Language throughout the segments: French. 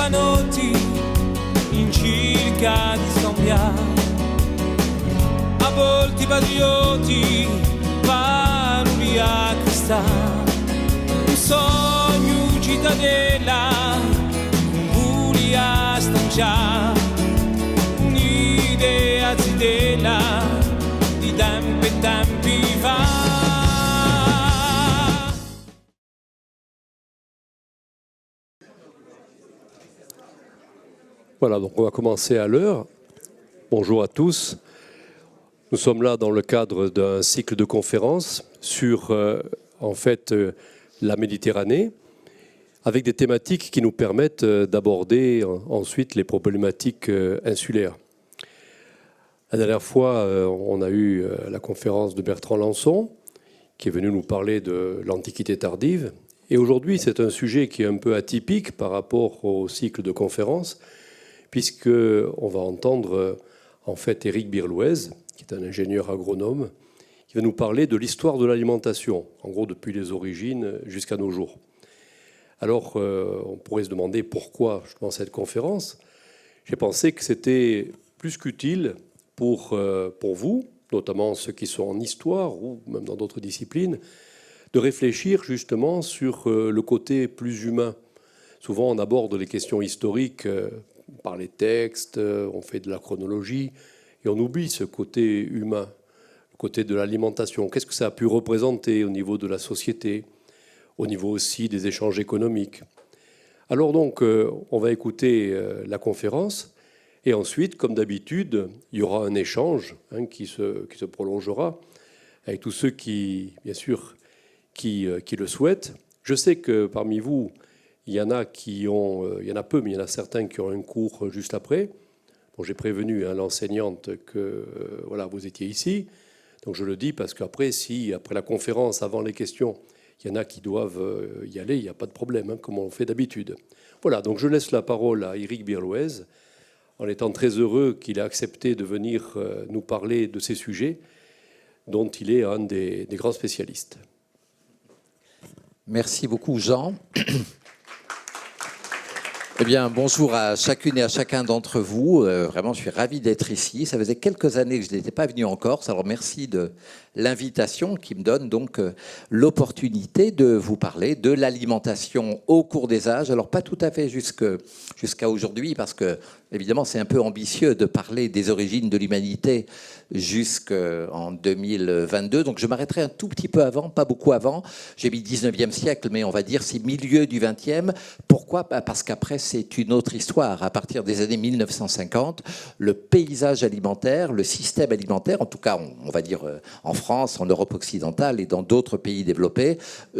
giovanotti in circa di scambiare, a volti patrioti, valuri a cristallo, un sogno cittadella, un buli a stanciare, un'idea zitella di tempi e tempi fa. Voilà, donc on va commencer à l'heure. Bonjour à tous. Nous sommes là dans le cadre d'un cycle de conférences sur, la Méditerranée, avec des thématiques qui nous permettent d'aborder ensuite les problématiques insulaires. La dernière fois, on a eu la conférence de Bertrand Lançon, qui est venu nous parler de l'Antiquité tardive. Et aujourd'hui, c'est un sujet qui est un peu atypique par rapport au cycle de conférences, puisqu'on va entendre Éric Birlouez, qui est un ingénieur agronome, qui va nous parler de l'histoire de l'alimentation, en gros depuis les origines jusqu'à nos jours. Alors, on pourrait se demander pourquoi justement cette conférence. J'ai pensé que c'était plus qu'utile pour vous, notamment ceux qui sont en histoire ou même dans d'autres disciplines, de réfléchir justement sur le côté plus humain. Souvent, on aborde les questions historiques par les textes, on fait de la chronologie, et on oublie ce côté humain, le côté de l'alimentation. Qu'est-ce que ça a pu représenter au niveau de la société, au niveau aussi des échanges économiques. Alors donc, on va écouter la conférence, et ensuite, comme d'habitude, il y aura un échange qui se prolongera avec tous ceux qui, bien sûr, qui le souhaitent. Je sais que parmi vous, il y en a il y en a peu, mais il y en a certains qui ont un cours juste après. Bon, j'ai prévenu l'enseignante que vous étiez ici. Donc je le dis parce qu'après, si après la conférence, avant les questions, il y en a qui doivent y aller, il n'y a pas de problème, comme on fait d'habitude. Voilà, donc je laisse la parole à Éric Birlouez, en étant très heureux qu'il ait accepté de venir nous parler de ces sujets, dont il est un des grands spécialistes. Merci beaucoup, Jean. Eh bien, bonjour à chacune et à chacun d'entre vous. Vraiment, je suis ravi d'être ici. Ça faisait quelques années que je n'étais pas venu en Corse. Alors, merci de l'invitation qui me donne donc l'opportunité de vous parler de l'alimentation au cours des âges. Alors, pas tout à fait jusqu'à aujourd'hui, parce que, évidemment, c'est un peu ambitieux de parler des origines de l'humanité jusqu'en 2022. Donc, je m'arrêterai un tout petit peu avant, pas beaucoup avant. J'ai mis 19e siècle, mais on va dire c'est milieu du 20e. Pourquoi ? Parce qu'après, c'est une autre histoire. À partir des années 1950, le paysage alimentaire, le système alimentaire, en tout cas, on va dire en France, en Europe occidentale et dans d'autres pays développés,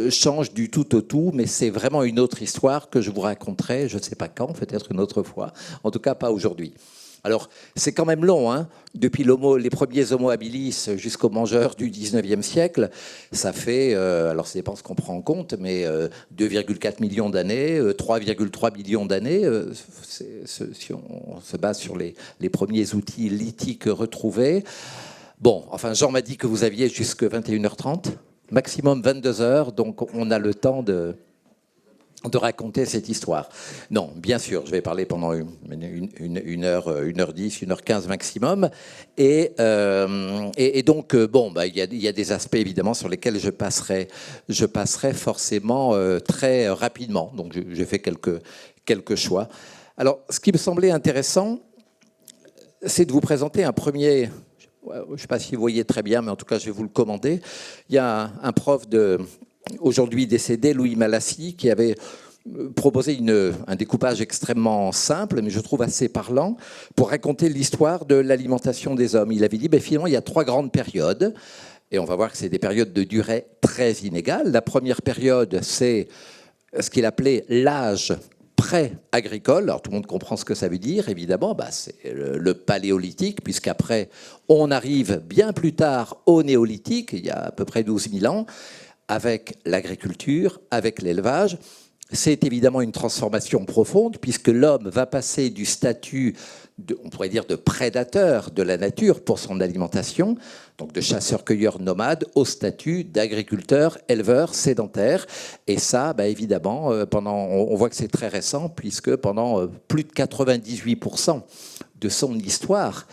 change du tout au tout, mais c'est vraiment une autre histoire que je vous raconterai, je ne sais pas quand, peut-être une autre fois, en tout cas pas aujourd'hui. Alors, c'est quand même long, hein. Depuis les premiers Homo habilis jusqu'aux mangeurs du 19e siècle, ça fait, alors ça dépend ce qu'on prend en compte, mais 2,4 millions d'années, 3,3 millions d'années, si on se base sur les premiers outils lithiques retrouvés. Bon, enfin, Jean m'a dit que vous aviez jusqu'à 21h30, maximum 22h, donc on a le temps de raconter cette histoire. Non, bien sûr, je vais parler pendant une heure 10, 1h15 maximum. Et donc, il y a des aspects, évidemment, sur lesquels je passerai forcément très rapidement. Donc, j'ai fait quelques choix. Alors, ce qui me semblait intéressant, c'est de vous présenter un premier... Je ne sais pas si vous voyez très bien, mais en tout cas, je vais vous le commander. Il y a un prof aujourd'hui décédé, Louis Malassi, qui avait proposé un découpage extrêmement simple, mais je trouve assez parlant, pour raconter l'histoire de l'alimentation des hommes. Il avait dit, finalement, il y a 3 grandes périodes, et on va voir que c'est des périodes de durée très inégales. La première période, c'est ce qu'il appelait l'âge pré-agricole. Alors tout le monde comprend ce que ça veut dire, évidemment, c'est le paléolithique, puisqu'après, on arrive bien plus tard au néolithique, il y a à peu près 12 000 ans, avec l'agriculture, avec l'élevage. c'est évidemment une transformation profonde, puisque l'homme va passer du statut, on pourrait dire, de prédateur de la nature pour son alimentation, donc de chasseur-cueilleur nomade, au statut d'agriculteur, éleveur, sédentaire. Et ça, évidemment, on voit que c'est très récent, puisque pendant plus de 98% de son histoire,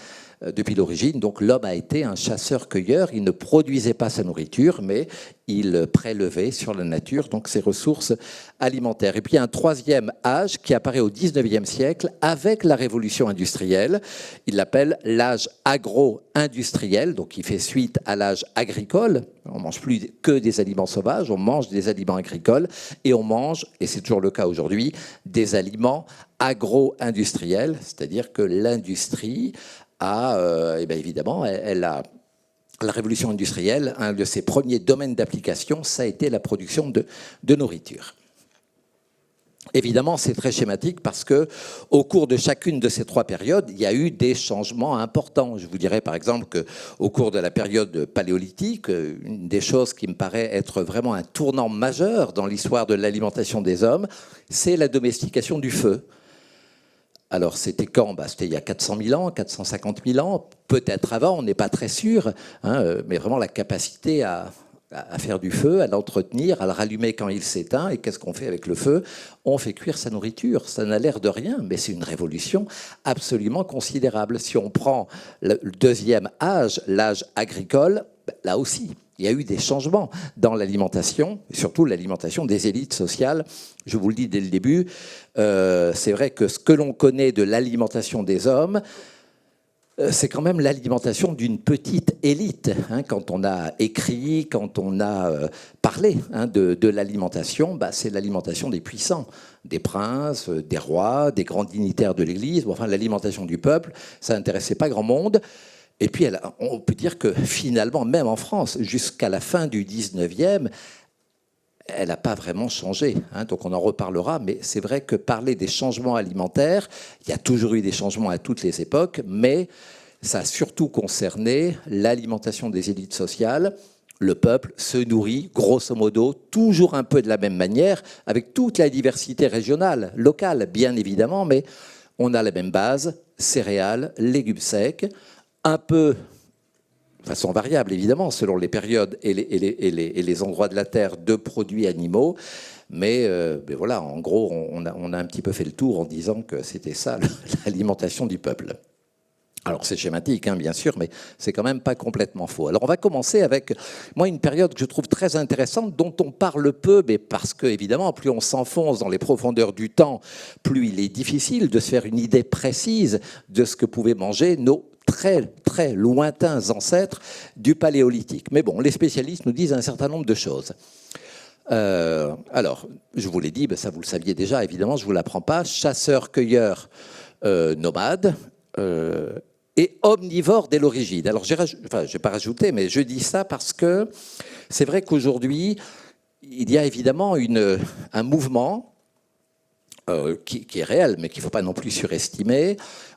depuis l'origine, donc l'homme a été un chasseur-cueilleur. Il ne produisait pas sa nourriture, mais il prélevait sur la nature donc ses ressources alimentaires. Et puis il y a un troisième âge qui apparaît au 19e siècle avec la révolution industrielle. Il l'appelle l'âge agro-industriel, donc il fait suite à l'âge agricole. On ne mange plus que des aliments sauvages, on mange des aliments agricoles et on mange, et c'est toujours le cas aujourd'hui, des aliments agro-industriels, c'est-à-dire que l'industrie évidemment, la révolution industrielle, un de ses premiers domaines d'application, ça a été la production de nourriture. Évidemment, c'est très schématique parce que, au cours de chacune de ces trois périodes, il y a eu des changements importants. Je vous dirais par exemple qu'au cours de la période paléolithique, une des choses qui me paraît être vraiment un tournant majeur dans l'histoire de l'alimentation des hommes, c'est la domestication du feu. Alors, c'était quand ? C'était il y a 400 000 ans, 450 000 ans, peut-être avant, on n'est pas très sûr, mais vraiment la capacité à faire du feu, à l'entretenir, à le rallumer quand il s'éteint. Et qu'est-ce qu'on fait avec le feu ? On fait cuire sa nourriture. Ça n'a l'air de rien, mais c'est une révolution absolument considérable. Si on prend le deuxième âge, l'âge agricole, là aussi, il y a eu des changements dans l'alimentation, surtout l'alimentation des élites sociales. Je vous le dis dès le début, c'est vrai que ce que l'on connaît de l'alimentation des hommes, c'est quand même l'alimentation d'une petite élite. Quand on a écrit, quand on a parlé de l'alimentation, c'est l'alimentation des puissants, des princes, des rois, des grands dignitaires de l'Église. Enfin, l'alimentation du peuple, ça n'intéressait pas grand monde. Et puis, on peut dire que finalement, même en France, jusqu'à la fin du 19e, elle n'a pas vraiment changé. Donc on en reparlera, mais c'est vrai que parler des changements alimentaires, il y a toujours eu des changements à toutes les époques, mais ça a surtout concerné l'alimentation des élites sociales. Le peuple se nourrit, grosso modo, toujours un peu de la même manière, avec toute la diversité régionale, locale, bien évidemment, mais on a la même base, céréales, légumes secs, un peu, de façon variable évidemment, selon les périodes et les endroits de la Terre, de produits animaux. Mais voilà, en gros, on a un petit peu fait le tour en disant que c'était ça l'alimentation du peuple. Alors c'est schématique, bien sûr, mais c'est quand même pas complètement faux. Alors on va commencer avec, moi, une période que je trouve très intéressante, dont on parle peu, mais parce que, évidemment, plus on s'enfonce dans les profondeurs du temps, plus il est difficile de se faire une idée précise de ce que pouvaient manger nos très, très lointains ancêtres du Paléolithique. Mais bon, les spécialistes nous disent un certain nombre de choses. Alors, je vous l'ai dit, ça vous le saviez déjà, évidemment, je ne vous l'apprends pas, chasseurs-cueilleurs nomades, et omnivore dès l'origine. Alors, je n'ai pas rajouté, mais je dis ça parce que c'est vrai qu'aujourd'hui, il y a évidemment un mouvement qui est réel, mais qu'il ne faut pas non plus surestimer,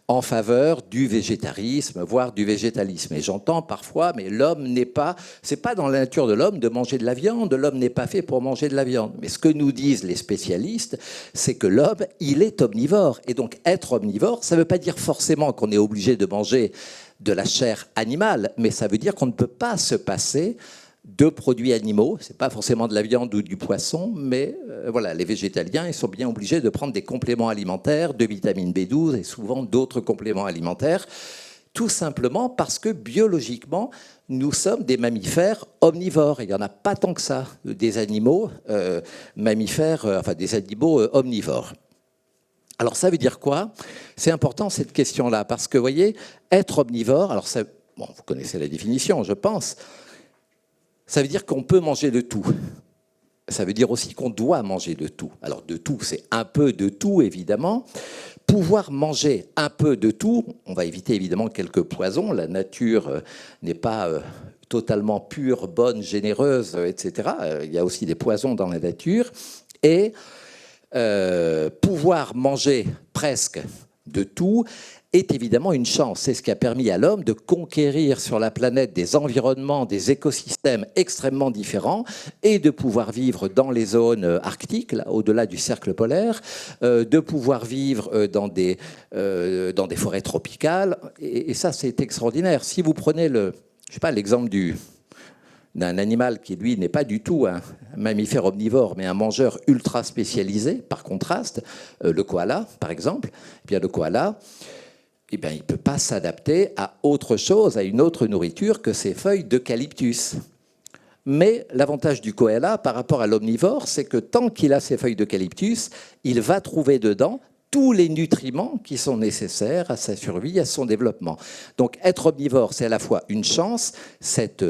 en faveur du végétarisme, voire du végétalisme. Et j'entends parfois, mais l'homme n'est pas... C'est pas dans la nature de l'homme de manger de la viande, l'homme n'est pas fait pour manger de la viande. Mais ce que nous disent les spécialistes, c'est que l'homme, il est omnivore. Et donc, être omnivore, ça ne veut pas dire forcément qu'on est obligé de manger de la chair animale, mais ça veut dire qu'on ne peut pas se passer de produits animaux. Ce n'est pas forcément de la viande ou du poisson, mais voilà, les végétaliens, ils sont bien obligés de prendre des compléments alimentaires, de vitamine B12 et souvent d'autres compléments alimentaires, tout simplement parce que biologiquement, nous sommes des mammifères omnivores. Il n'y en a pas tant que ça, des animaux mammifères, enfin des animaux omnivores. Alors ça veut dire quoi ? C'est important cette question-là, parce que vous voyez, être omnivore, alors ça, bon, vous connaissez la définition, je pense. Ça veut dire qu'on peut manger de tout. Ça veut dire aussi qu'on doit manger de tout. Alors de tout, c'est un peu de tout, évidemment. Pouvoir manger un peu de tout, on va éviter évidemment quelques poisons. La nature n'est pas totalement pure, bonne, généreuse, etc. Il y a aussi des poisons dans la nature. Et pouvoir manger presque de tout est évidemment une chance. C'est ce qui a permis à l'homme de conquérir sur la planète des environnements, des écosystèmes extrêmement différents et de pouvoir vivre dans les zones arctiques, là, au-delà du cercle polaire, de pouvoir vivre dans des forêts tropicales. Et ça, c'est extraordinaire. Si vous prenez l'exemple d'un animal qui, lui, n'est pas du tout un mammifère omnivore, mais un mangeur ultra spécialisé, par contraste, le koala, par exemple, eh bien, le koala, eh bien, il ne peut pas s'adapter à autre chose, à une autre nourriture que ces feuilles d'eucalyptus. Mais l'avantage du koala par rapport à l'omnivore, c'est que tant qu'il a ces feuilles d'eucalyptus, il va trouver dedans tous les nutriments qui sont nécessaires à sa survie, à son développement. Donc être omnivore, c'est à la fois une chance, cette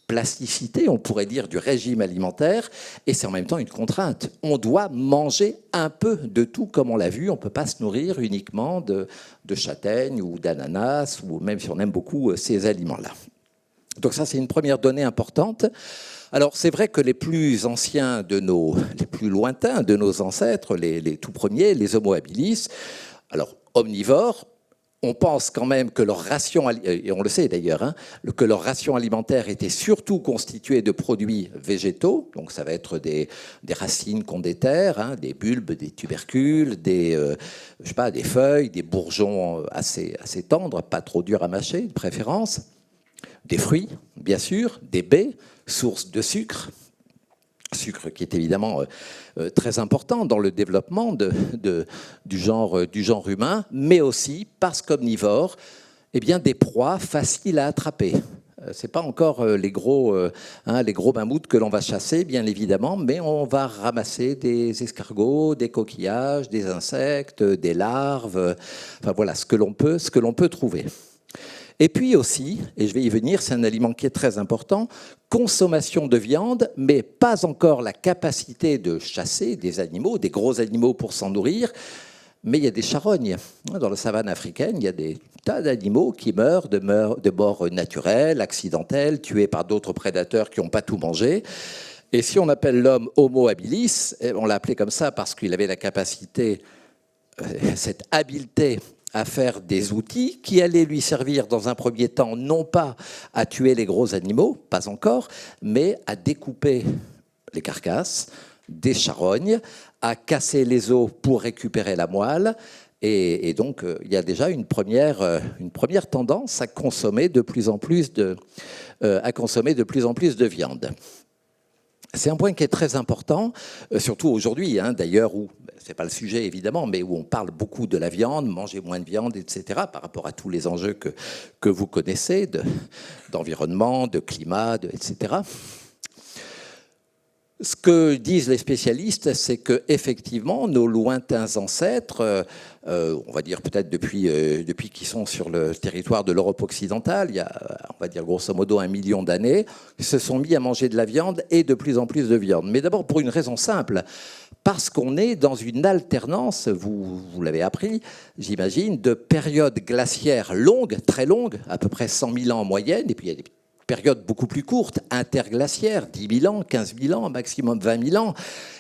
plasticité, on pourrait dire, du régime alimentaire, et c'est en même temps une contrainte. On doit manger un peu de tout, comme on l'a vu. On ne peut pas se nourrir uniquement de châtaignes ou d'ananas, ou même si on aime beaucoup ces aliments-là. Donc ça, c'est une première donnée importante. Alors, c'est vrai que les plus anciens les plus lointains de nos ancêtres, les tout premiers, les Homo habilis, alors omnivores, on pense quand même que leur ration, et on le sait d'ailleurs, que leur ration alimentaire était surtout constituée de produits végétaux, donc ça va être des racines qu'on déterre, des bulbes, des tubercules, des feuilles, des bourgeons assez tendres, pas trop durs à mâcher de préférence, des fruits, bien sûr, des baies, source de sucre qui est évidemment très important dans le développement du genre humain, mais aussi, parce qu'omnivore, eh bien, des proies faciles à attraper. Ce n'est pas encore les gros mammouths que l'on va chasser, bien évidemment, mais on va ramasser des escargots, des coquillages, des insectes, des larves, enfin voilà, ce que l'on peut trouver. Et puis aussi, et je vais y venir, c'est un aliment qui est très important, consommation de viande, mais pas encore la capacité de chasser des animaux, des gros animaux pour s'en nourrir, mais il y a des charognes. Dans la savane africaine, il y a des tas d'animaux qui meurent de mort naturelle, accidentelle, tués par d'autres prédateurs qui n'ont pas tout mangé. Et si on appelle l'homme Homo habilis, on l'a appelé comme ça parce qu'il avait la capacité, cette habileté à faire des outils qui allaient lui servir dans un premier temps, non pas à tuer les gros animaux, pas encore, mais à découper les carcasses des charognes, à casser les os pour récupérer la moelle. Et donc, il y a déjà une première tendance à consommer de plus en plus de viande. C'est un point qui est très important, surtout aujourd'hui, d'ailleurs, où, ce n'est pas le sujet évidemment, mais où on parle beaucoup de la viande, manger moins de viande, etc., par rapport à tous les enjeux que vous connaissez, d'environnement, de climat, etc. Ce que disent les spécialistes, c'est qu'effectivement, nos lointains ancêtres, on va dire peut-être depuis qu'ils sont sur le territoire de l'Europe occidentale, il y a, on va dire grosso modo 1 million d'années, se sont mis à manger de la viande et de plus en plus de viande. Mais d'abord pour une raison simple, parce qu'on est dans une alternance, vous l'avez appris, j'imagine, de périodes glaciaires longues, très longues, à peu près 100 000 ans en moyenne, et puis il y a des période beaucoup plus courte, interglaciaire, 10 000 ans, 15 000 ans, maximum 20 000 ans.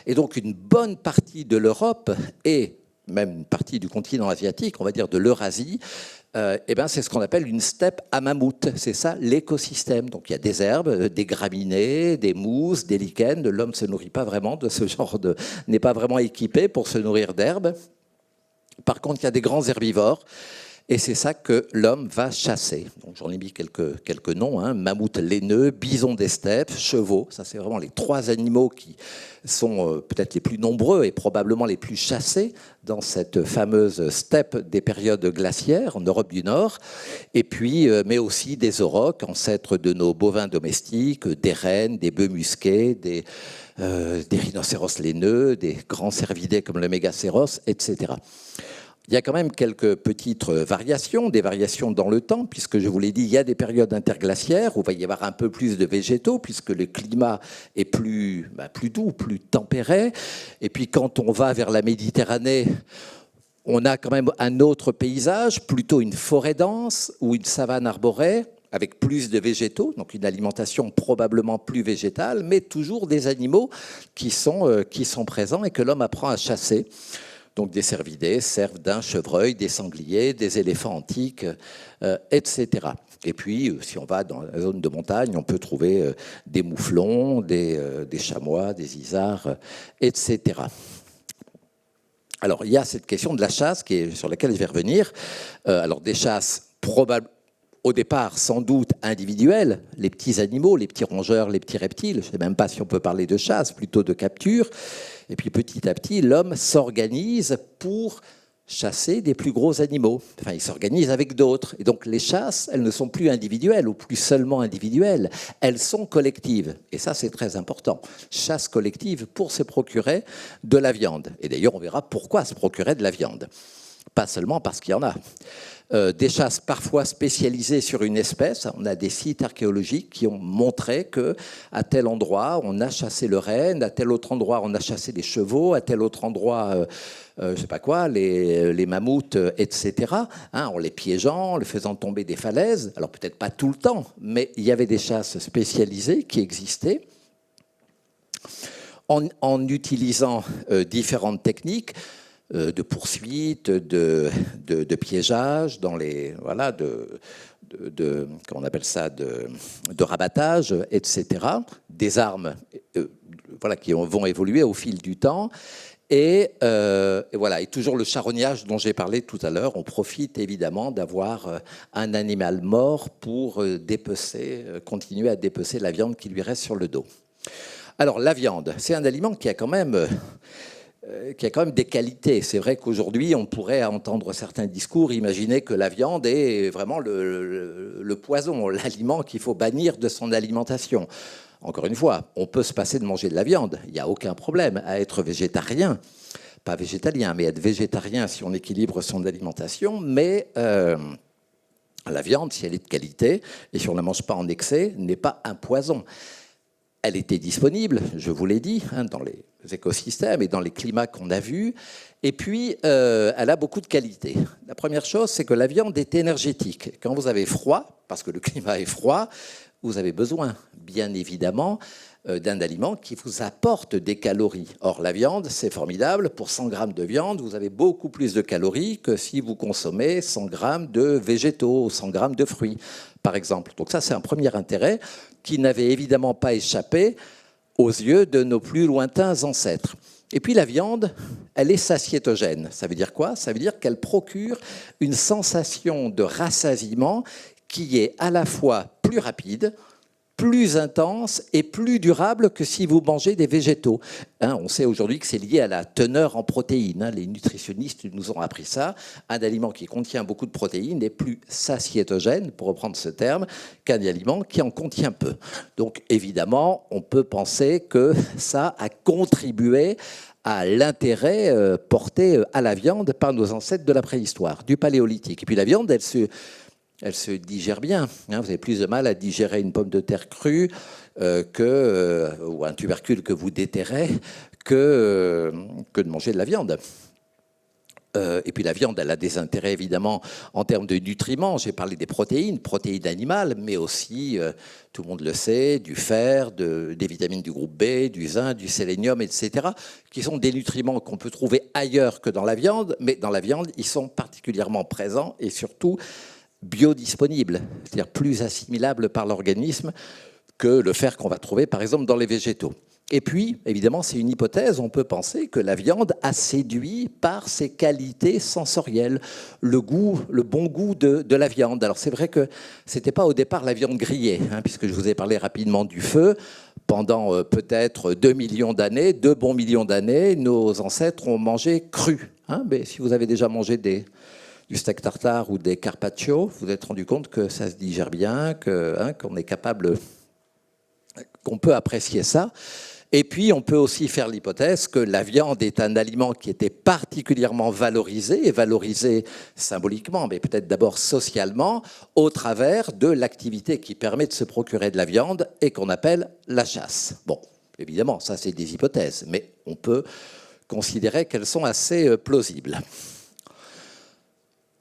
Et donc une bonne partie de l'Europe et même une partie du continent asiatique, on va dire de l'Eurasie, c'est ce qu'on appelle une steppe à mammouth. C'est ça l'écosystème. Donc il y a des herbes, des graminées, des mousses, des lichens. L'homme ne se nourrit pas vraiment de ce genre n'est pas vraiment équipé pour se nourrir d'herbes. Par contre, il y a des grands herbivores. Et c'est ça que l'homme va chasser. Donc j'en ai mis quelques noms, mammouth laineux, bison des steppes, chevaux. Ça, c'est vraiment les 3 animaux qui sont peut-être les plus nombreux et probablement les plus chassés dans cette fameuse steppe des périodes glaciaires en Europe du Nord. Et puis, mais aussi des aurochs, ancêtres de nos bovins domestiques, des rennes, des bœufs musqués, des rhinocéros laineux, des grands cervidés comme le mégacéros, etc. Il y a quand même quelques petites variations, des variations dans le temps, puisque je vous l'ai dit, il y a des périodes interglaciaires où il va y avoir un peu plus de végétaux, puisque le climat est plus doux, plus tempéré. Et puis quand on va vers la Méditerranée, on a quand même un autre paysage, plutôt une forêt dense ou une savane arborée, avec plus de végétaux, donc une alimentation probablement plus végétale, mais toujours des animaux qui sont présents et que l'homme apprend à chasser. Donc des cervidés, cerfs, daims, chevreuils, des sangliers, des éléphants antiques, etc. Et puis, si on va dans la zone de montagne, on peut trouver des mouflons, des chamois, des isards, etc. Alors, il y a cette question de la chasse sur laquelle je vais revenir. Alors, des chasses probablement, au départ, sans doute individuelles, les petits animaux, les petits rongeurs, les petits reptiles. Je ne sais même pas si on peut parler de chasse, plutôt de capture. Et puis, petit à petit, l'homme s'organise pour chasser des plus gros animaux. Enfin, il s'organise avec d'autres. Et donc, les chasses, elles ne sont plus individuelles, ou plus seulement individuelles. Elles sont collectives. Et ça, c'est très important. Chasse collective pour se procurer de la viande. Et d'ailleurs, on verra pourquoi se procurer de la viande. Pas seulement parce qu'il y en a. Des chasses parfois spécialisées sur une espèce. On a des sites archéologiques qui ont montré qu'à tel endroit, on a chassé le renne, à tel autre endroit, on a chassé les chevaux, à tel autre endroit, je ne sais pas quoi, les mammouths, etc., en les piégeant, en les faisant tomber des falaises. Alors peut-être pas tout le temps, mais il y avait des chasses spécialisées qui existaient en utilisant différentes techniques de poursuite, de piégeage, dans les comment on appelle ça, de rabattage, etc. Des armes, qui vont évoluer au fil du temps. Et voilà, et toujours le charognage dont j'ai parlé tout à l'heure. On profite évidemment d'avoir un animal mort pour continuer à dépecer la viande qui lui reste sur le dos. Alors la viande, c'est un aliment qui a quand même des qualités. C'est vrai qu'aujourd'hui, on pourrait entendre certains discours, imaginer que la viande est vraiment le poison, l'aliment qu'il faut bannir de son alimentation. Encore une fois, on peut se passer de manger de la viande. Il n'y a aucun problème à être végétarien. Pas végétalien, mais être végétarien si on équilibre son alimentation. Mais la viande, si elle est de qualité, et si on ne la mange pas en excès, n'est pas un poison. Elle était disponible, je vous l'ai dit, dans les écosystèmes et dans les climats qu'on a vus. Et puis, elle a beaucoup de qualités. La première chose, c'est que la viande est énergétique. Quand vous avez froid, parce que le climat est froid, vous avez besoin, bien évidemment, d'un aliment qui vous apporte des calories. Or, la viande, c'est formidable. Pour 100 grammes de viande, vous avez beaucoup plus de calories que si vous consommez 100 grammes de végétaux ou 100 grammes de fruits, par exemple. Donc ça, c'est un premier intérêt qui n'avait évidemment pas échappé aux yeux de nos plus lointains ancêtres. Et puis la viande, elle est satiétogène. Ça veut dire quoi? Ça veut dire qu'elle procure une sensation de rassasiement qui est à la fois plus rapide, plus intense et plus durable que si vous mangez des végétaux. On sait aujourd'hui que c'est lié à la teneur en protéines. Les nutritionnistes nous ont appris ça. Un aliment qui contient beaucoup de protéines est plus satiétogène, pour reprendre ce terme, qu'un aliment qui en contient peu. Donc évidemment, on peut penser que ça a contribué à l'intérêt porté à la viande par nos ancêtres de la préhistoire, du paléolithique. Et puis la viande, elle se digère bien. Vous avez plus de mal à digérer une pomme de terre crue ou un tubercule que vous déterrez que de manger de la viande. Et puis la viande, elle a des intérêts évidemment en termes de nutriments. J'ai parlé des protéines animales, mais aussi, tout le monde le sait, du fer, des vitamines du groupe B, du zinc, du sélénium, etc., qui sont des nutriments qu'on peut trouver ailleurs que dans la viande, mais dans la viande, ils sont particulièrement présents et surtout biodisponibles, c'est-à-dire plus assimilables par l'organisme que le fer qu'on va trouver par exemple dans les végétaux. Et puis, évidemment, c'est une hypothèse, on peut penser que la viande a séduit par ses qualités sensorielles, le bon goût de la viande. Alors c'est vrai que ce n'était pas au départ la viande grillée, puisque je vous ai parlé rapidement du feu. Pendant peut-être 2 bons millions d'années, nos ancêtres ont mangé cru. Mais si vous avez déjà mangé du steak tartare ou des carpaccio, vous vous êtes rendu compte que ça se digère bien, qu'on est capable, qu'on peut apprécier ça. Et puis, on peut aussi faire l'hypothèse que la viande est un aliment qui était particulièrement valorisé, et valorisé symboliquement, mais peut-être d'abord socialement, au travers de l'activité qui permet de se procurer de la viande et qu'on appelle la chasse. Bon, évidemment, ça c'est des hypothèses, mais on peut considérer qu'elles sont assez plausibles.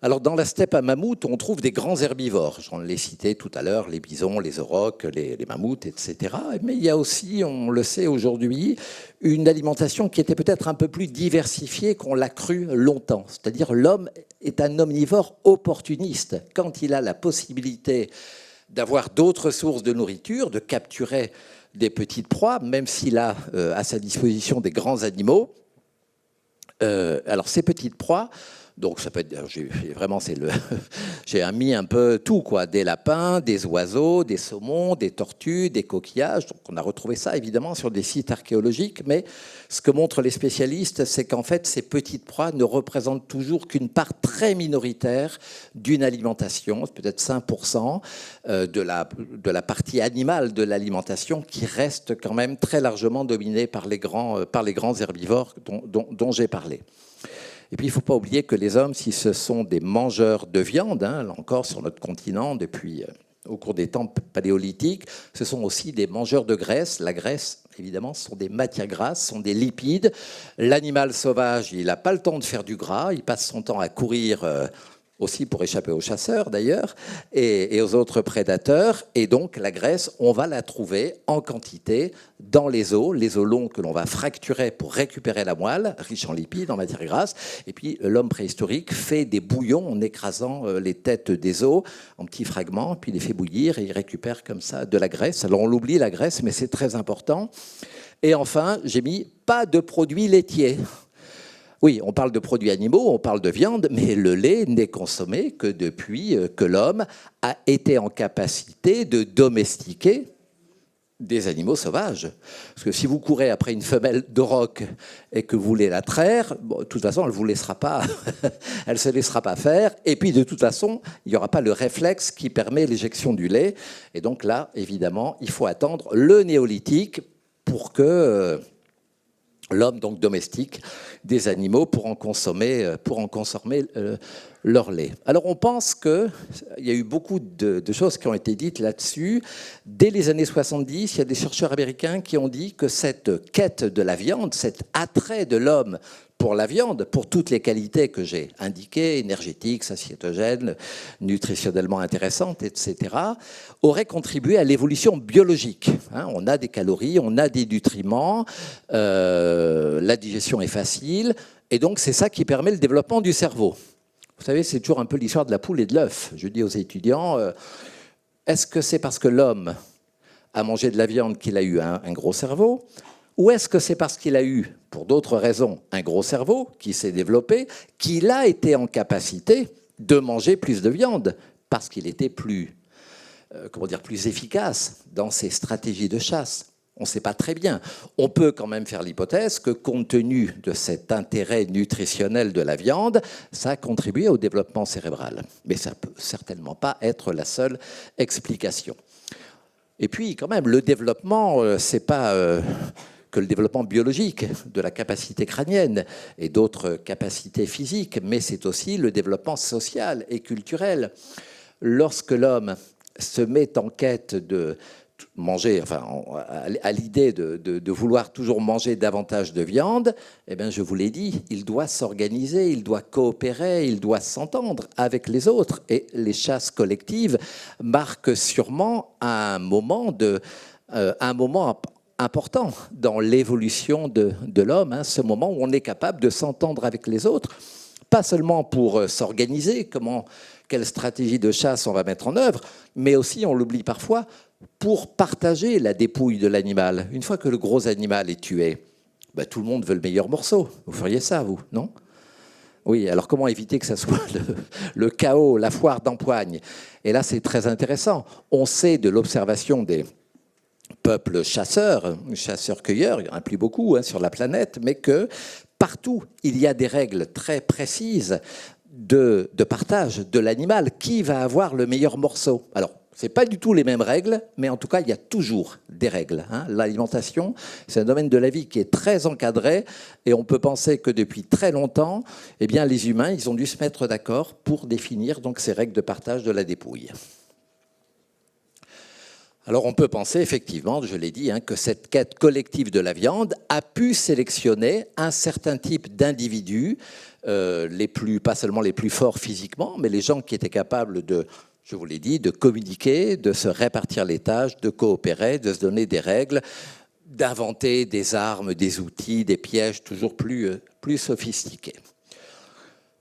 Alors, dans la steppe à mammouth, on trouve des grands herbivores. J'en ai cité tout à l'heure, les bisons, les aurochs, les mammouths, etc. Mais il y a aussi, on le sait aujourd'hui, une alimentation qui était peut-être un peu plus diversifiée qu'on l'a cru longtemps. C'est-à-dire l'homme est un omnivore opportuniste. Quand il a la possibilité d'avoir d'autres sources de nourriture, de capturer des petites proies, même s'il a à sa disposition des grands animaux, alors ces petites proies, donc ça peut être, vraiment j'ai mis un peu tout quoi, des lapins, des oiseaux, des saumons, des tortues, des coquillages. Donc on a retrouvé ça évidemment sur des sites archéologiques, mais ce que montrent les spécialistes, c'est qu'en fait ces petites proies ne représentent toujours qu'une part très minoritaire d'une alimentation, peut-être 5% de la partie animale de l'alimentation, qui reste quand même très largement dominée par les grands herbivores dont j'ai parlé. Et puis, il ne faut pas oublier que les hommes, si ce sont des mangeurs de viande, hein, là encore sur notre continent, depuis au cours des temps paléolithiques, ce sont aussi des mangeurs de graisse. La graisse, évidemment, ce sont des matières grasses, ce sont des lipides. L'animal sauvage, il n'a pas le temps de faire du gras, il passe son temps à courir aussi pour échapper aux chasseurs d'ailleurs, et aux autres prédateurs. Et donc la graisse, on va la trouver en quantité dans les os longs que l'on va fracturer pour récupérer la moelle, riche en lipides, en matières grasses. Et puis l'homme préhistorique fait des bouillons en écrasant les têtes des os en petits fragments, puis il les fait bouillir et il récupère comme ça de la graisse. Alors on l'oublie la graisse, mais c'est très important. Et enfin, j'ai mis pas de produits laitiers. Oui, on parle de produits animaux, on parle de viande, mais le lait n'est consommé que depuis que l'homme a été en capacité de domestiquer des animaux sauvages. Parce que si vous courez après une femelle d'auroch et que vous voulez la traire, bon, de toute façon, elle ne vous laissera pas, elle se laissera pas faire. Et puis, de toute façon, il n'y aura pas le réflexe qui permet l'éjection du lait. Et donc là, évidemment, il faut attendre le néolithique pour que l'homme donc domestique des animaux pour en consommer leur lait. Alors on pense qu'il y a eu beaucoup de choses qui ont été dites là-dessus. Dès les années 70, il y a des chercheurs américains qui ont dit que cette quête de la viande, cet attrait de l'homme pour la viande, pour toutes les qualités que j'ai indiquées, énergétiques, satiétogènes, nutritionnellement intéressantes, etc., aurait contribué à l'évolution biologique. On a des calories, on a des nutriments, la digestion est facile, et donc c'est ça qui permet le développement du cerveau. Vous savez, c'est toujours un peu l'histoire de la poule et de l'œuf. Je dis aux étudiants, est-ce que c'est parce que l'homme a mangé de la viande qu'il a eu un gros cerveau ? Ou est-ce que c'est parce qu'il a eu, pour d'autres raisons, un gros cerveau qui s'est développé, qu'il a été en capacité de manger plus de viande parce qu'il était plus efficace dans ses stratégies de chasse? On ne sait pas très bien. On peut quand même faire l'hypothèse que, compte tenu de cet intérêt nutritionnel de la viande, ça a contribué au développement cérébral. Mais ça ne peut certainement pas être la seule explication. Et puis, quand même, le développement, c'est pas que le développement biologique de la capacité crânienne et d'autres capacités physiques, mais c'est aussi le développement social et culturel. Lorsque l'homme se met en quête de manger, enfin, à l'idée de vouloir toujours manger davantage de viande, eh bien, je vous l'ai dit, il doit s'organiser, il doit coopérer, il doit s'entendre avec les autres. Et les chasses collectives marquent sûrement un moment important dans l'évolution de l'homme, ce moment où on est capable de s'entendre avec les autres, pas seulement pour s'organiser, quelle stratégie de chasse on va mettre en œuvre, mais aussi, on l'oublie parfois, pour partager la dépouille de l'animal. Une fois que le gros animal est tué, tout le monde veut le meilleur morceau. Vous feriez ça, vous, non ? Oui, alors comment éviter que ça soit le chaos, la foire d'empoigne ? Et là, c'est très intéressant. On sait de l'observation des peuples chasseurs-cueilleurs, il n'y en a plus beaucoup sur la planète, mais que partout, il y a des règles très précises de partage de l'animal. Qui va avoir le meilleur morceau ? Alors, ce n'est pas du tout les mêmes règles, mais en tout cas, il y a toujours des règles. L'alimentation, c'est un domaine de la vie qui est très encadré, et on peut penser que depuis très longtemps, les humains, ils ont dû se mettre d'accord pour définir donc ces règles de partage de la dépouille. Alors on peut penser effectivement, je l'ai dit, que cette quête collective de la viande a pu sélectionner un certain type d'individus pas seulement les plus forts physiquement, mais les gens qui étaient capables de, je vous l'ai dit, de communiquer, de se répartir les tâches, de coopérer, de se donner des règles, d'inventer des armes, des outils, des pièges toujours plus sophistiqués.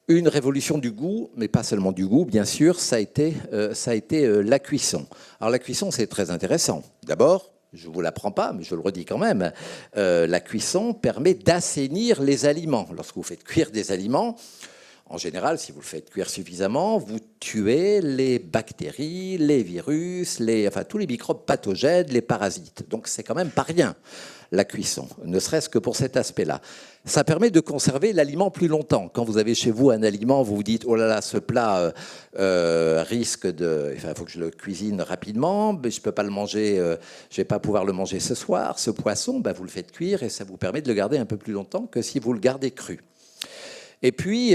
Une révolution du goût, mais pas seulement du goût, bien sûr, ça a été la cuisson. Alors la cuisson, c'est très intéressant. D'abord, je ne vous l'apprends pas, mais je le redis quand même, la cuisson permet d'assainir les aliments. Lorsque vous faites cuire des aliments, en général, si vous le faites cuire suffisamment, vous tuez les bactéries, les virus, tous les microbes pathogènes, les parasites. Donc c'est quand même pas rien, la cuisson, ne serait-ce que pour cet aspect-là. Ça permet de conserver l'aliment plus longtemps. Quand vous avez chez vous un aliment, vous vous dites « Oh là là, ce plat risque de... il faut que je le cuisine rapidement, mais je ne peux pas le manger, je ne vais pas pouvoir le manger ce soir. » Ce poisson, vous le faites cuire et ça vous permet de le garder un peu plus longtemps que si vous le gardez cru. Et puis,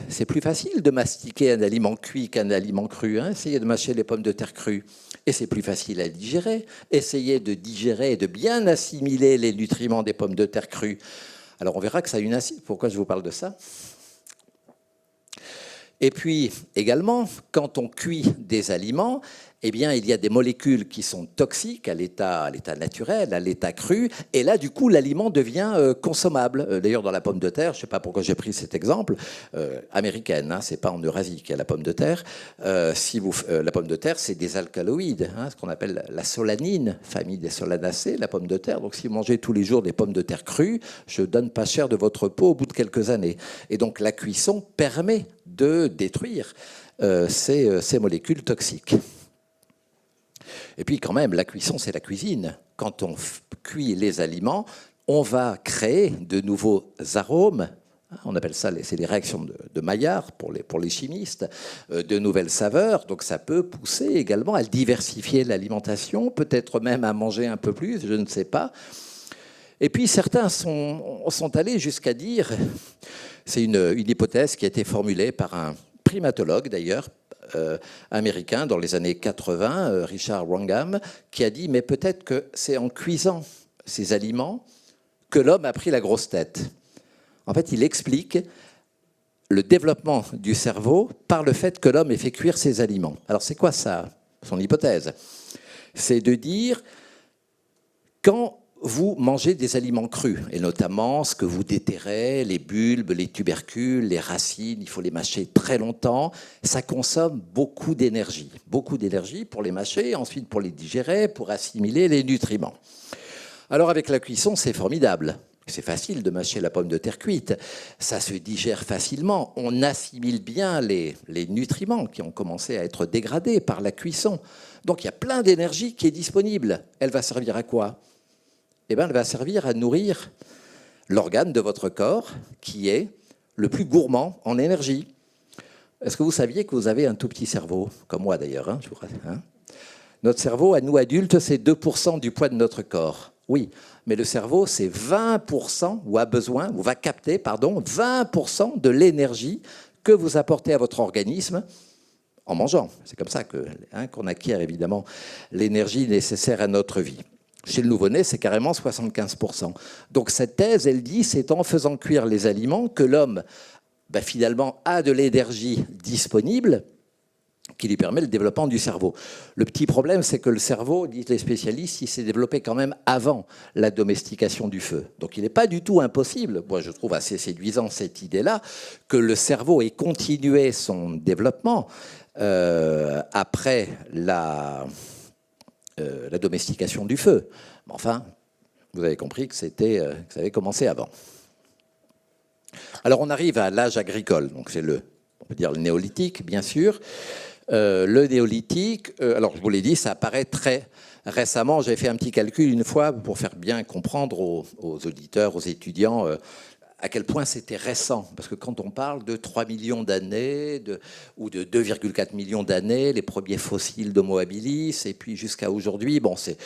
c'est plus facile de mastiquer un aliment cuit qu'un aliment cru. Essayez de mâcher les pommes de terre crues. Et c'est plus facile à digérer. Essayez de digérer et de bien assimiler les nutriments des pommes de terre crues. Alors, on verra que ça a une incidence. Pourquoi je vous parle de ça ? Et puis, également, quand on cuit des aliments, eh bien, il y a des molécules qui sont toxiques à l'état naturel, à l'état cru, et là, du coup, l'aliment devient consommable. D'ailleurs, dans la pomme de terre, je ne sais pas pourquoi j'ai pris cet exemple, américaine, c'est pas en Eurasie qu'il y a la pomme de terre. La pomme de terre, c'est des alcaloïdes, ce qu'on appelle la solanine, famille des solanacées, la pomme de terre. Donc, si vous mangez tous les jours des pommes de terre crues, je donne pas cher de votre peau au bout de quelques années. Et donc, la cuisson permet de détruire ces molécules toxiques. Et puis quand même, la cuisson, c'est la cuisine. Quand on cuit les aliments, on va créer de nouveaux arômes. On appelle ça, c'est les réactions de Maillard pour les chimistes, de nouvelles saveurs. Donc ça peut pousser également à diversifier l'alimentation, peut-être même à manger un peu plus, je ne sais pas. Et puis certains sont allés jusqu'à dire, c'est une hypothèse qui a été formulée par un primatologue d'ailleurs, américain dans les années 80, Richard Wrangham, qui a dit mais peut-être que c'est en cuisant ces aliments que l'homme a pris la grosse tête. En fait, il explique le développement du cerveau par le fait que l'homme ait fait cuire ses aliments. Alors c'est quoi ça, son hypothèse ? C'est de dire quand vous mangez des aliments crus, et notamment ce que vous déterrez, les bulbes, les tubercules, les racines, il faut les mâcher très longtemps, ça consomme beaucoup d'énergie pour les mâcher, ensuite pour les digérer, pour assimiler les nutriments. Alors avec la cuisson, c'est formidable. C'est facile de mâcher la pomme de terre cuite, ça se digère facilement, on assimile bien les nutriments qui ont commencé à être dégradés par la cuisson. Donc il y a plein d'énergie qui est disponible. Elle va servir à quoi ? Eh bien, elle va servir à nourrir l'organe de votre corps qui est le plus gourmand en énergie. Est-ce que vous saviez que vous avez un tout petit cerveau, comme moi d'ailleurs, Notre cerveau, à nous adultes, c'est 2% du poids de notre corps. Oui, mais le cerveau, c'est 20%, ou va capter 20% de l'énergie que vous apportez à votre organisme en mangeant. C'est comme ça qu'on acquiert évidemment l'énergie nécessaire à notre vie. Chez le nouveau-né, c'est carrément 75%. Donc cette thèse, elle dit, c'est en faisant cuire les aliments que l'homme, finalement, a de l'énergie disponible qui lui permet le développement du cerveau. Le petit problème, c'est que le cerveau, disent les spécialistes, il s'est développé quand même avant la domestication du feu. Donc il n'est pas du tout impossible, moi je trouve assez séduisant cette idée-là, que le cerveau ait continué son développement après la domestication du feu. Mais enfin, vous avez compris que ça avait commencé avant. Alors on arrive à l'âge agricole, donc c'est on peut dire le néolithique, bien sûr. Le néolithique, alors je vous l'ai dit, ça apparaît très récemment. J'avais fait un petit calcul une fois pour faire bien comprendre aux auditeurs, aux étudiants, à quel point c'était récent. Parce que quand on parle de 3 millions d'années, ou de 2,4 millions d'années, les premiers fossiles d'Homo habilis, et puis jusqu'à aujourd'hui, c'est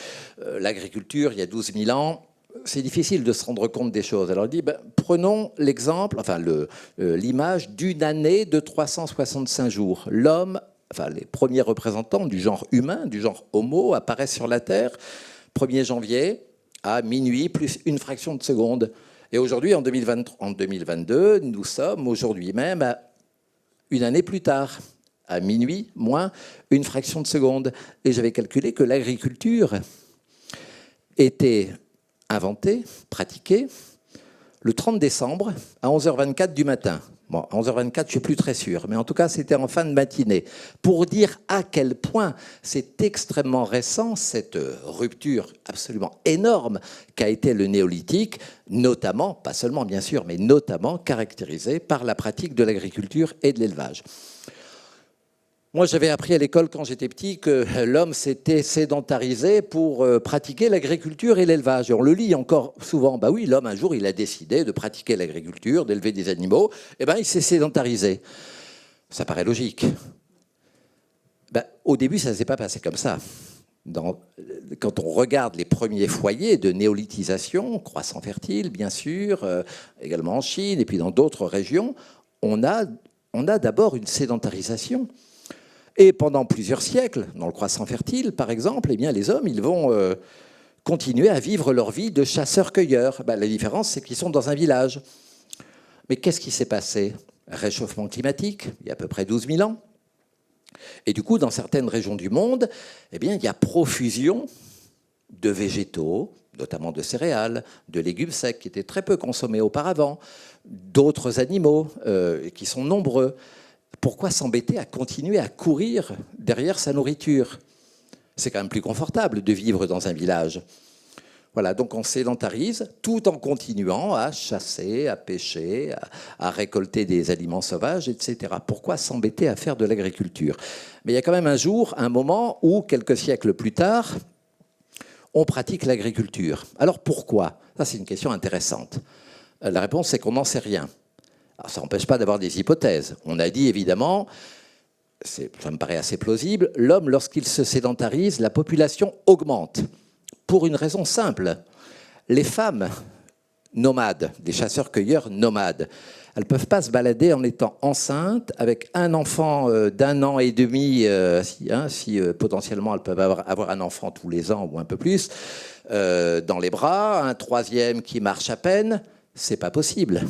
l'agriculture, il y a 12 000 ans, c'est difficile de se rendre compte des choses. Alors, il dit, prenons l'exemple, l'image d'une année de 365 jours. L'homme, les premiers représentants du genre humain, du genre Homo, apparaissent sur la Terre, 1er janvier, à minuit, plus une fraction de seconde. Et aujourd'hui, en 2022, nous sommes aujourd'hui même à une année plus tard, à minuit, moins une fraction de seconde. Et j'avais calculé que l'agriculture était inventée, pratiquée, le 30 décembre à 11h24 du matin. Bon, à 11h24, je ne suis plus très sûr, mais en tout cas, c'était en fin de matinée. Pour dire à quel point c'est extrêmement récent, cette rupture absolument énorme qu'a été le néolithique, notamment, pas seulement bien sûr, mais notamment caractérisée par la pratique de l'agriculture et de l'élevage. Moi, j'avais appris à l'école quand j'étais petit que l'homme s'était sédentarisé pour pratiquer l'agriculture et l'élevage. Et on le lit encore souvent. Bah oui, l'homme, un jour, il a décidé de pratiquer l'agriculture, d'élever des animaux. Eh bien, il s'est sédentarisé. Ça paraît logique. Ben, au début, ça ne s'est pas passé comme ça. Quand on regarde les premiers foyers de néolithisation, croissant fertile, bien sûr, également en Chine et puis dans d'autres régions, on a d'abord une sédentarisation. Et pendant plusieurs siècles, dans le croissant fertile, par exemple, eh bien, les hommes ils vont continuer à vivre leur vie de chasseurs-cueilleurs. Ben, la différence, c'est qu'ils sont dans un village. Mais qu'est-ce qui s'est passé? Réchauffement climatique, il y a à peu près 12 000 ans. Et du coup, dans certaines régions du monde, eh bien, il y a profusion de végétaux, notamment de céréales, de légumes secs qui étaient très peu consommés auparavant, d'autres animaux qui sont nombreux. Pourquoi s'embêter à continuer à courir derrière sa nourriture? C'est quand même plus confortable de vivre dans un village. Voilà, donc on sédentarise tout en continuant à chasser, à pêcher, à récolter des aliments sauvages, etc. Pourquoi s'embêter à faire de l'agriculture? Mais il y a quand même un jour, un moment où, quelques siècles plus tard, on pratique l'agriculture. Alors pourquoi? Ça, c'est une question intéressante. La réponse, c'est qu'on n'en sait rien. Alors, ça n'empêche pas d'avoir des hypothèses. On a dit, évidemment, ça me paraît assez plausible, l'homme, lorsqu'il se sédentarise, la population augmente. Pour une raison simple. Les femmes nomades, des chasseurs-cueilleurs nomades, elles ne peuvent pas se balader en étant enceintes avec un enfant d'1 an et demi, si potentiellement elles peuvent avoir un enfant tous les ans ou un peu plus, dans les bras, un troisième qui marche à peine, c'est pas possible.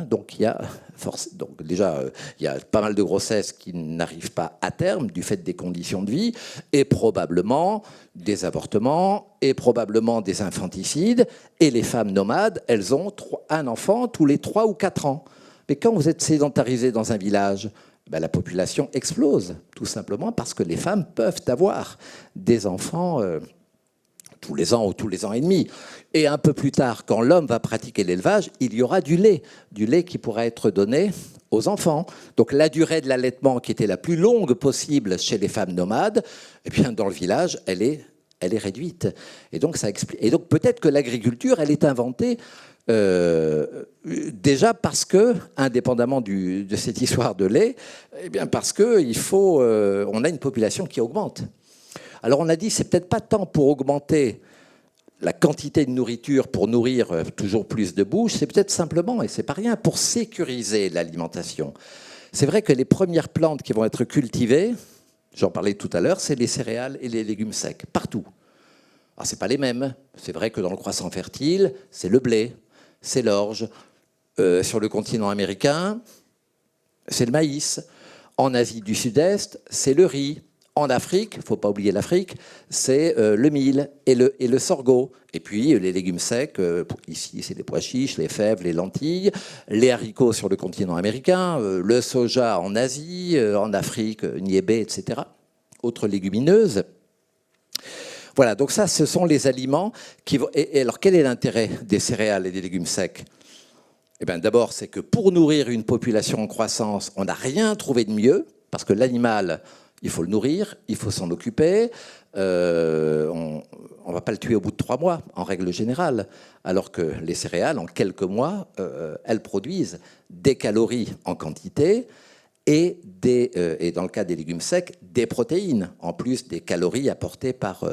Donc, il y a pas mal de grossesses qui n'arrivent pas à terme du fait des conditions de vie et probablement des avortements et probablement des infanticides. Et les femmes nomades, elles ont un enfant tous les 3 ou 4 ans. Mais quand vous êtes sédentarisé dans un village, ben, la population explose, tout simplement parce que les femmes peuvent avoir des enfants tous les ans ou tous les ans et demi. Et un peu plus tard, quand l'homme va pratiquer l'élevage, il y aura du lait qui pourra être donné aux enfants. Donc la durée de l'allaitement qui était la plus longue possible chez les femmes nomades, eh bien, dans le village, elle est réduite. Et donc, ça explique. Et donc peut-être que l'agriculture, elle est inventée déjà parce que, indépendamment de cette histoire de lait, eh bien parce qu'on a une population qui augmente. Alors on a dit, c'est peut-être pas tant pour augmenter la quantité de nourriture, pour nourrir toujours plus de bouches, c'est peut-être simplement, et c'est pas rien, pour sécuriser l'alimentation. C'est vrai que les premières plantes qui vont être cultivées, j'en parlais tout à l'heure, c'est les céréales et les légumes secs, partout. Alors c'est pas les mêmes. C'est vrai que dans le croissant fertile, c'est le blé, c'est l'orge. Sur le continent américain, c'est le maïs. En Asie du Sud-Est, c'est le riz. En Afrique, il ne faut pas oublier l'Afrique, c'est le mil et le sorgho. Et puis les légumes secs, ici c'est les pois chiches, les fèves, les lentilles, les haricots sur le continent américain, le soja en Asie, en Afrique, niébé, etc. Autres légumineuses. Voilà, donc ça, ce sont les aliments qui vont... Et alors, quel est l'intérêt des céréales et des légumes secs? Eh bien, d'abord, c'est que pour nourrir une population en croissance, on n'a rien trouvé de mieux, parce que l'animal... Il faut le nourrir, il faut s'en occuper. On ne va pas le tuer au bout de 3 mois, en règle générale. Alors que les céréales, en quelques mois, elles produisent des calories en quantité et dans le cas des légumes secs, des protéines, en plus des calories apportées par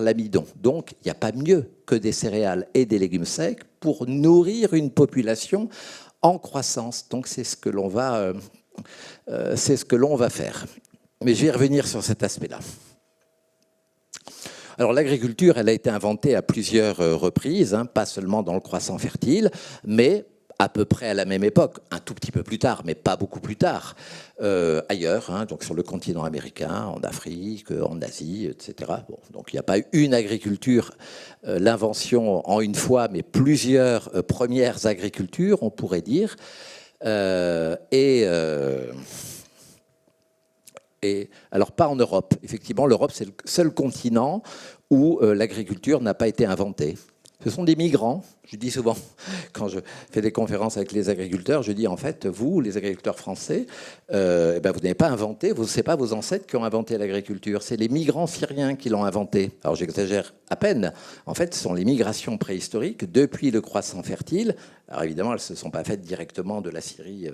l'amidon. Donc, il n'y a pas mieux que des céréales et des légumes secs pour nourrir une population en croissance. Donc, c'est ce que l'on va faire. Mais je vais revenir sur cet aspect-là. Alors l'agriculture, elle a été inventée à plusieurs reprises, hein, pas seulement dans le croissant fertile, mais à peu près à la même époque, un tout petit peu plus tard, mais pas beaucoup plus tard, ailleurs, hein, donc sur le continent américain, en Afrique, en Asie, etc. Bon, donc il n'y a pas eu une agriculture, l'invention en une fois, mais plusieurs premières agricultures, on pourrait dire. Et alors pas en Europe. Effectivement, l'Europe, c'est le seul continent où l'agriculture n'a pas été inventée. Ce sont des migrants. Je dis souvent, quand je fais des conférences avec les agriculteurs, je dis en fait, vous, les agriculteurs français, vous n'avez pas inventé, ce n'est pas vos ancêtres qui ont inventé l'agriculture, c'est les migrants syriens qui l'ont inventé. Alors j'exagère à peine. En fait, ce sont les migrations préhistoriques depuis le croissant fertile. Alors évidemment, elles ne se sont pas faites directement de la Syrie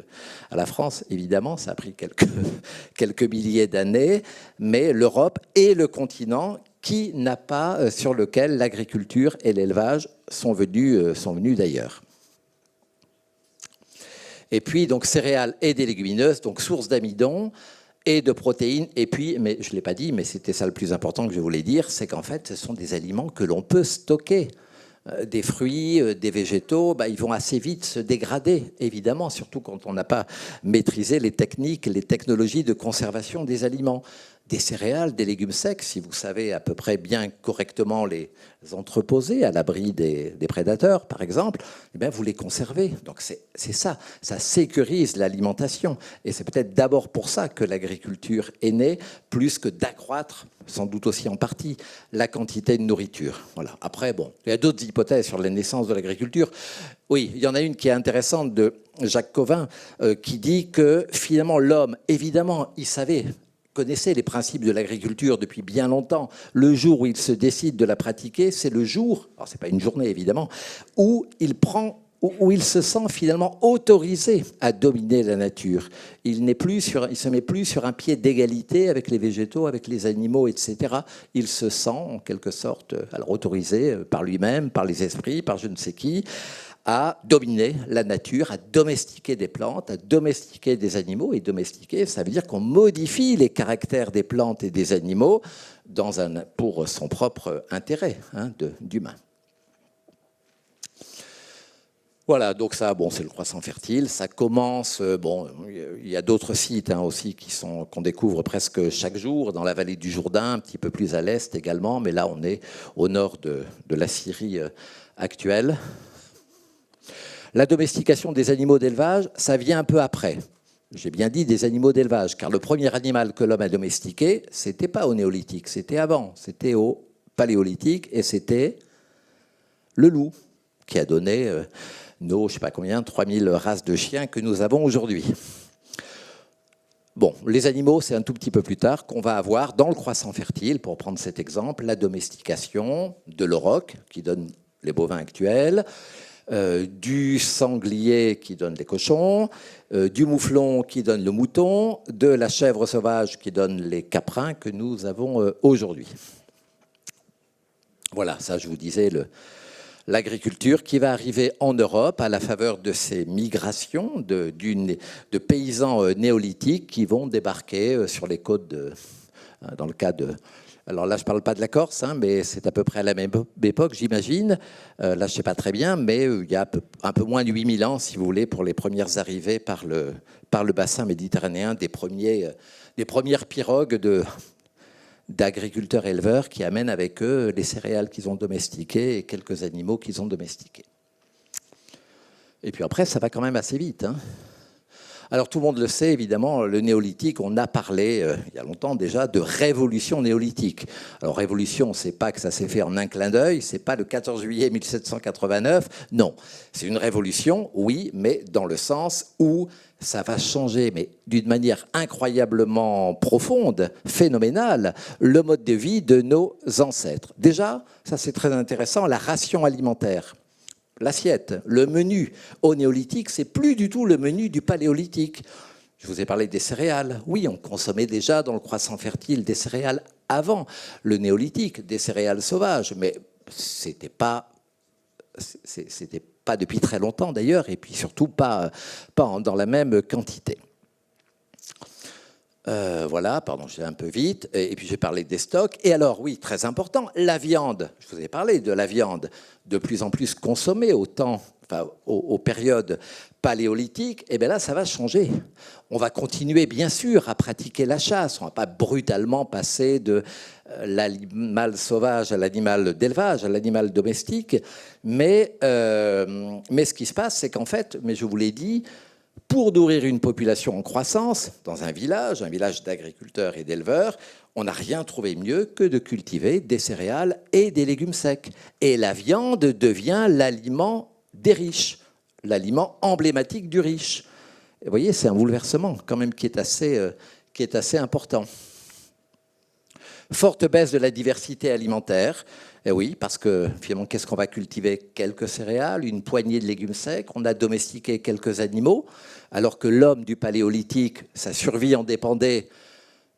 à la France. Évidemment, ça a pris quelques milliers d'années, mais l'Europe est le continent sur lequel l'agriculture et l'élevage sont venus d'ailleurs. Et puis, donc, céréales et des légumineuses, donc source d'amidon et de protéines. Et puis, mais je ne l'ai pas dit, mais c'était ça le plus important que je voulais dire, c'est qu'en fait, ce sont des aliments que l'on peut stocker. Des fruits, des végétaux, ils vont assez vite se dégrader, évidemment, surtout quand on n'a pas maîtrisé les techniques, les technologies de conservation des aliments. Des céréales, des légumes secs, si vous savez à peu près bien correctement les entreposer à l'abri des prédateurs, par exemple, vous les conservez. Donc c'est ça sécurise l'alimentation. Et c'est peut-être d'abord pour ça que l'agriculture est née, plus que d'accroître, sans doute aussi en partie, la quantité de nourriture. Voilà. Après, il y a d'autres hypothèses sur la naissance de l'agriculture. Oui, il y en a une qui est intéressante de Jacques Covin, qui dit que finalement l'homme, évidemment, il connaissait les principes de l'agriculture depuis bien longtemps. Le jour où il se décide de la pratiquer, c'est le jour, alors c'est pas une journée évidemment, où il se sent finalement autorisé à dominer la nature. Il se met plus sur un pied d'égalité avec les végétaux, avec les animaux, etc. Il se sent en quelque sorte autorisé par lui-même, par les esprits, par je ne sais qui, à dominer la nature, à domestiquer des plantes, à domestiquer des animaux. Et domestiquer, ça veut dire qu'on modifie les caractères des plantes et des animaux pour son propre intérêt d'humain. Voilà, donc ça, c'est le croissant fertile. Ça commence, il y a d'autres sites aussi qu'on découvre presque chaque jour, dans la vallée du Jourdain, un petit peu plus à l'est également, mais là on est au nord de la Syrie actuelle. La domestication des animaux d'élevage, ça vient un peu après. J'ai bien dit des animaux d'élevage, car le premier animal que l'homme a domestiqué, c'était pas au néolithique, c'était avant, c'était au paléolithique, et c'était le loup, qui a donné nos, je sais pas combien, 3000 races de chiens que nous avons aujourd'hui. Bon, les animaux, c'est un tout petit peu plus tard qu'on va avoir, dans le croissant fertile, pour prendre cet exemple, la domestication de l'auroch, qui donne les bovins actuels, du sanglier qui donne les cochons, du mouflon qui donne le mouton, de la chèvre sauvage qui donne les caprins que nous avons aujourd'hui. Voilà, ça je vous disais, l'agriculture qui va arriver en Europe à la faveur de ces migrations de paysans néolithiques qui vont débarquer sur les côtes dans le cas de... Alors là, je ne parle pas de la Corse, mais c'est à peu près à la même époque, j'imagine. Là, je ne sais pas très bien, mais il y a un peu moins de 8000 ans, si vous voulez, pour les premières arrivées par le bassin méditerranéen des premières pirogues d'agriculteurs-éleveurs qui amènent avec eux les céréales qu'ils ont domestiquées et quelques animaux qu'ils ont domestiqués. Et puis après, ça va quand même assez vite. Alors tout le monde le sait, évidemment, le néolithique, on a parlé il y a longtemps déjà de révolution néolithique. Alors révolution, c'est pas que ça s'est fait en un clin d'œil, c'est pas le 14 juillet 1789, non. C'est une révolution, oui, mais dans le sens où ça va changer, mais d'une manière incroyablement profonde, phénoménale, le mode de vie de nos ancêtres. Déjà, ça c'est très intéressant, la ration alimentaire. L'assiette, le menu au néolithique, c'est plus du tout le menu du paléolithique. Je vous ai parlé des céréales. Oui, on consommait déjà dans le croissant fertile des céréales avant le néolithique, des céréales sauvages, mais c'était pas depuis très longtemps d'ailleurs, et puis surtout pas dans la même quantité. Voilà, pardon, je vais un peu vite. Et puis j'ai parlé des stocks. Et alors, oui, très important, la viande. Je vous ai parlé de la viande de plus en plus consommée aux périodes paléolithiques. Et bien là, ça va changer. On va continuer, bien sûr, à pratiquer la chasse. On ne va pas brutalement passer de l'animal sauvage à l'animal d'élevage, à l'animal domestique. Mais ce qui se passe, c'est qu'en fait, mais je vous l'ai dit, pour nourrir une population en croissance, dans un village d'agriculteurs et d'éleveurs, on n'a rien trouvé mieux que de cultiver des céréales et des légumes secs. Et la viande devient l'aliment des riches, l'aliment emblématique du riche. Et vous voyez, c'est un bouleversement quand même qui est assez important. Forte baisse de la diversité alimentaire. Et oui, parce que finalement, qu'est-ce qu'on va cultiver? Quelques céréales, une poignée de légumes secs. On a domestiqué quelques animaux, alors que l'homme du paléolithique, sa survie en dépendait,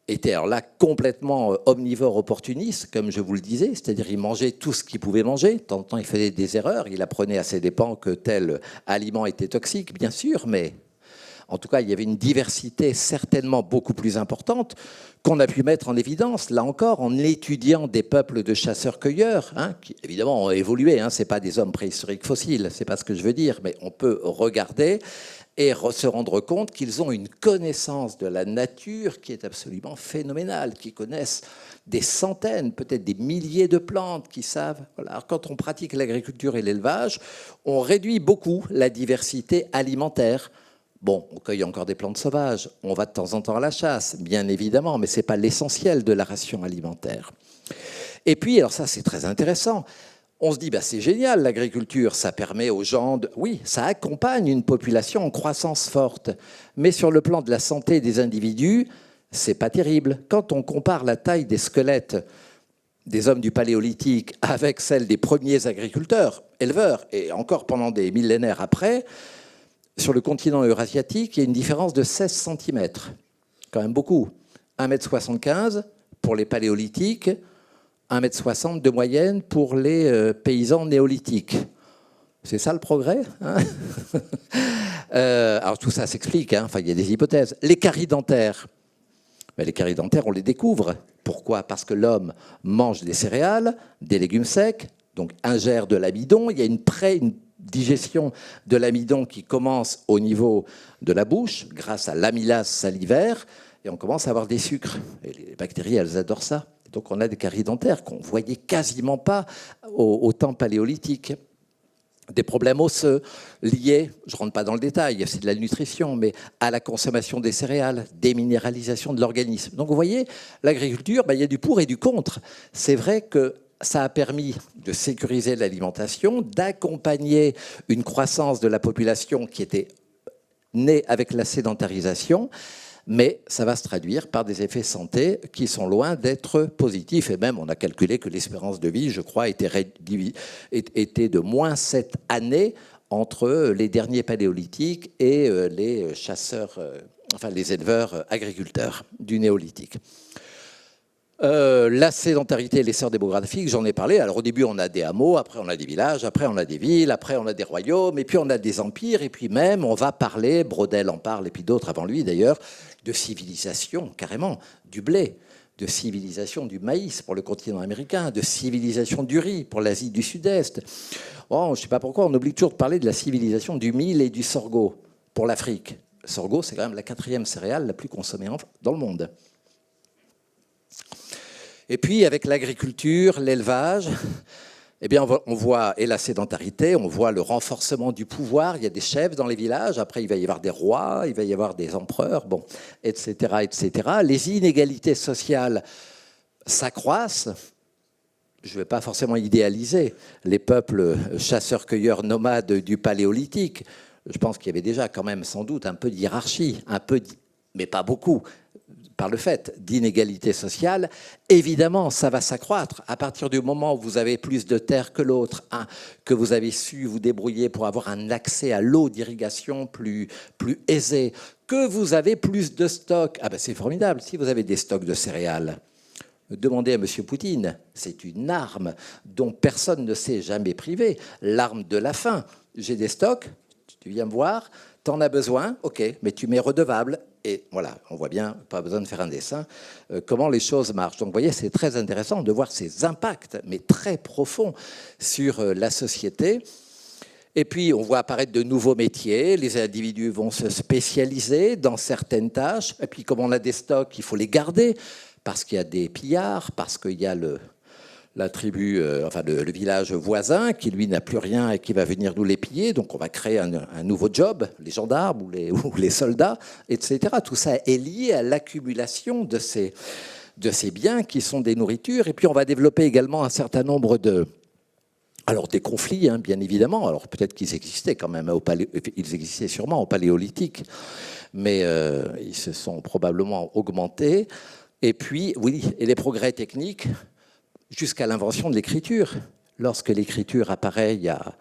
était alors là complètement omnivore opportuniste, comme je vous le disais, c'est-à-dire il mangeait tout ce qu'il pouvait manger. De temps en temps, il faisait des erreurs. Il apprenait à ses dépens que tel aliment était toxique, bien sûr, mais en tout cas, il y avait une diversité certainement beaucoup plus importante qu'on a pu mettre en évidence, là encore, en étudiant des peuples de chasseurs-cueilleurs, qui évidemment ont évolué. Ce n'est pas des hommes préhistoriques fossiles, ce n'est pas ce que je veux dire, mais on peut regarder et se rendre compte qu'ils ont une connaissance de la nature qui est absolument phénoménale, qui connaissent des centaines, peut-être des milliers de plantes, qui savent. Voilà. Alors, quand on pratique l'agriculture et l'élevage, on réduit beaucoup la diversité alimentaire. Bon, on cueille encore des plantes sauvages, on va de temps en temps à la chasse, bien évidemment, mais ce n'est pas l'essentiel de la ration alimentaire. Et puis, alors ça c'est très intéressant, on se dit, c'est génial l'agriculture, ça permet aux gens, oui, ça accompagne une population en croissance forte, mais sur le plan de la santé des individus, c'est pas terrible. Quand on compare la taille des squelettes des hommes du paléolithique avec celle des premiers agriculteurs, éleveurs, et encore pendant des millénaires après, sur le continent eurasiatique, il y a une différence de 16 cm. Quand même beaucoup. 1,75 m pour les paléolithiques, 1,60 m de moyenne pour les paysans néolithiques. C'est ça le progrès, alors tout ça s'explique, il y a des hypothèses. Les caries dentaires. Les caries dentaires, on les découvre. Pourquoi? Parce que l'homme mange des céréales, des légumes secs, donc ingère de l'amidon. Il y a une digestion de l'amidon qui commence au niveau de la bouche grâce à l'amylase salivaire et on commence à avoir des sucres. Et les bactéries, elles adorent ça. Donc on a des caries dentaires qu'on ne voyait quasiment pas au temps paléolithique. Des problèmes osseux liés, je ne rentre pas dans le détail, c'est de la nutrition, mais à la consommation des céréales, déminéralisation de l'organisme. Donc vous voyez, l'agriculture, il y a du pour et du contre. C'est vrai que ça a permis de sécuriser l'alimentation, d'accompagner une croissance de la population qui était née avec la sédentarisation, mais ça va se traduire par des effets santé qui sont loin d'être positifs. Et même, on a calculé que l'espérance de vie, je crois, était de moins 7 années entre les derniers paléolithiques et les chasseurs, les éleveurs agriculteurs du néolithique. La sédentarité et l'essor démographique, j'en ai parlé. Alors au début, on a des hameaux, après on a des villages, après on a des villes, après on a des royaumes, et puis on a des empires, et puis même on va parler, Braudel en parle, et puis d'autres avant lui d'ailleurs, de civilisation, carrément, du blé, de civilisation du maïs pour le continent américain, de civilisation du riz pour l'Asie du Sud-Est. Oh, je ne sais pas pourquoi, on oublie toujours de parler de la civilisation du mil et du sorgho pour l'Afrique. Le sorgho, c'est quand même la 4e céréale la plus consommée dans le monde. Et puis, avec l'agriculture, l'élevage, on voit et la sédentarité, on voit le renforcement du pouvoir. Il y a des chefs dans les villages. Après, il va y avoir des rois, il va y avoir des empereurs, etc., etc. Les inégalités sociales s'accroissent. Je ne vais pas forcément idéaliser les peuples chasseurs-cueilleurs nomades du paléolithique. Je pense qu'il y avait déjà quand même sans doute un peu de hiérarchie, mais pas beaucoup. Par le fait d'inégalité sociale, évidemment, ça va s'accroître. À partir du moment où vous avez plus de terre que l'autre, que vous avez su vous débrouiller pour avoir un accès à l'eau d'irrigation plus aisé, que vous avez plus de stocks, c'est formidable. Si vous avez des stocks de céréales, demandez à M. Poutine, c'est une arme dont personne ne s'est jamais privé, l'arme de la faim. J'ai des stocks, tu viens me voir, t'en as besoin, ok, mais tu m'es redevable. Et voilà, on voit bien, pas besoin de faire un dessin, comment les choses marchent. Donc vous voyez, c'est très intéressant de voir ces impacts, mais très profonds, sur la société. Et puis, on voit apparaître de nouveaux métiers. Les individus vont se spécialiser dans certaines tâches. Et puis, comme on a des stocks, il faut les garder parce qu'il y a des pillards, parce qu'il y a la tribu, le village voisin qui, lui, n'a plus rien et qui va venir nous les piller. Donc, on va créer un nouveau job, les gendarmes ou les soldats, etc. Tout ça est lié à l'accumulation de ces biens qui sont des nourritures. Et puis, on va développer également un certain nombre alors des conflits, hein, bien évidemment. Alors peut-être qu'ils existaient quand même, ils existaient sûrement au Paléolithique, mais ils se sont probablement augmentés. Et puis, oui, et les progrès techniques jusqu'à l'invention de l'écriture. Lorsque l'écriture apparaît il y a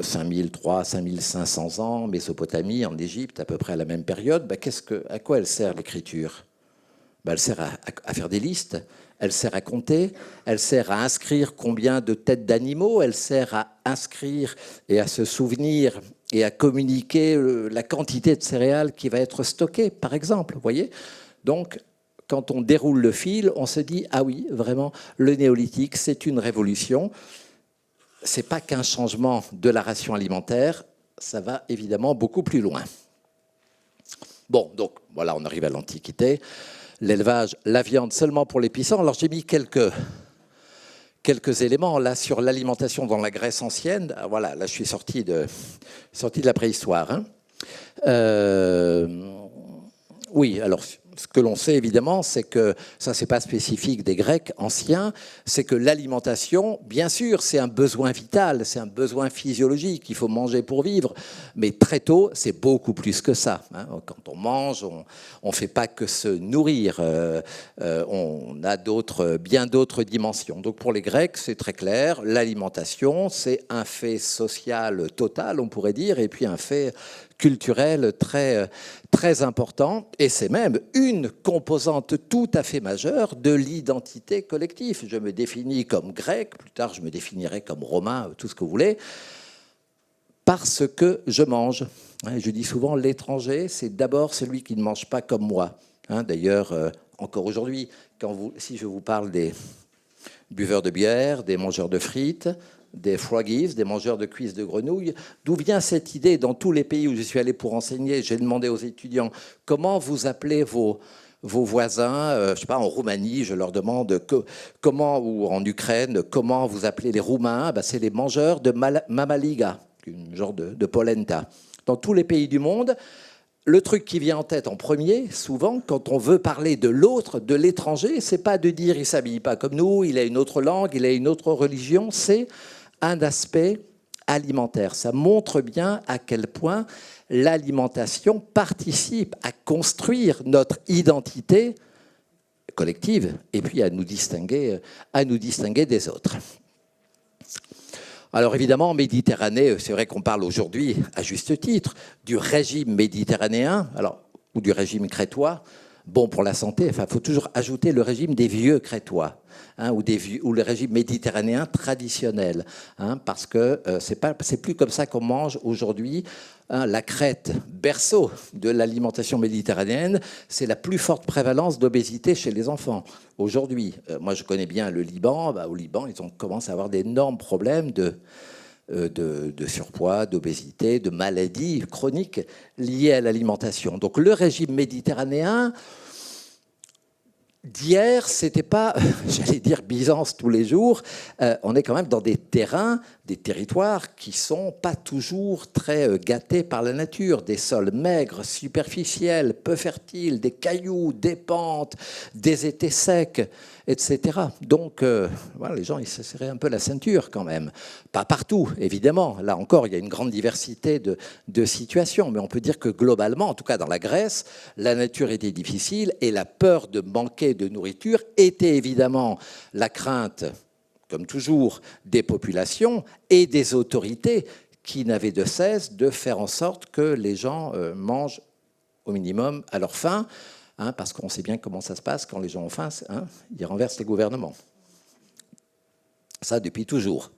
5300, 5500 ans, Mésopotamie, en Égypte, à peu près à la même période, à quoi elle sert l'écriture ? Elle sert à faire des listes, elle sert à compter, elle sert à inscrire combien de têtes d'animaux, elle sert à inscrire et à se souvenir et à communiquer la quantité de céréales qui va être stockée, par exemple. Vous voyez ? Donc, quand on déroule le fil, on se dit « Ah oui, vraiment, le néolithique, c'est une révolution. Ce n'est pas qu'un changement de la ration alimentaire, ça va évidemment beaucoup plus loin. » Bon, donc, voilà, on arrive à l'Antiquité. L'élevage, la viande seulement pour les puissants. Alors j'ai mis quelques éléments là sur l'alimentation dans la Grèce ancienne. Voilà, là je suis sorti de la préhistoire. Hein. Oui, alors ce que l'on sait évidemment, c'est que, ça c'est pas spécifique des Grecs anciens, c'est que l'alimentation, bien sûr, c'est un besoin vital, c'est un besoin physiologique, il faut manger pour vivre, mais très tôt, c'est beaucoup plus que ça. Hein. Quand on mange, on fait pas que se nourrir, on a bien d'autres dimensions. Donc pour les Grecs, c'est très clair, l'alimentation, c'est un fait social total, on pourrait dire, et puis un fait culturel très, très important, et c'est même une composante tout à fait majeure de l'identité collective. Je me définis comme grec, plus tard je me définirai comme romain, tout ce que vous voulez, parce que je mange. Je dis souvent, l'étranger, c'est d'abord celui qui ne mange pas comme moi. D'ailleurs, encore aujourd'hui, si je vous parle des buveurs de bière, des mangeurs de frites, des froggies, des mangeurs de cuisses de grenouille. D'où vient cette idée? Dans tous les pays où je suis allé pour enseigner, j'ai demandé aux étudiants comment vous appelez vos voisins, je ne sais pas, en Roumanie, je leur demande comment, ou en Ukraine, comment vous appelez les Roumains? C'est les mangeurs de mamaliga, un genre de polenta. Dans tous les pays du monde, le truc qui vient en tête en premier, souvent, quand on veut parler de l'autre, de l'étranger, c'est pas de dire il s'habille pas comme nous, il a une autre langue, il a une autre religion, c'est un aspect alimentaire. Ça montre bien à quel point l'alimentation participe à construire notre identité collective et puis à nous distinguer des autres. Alors évidemment, en Méditerranée, c'est vrai qu'on parle aujourd'hui, à juste titre, du régime méditerranéen, ou du régime crétois, bon pour la santé. Enfin, il faut toujours ajouter le régime des vieux crétois, ou le régime méditerranéen traditionnel, parce que c'est plus comme ça qu'on mange aujourd'hui. La Crète, berceau de l'alimentation méditerranéenne, c'est la plus forte prévalence d'obésité chez les enfants. Aujourd'hui, moi je connais bien le Liban. Au Liban, ils commencent à avoir d'énormes problèmes de surpoids, d'obésité, de maladies chroniques liées à l'alimentation. Donc le régime méditerranéen d'hier, c'était pas, j'allais dire Byzance tous les jours, on est quand même dans des territoires qui sont pas toujours très gâtés par la nature, des sols maigres, superficiels, peu fertiles, des cailloux, des pentes, des étés secs, etc. Donc, voilà, les gens, ils se serraient un peu la ceinture quand même. Pas partout, évidemment. Là encore, il y a une grande diversité de situations, mais on peut dire que globalement, en tout cas dans la Grèce, la nature était difficile et la peur de manquer de nourriture était évidemment la crainte, comme toujours, des populations et des autorités qui n'avaient de cesse de faire en sorte que les gens mangent au minimum à leur faim, parce qu'on sait bien comment ça se passe quand les gens ont faim, ils renversent les gouvernements. Ça, depuis toujours.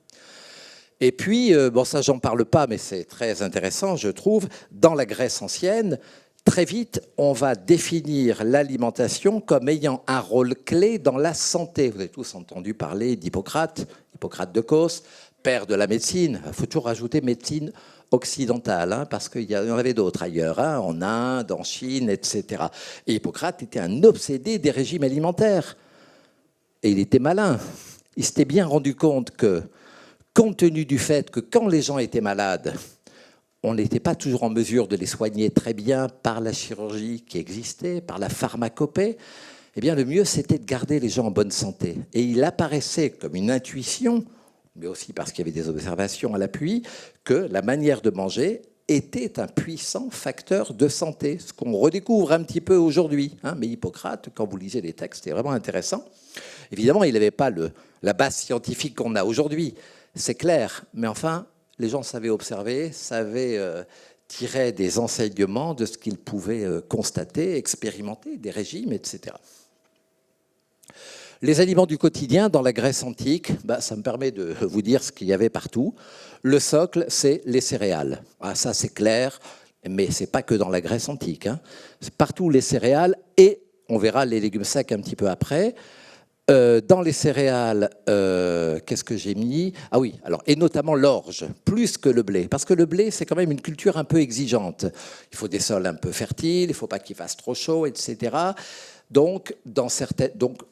Et puis, bon, ça, j'en parle pas, mais c'est très intéressant, je trouve, dans la Grèce ancienne, très vite, on va définir l'alimentation comme ayant un rôle clé dans la santé. Vous avez tous entendu parler d'Hippocrate, Hippocrate de Cos, père de la médecine. Il faut toujours rajouter médecine occidentale, hein, parce qu'il y en avait d'autres ailleurs, hein, en Inde, en Chine, etc. Et Hippocrate était un obsédé des régimes alimentaires. Et il était malin. Il s'était bien rendu compte que, compte tenu du fait que quand les gens étaient malades, on n'était pas toujours en mesure de les soigner très bien par la chirurgie qui existait, par la pharmacopée, eh bien le mieux c'était de garder les gens en bonne santé. Et il apparaissait comme une intuition, mais aussi parce qu'il y avait des observations à l'appui, que la manière de manger était un puissant facteur de santé, ce qu'on redécouvre un petit peu aujourd'hui. Hein. Mais Hippocrate, quand vous lisez les textes, c'est vraiment intéressant. Évidemment, il n'avait pas la base scientifique qu'on a aujourd'hui, c'est clair, mais enfin, les gens savaient observer, savaient tirer des enseignements de ce qu'ils pouvaient constater, expérimenter, des régimes, etc. Les aliments du quotidien dans la Grèce antique, ça me permet de vous dire ce qu'il y avait partout. Le socle, c'est les céréales. Ah, ça, c'est clair, mais ce n'est pas que dans la Grèce antique. Hein. C'est partout les céréales et, on verra les légumes secs un petit peu après. Dans les céréales, qu'est-ce que j'ai mis? Ah oui, alors, et notamment l'orge, plus que le blé. Parce que le blé, c'est quand même une culture un peu exigeante. Il faut des sols un peu fertiles, il ne faut pas qu'il fasse trop chaud, etc. Donc,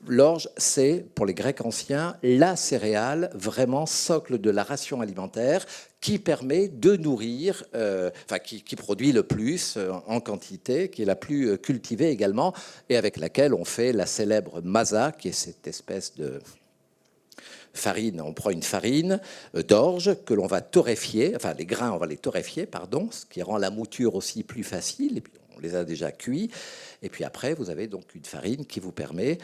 l'orge, c'est, pour les Grecs anciens, la céréale vraiment socle de la ration alimentaire qui permet de nourrir, qui produit le plus en quantité, qui est la plus cultivée également, et avec laquelle on fait la célèbre masa, qui est cette espèce de farine. On prend une farine d'orge que l'on va torréfier, enfin les grains, on va les torréfier, pardon, ce qui rend la mouture aussi plus facile, et puis on les a déjà cuits. Et puis après, vous avez donc une farine qui vous permet,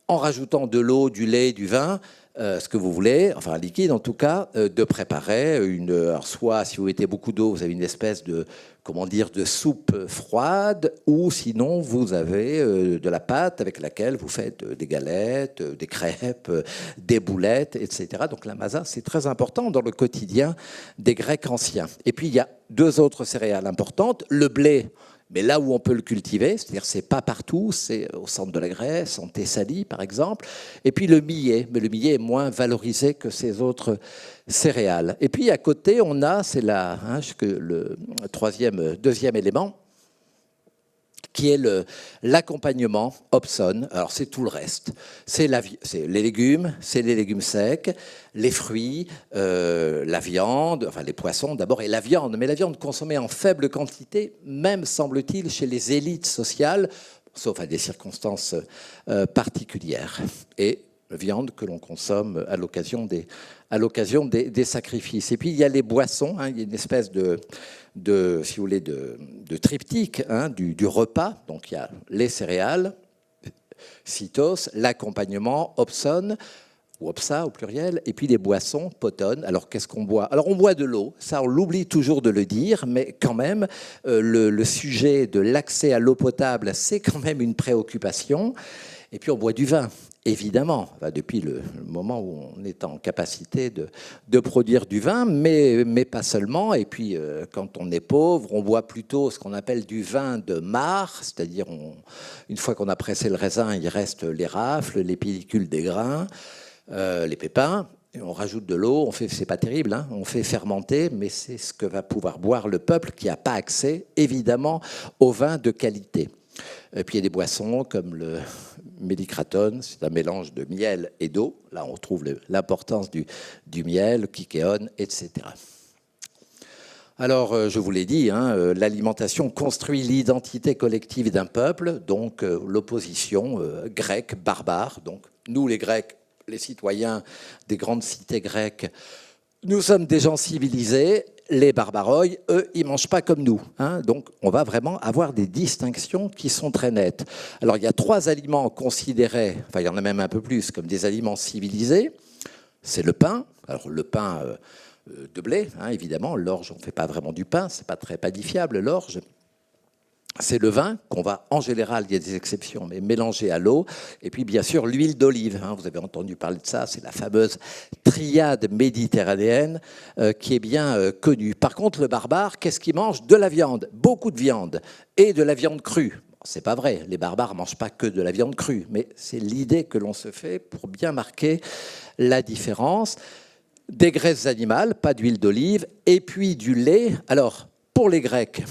en rajoutant de l'eau, du lait, du vin, ce que vous voulez, enfin un liquide en tout cas, de préparer alors soit si vous mettez beaucoup d'eau, vous avez une espèce de, de soupe froide, ou sinon vous avez de la pâte avec laquelle vous faites des galettes, des crêpes, des boulettes, etc. Donc la masa, c'est très important dans le quotidien des Grecs anciens. Et puis il y a deux autres céréales importantes, le blé. Mais là où on peut le cultiver, c'est-à-dire c'est pas partout, c'est au centre de la Grèce, en Thessalie par exemple, et puis le millet, mais le millet est moins valorisé que ces autres céréales. Et puis à côté, on a, c'est le deuxième élément, qui est l'accompagnement Hobson. Alors c'est tout le reste. C'est les légumes, c'est les légumes secs, les fruits, la viande, enfin les poissons d'abord, et la viande. Mais la viande consommée en faible quantité, même semble-t-il chez les élites sociales, sauf à des circonstances particulières. Et viande que l'on consomme à l'occasion des sacrifices. Et puis il y a les boissons, il y a une espèce si vous voulez, de triptyque du repas. Donc il y a les céréales, cytos, l'accompagnement, opson, ou opsa au pluriel, et puis les boissons, poton. Alors qu'est-ce qu'on boit? Alors on boit de l'eau, ça on l'oublie toujours de le dire, mais quand même, le sujet de l'accès à l'eau potable, c'est quand même une préoccupation. Et puis on boit du vin, évidemment, depuis le moment où on est en capacité de produire du vin, mais pas seulement. Et puis quand on est pauvre, on boit plutôt ce qu'on appelle du vin de marc, c'est-à-dire une fois qu'on a pressé le raisin, il reste les rafles, les pellicules des grains, les pépins. Et on rajoute de l'eau, c'est pas terrible, on fait fermenter, mais c'est ce que va pouvoir boire le peuple qui n'a pas accès, évidemment, au vin de qualité. Et puis il y a des boissons comme le médicratone, c'est un mélange de miel et d'eau. Là, on retrouve l'importance du miel, le kikéon, etc. Alors, je vous l'ai dit, l'alimentation construit l'identité collective d'un peuple, donc l'opposition grecque, barbare. Donc, nous, les Grecs, les citoyens des grandes cités grecques, nous sommes des gens civilisés. Les barbaroi, eux, ils ne mangent pas comme nous. Donc, on va vraiment avoir des distinctions qui sont très nettes. Alors, il y a 3 aliments considérés, enfin, il y en a même un peu plus, comme des aliments civilisés. C'est le pain. Alors, le pain de blé, évidemment. L'orge, on ne fait pas vraiment du pain. Ce n'est pas très panifiable, l'orge. c'est le vin qu'on va, en général, il y a des exceptions, mais mélanger à l'eau. Et puis, bien sûr, l'huile d'olive. Vous avez entendu parler de ça, c'est la fameuse triade méditerranéenne qui est bien connue. Par contre, le barbare, qu'est-ce qu'il mange? De la viande, beaucoup de viande, et de la viande crue. C'est pas vrai, les barbares ne mangent pas que de la viande crue, mais c'est l'idée que l'on se fait pour bien marquer la différence. Des graisses animales, pas d'huile d'olive, et puis du lait. Alors, pour les Grecs,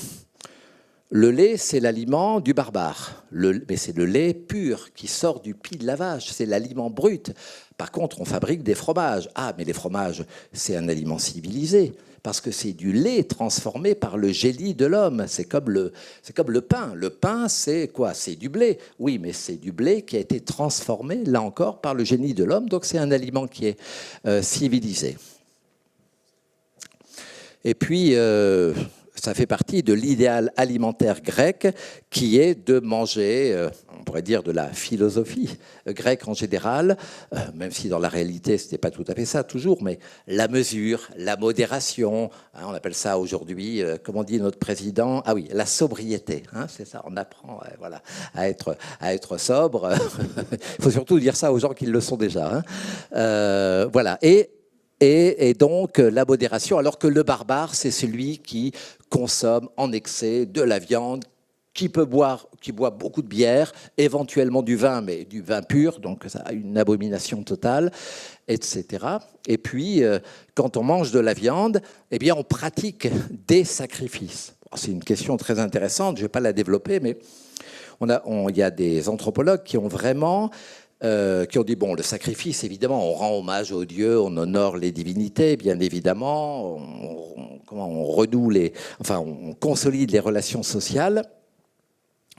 le lait, c'est l'aliment du barbare, mais c'est le lait pur qui sort du pied de la vache, c'est l'aliment brut. Par contre, on fabrique des fromages. Ah, mais les fromages, c'est un aliment civilisé, parce que c'est du lait transformé par le génie de l'homme. C'est comme le pain. Le pain, c'est quoi? C'est du blé. Oui, mais c'est du blé qui a été transformé, là encore, par le génie de l'homme. Donc c'est un aliment qui est civilisé. Et puis, ça fait partie de l'idéal alimentaire grec qui est de manger, on pourrait dire de la philosophie grecque en général, même si dans la réalité ce n'était pas tout à fait ça toujours, mais la mesure, la modération, on appelle ça aujourd'hui, comment dit notre président? Ah oui, la sobriété, c'est ça, on apprend voilà, à être sobre. Il faut surtout dire ça aux gens qui le sont déjà. Voilà, et donc la modération, alors que le barbare, c'est celui qui consomme en excès de la viande, qui boit beaucoup de bière, éventuellement du vin, mais du vin pur, donc ça a une abomination totale, etc. Et puis, quand on mange de la viande, eh bien, on pratique des sacrifices. C'est une question très intéressante, je ne vais pas la développer, mais il y a des anthropologues qui ont vraiment... qui ont dit, bon, le sacrifice, évidemment, on rend hommage aux dieux, on honore les divinités, bien évidemment, on renoue on consolide les relations sociales,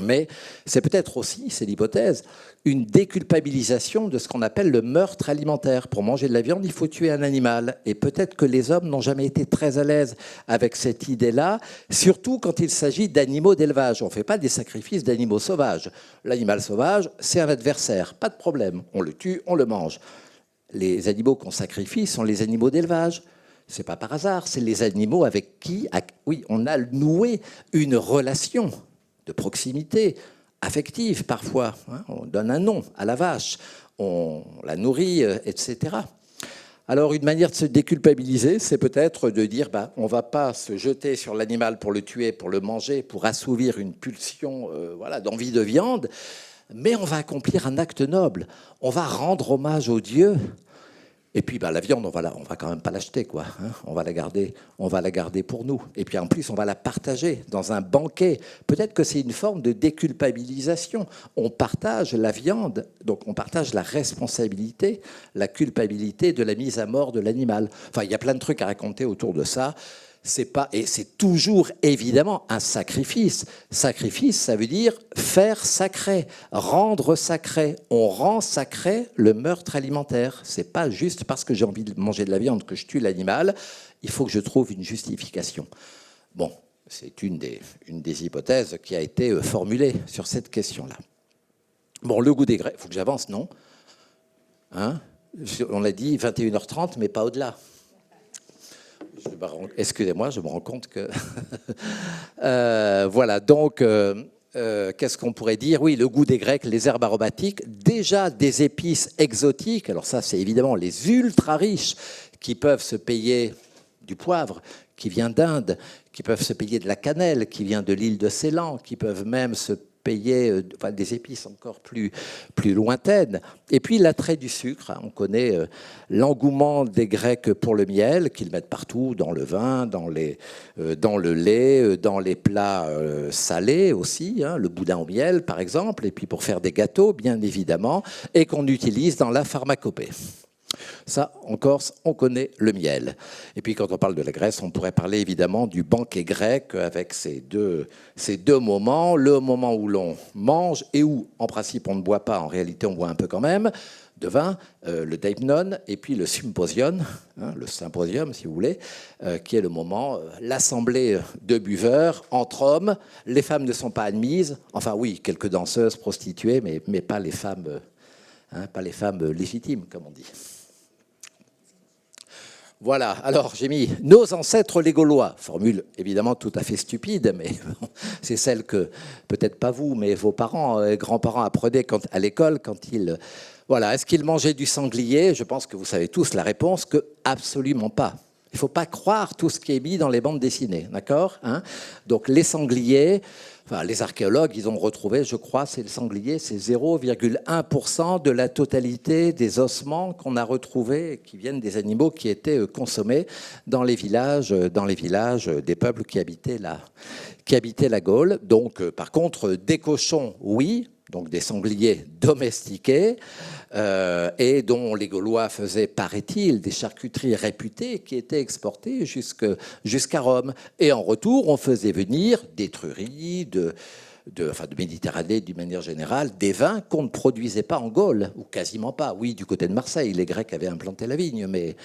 mais c'est peut-être aussi, c'est l'hypothèse, une déculpabilisation de ce qu'on appelle le meurtre alimentaire. Pour manger de la viande, il faut tuer un animal. Et peut-être que les hommes n'ont jamais été très à l'aise avec cette idée-là, surtout quand il s'agit d'animaux d'élevage. On ne fait pas des sacrifices d'animaux sauvages. L'animal sauvage, c'est un adversaire, pas de problème. On le tue, on le mange. Les animaux qu'on sacrifie sont les animaux d'élevage. Ce n'est pas par hasard, c'est les animaux avec qui, oui, on a noué une relation de proximité, affective parfois. On donne un nom à la vache, on la nourrit, etc. Alors une manière de se déculpabiliser, c'est peut-être de dire on ne va pas se jeter sur l'animal pour le tuer, pour le manger, pour assouvir une pulsion d'envie de viande, mais on va accomplir un acte noble. On va rendre hommage aux dieux. Et puis la viande, on va quand même pas l'acheter, quoi. On va la garder pour nous. Et puis en plus, on va la partager dans un banquet. Peut-être que c'est une forme de déculpabilisation. On partage la viande, donc on partage la responsabilité, la culpabilité de la mise à mort de l'animal. Enfin, il y a plein de trucs à raconter autour de ça. Et c'est toujours évidemment un sacrifice. Sacrifice, ça veut dire faire sacré, rendre sacré. On rend sacré le meurtre alimentaire. C'est pas juste parce que j'ai envie de manger de la viande que je tue l'animal. Il faut que je trouve une justification. Bon, c'est une des hypothèses qui a été formulée sur cette question-là. Bon, le goût des graisses, il faut que j'avance, non? On a dit 21h30, mais pas au-delà. Excusez-moi, je me rends compte que... voilà, donc, qu'est-ce qu'on pourrait dire? Oui, le goût des Grecs, les herbes aromatiques, déjà des épices exotiques. Alors ça, c'est évidemment les ultra riches qui peuvent se payer du poivre qui vient d'Inde, qui peuvent se payer de la cannelle qui vient de l'île de Ceylan, qui peuvent même se payer des épices encore plus lointaines. Et puis l'attrait du sucre. On connaît l'engouement des Grecs pour le miel, qu'ils mettent partout, dans le vin, dans le lait, dans les plats salés aussi, le boudin au miel par exemple, et puis pour faire des gâteaux, bien évidemment, et qu'on utilise dans la pharmacopée. Ça, en Corse, on connaît le miel. Et puis, quand on parle de la Grèce, on pourrait parler évidemment du banquet grec avec ces deux moments. Le moment où l'on mange et où, en principe, on ne boit pas. En réalité, on boit un peu quand même de vin, le deipnon, et puis le symposium, le symposium, si vous voulez, qui est le moment, l'assemblée de buveurs entre hommes. Les femmes ne sont pas admises. Enfin, oui, quelques danseuses, prostituées, mais pas les femmes, pas les femmes légitimes, comme on dit. Voilà, alors j'ai mis « Nos ancêtres les Gaulois », formule évidemment tout à fait stupide, mais c'est celle que, peut-être pas vous, mais vos parents et grands-parents apprenaient à l'école quand ils... Voilà, est-ce qu'ils mangeaient du sanglier? Je pense que vous savez tous la réponse, que absolument pas. Il ne faut pas croire tout ce qui est mis dans les bandes dessinées, d'accord, hein? Donc les sangliers... Enfin, les archéologues, ils ont retrouvé, je crois, c'est le sanglier, c'est 0,1% de la totalité des ossements qu'on a retrouvés, qui viennent des animaux qui étaient consommés dans les villages des peuples qui habitaient la Gaule. Donc, par contre, des cochons, oui, donc des sangliers domestiqués, et dont les Gaulois faisaient, paraît-il, des charcuteries réputées qui étaient exportées jusqu'à Rome. Et en retour, on faisait venir des truries, de Méditerranée d'une manière générale, des vins qu'on ne produisait pas en Gaule, ou quasiment pas. Oui, du côté de Marseille, les Grecs avaient implanté la vigne, mais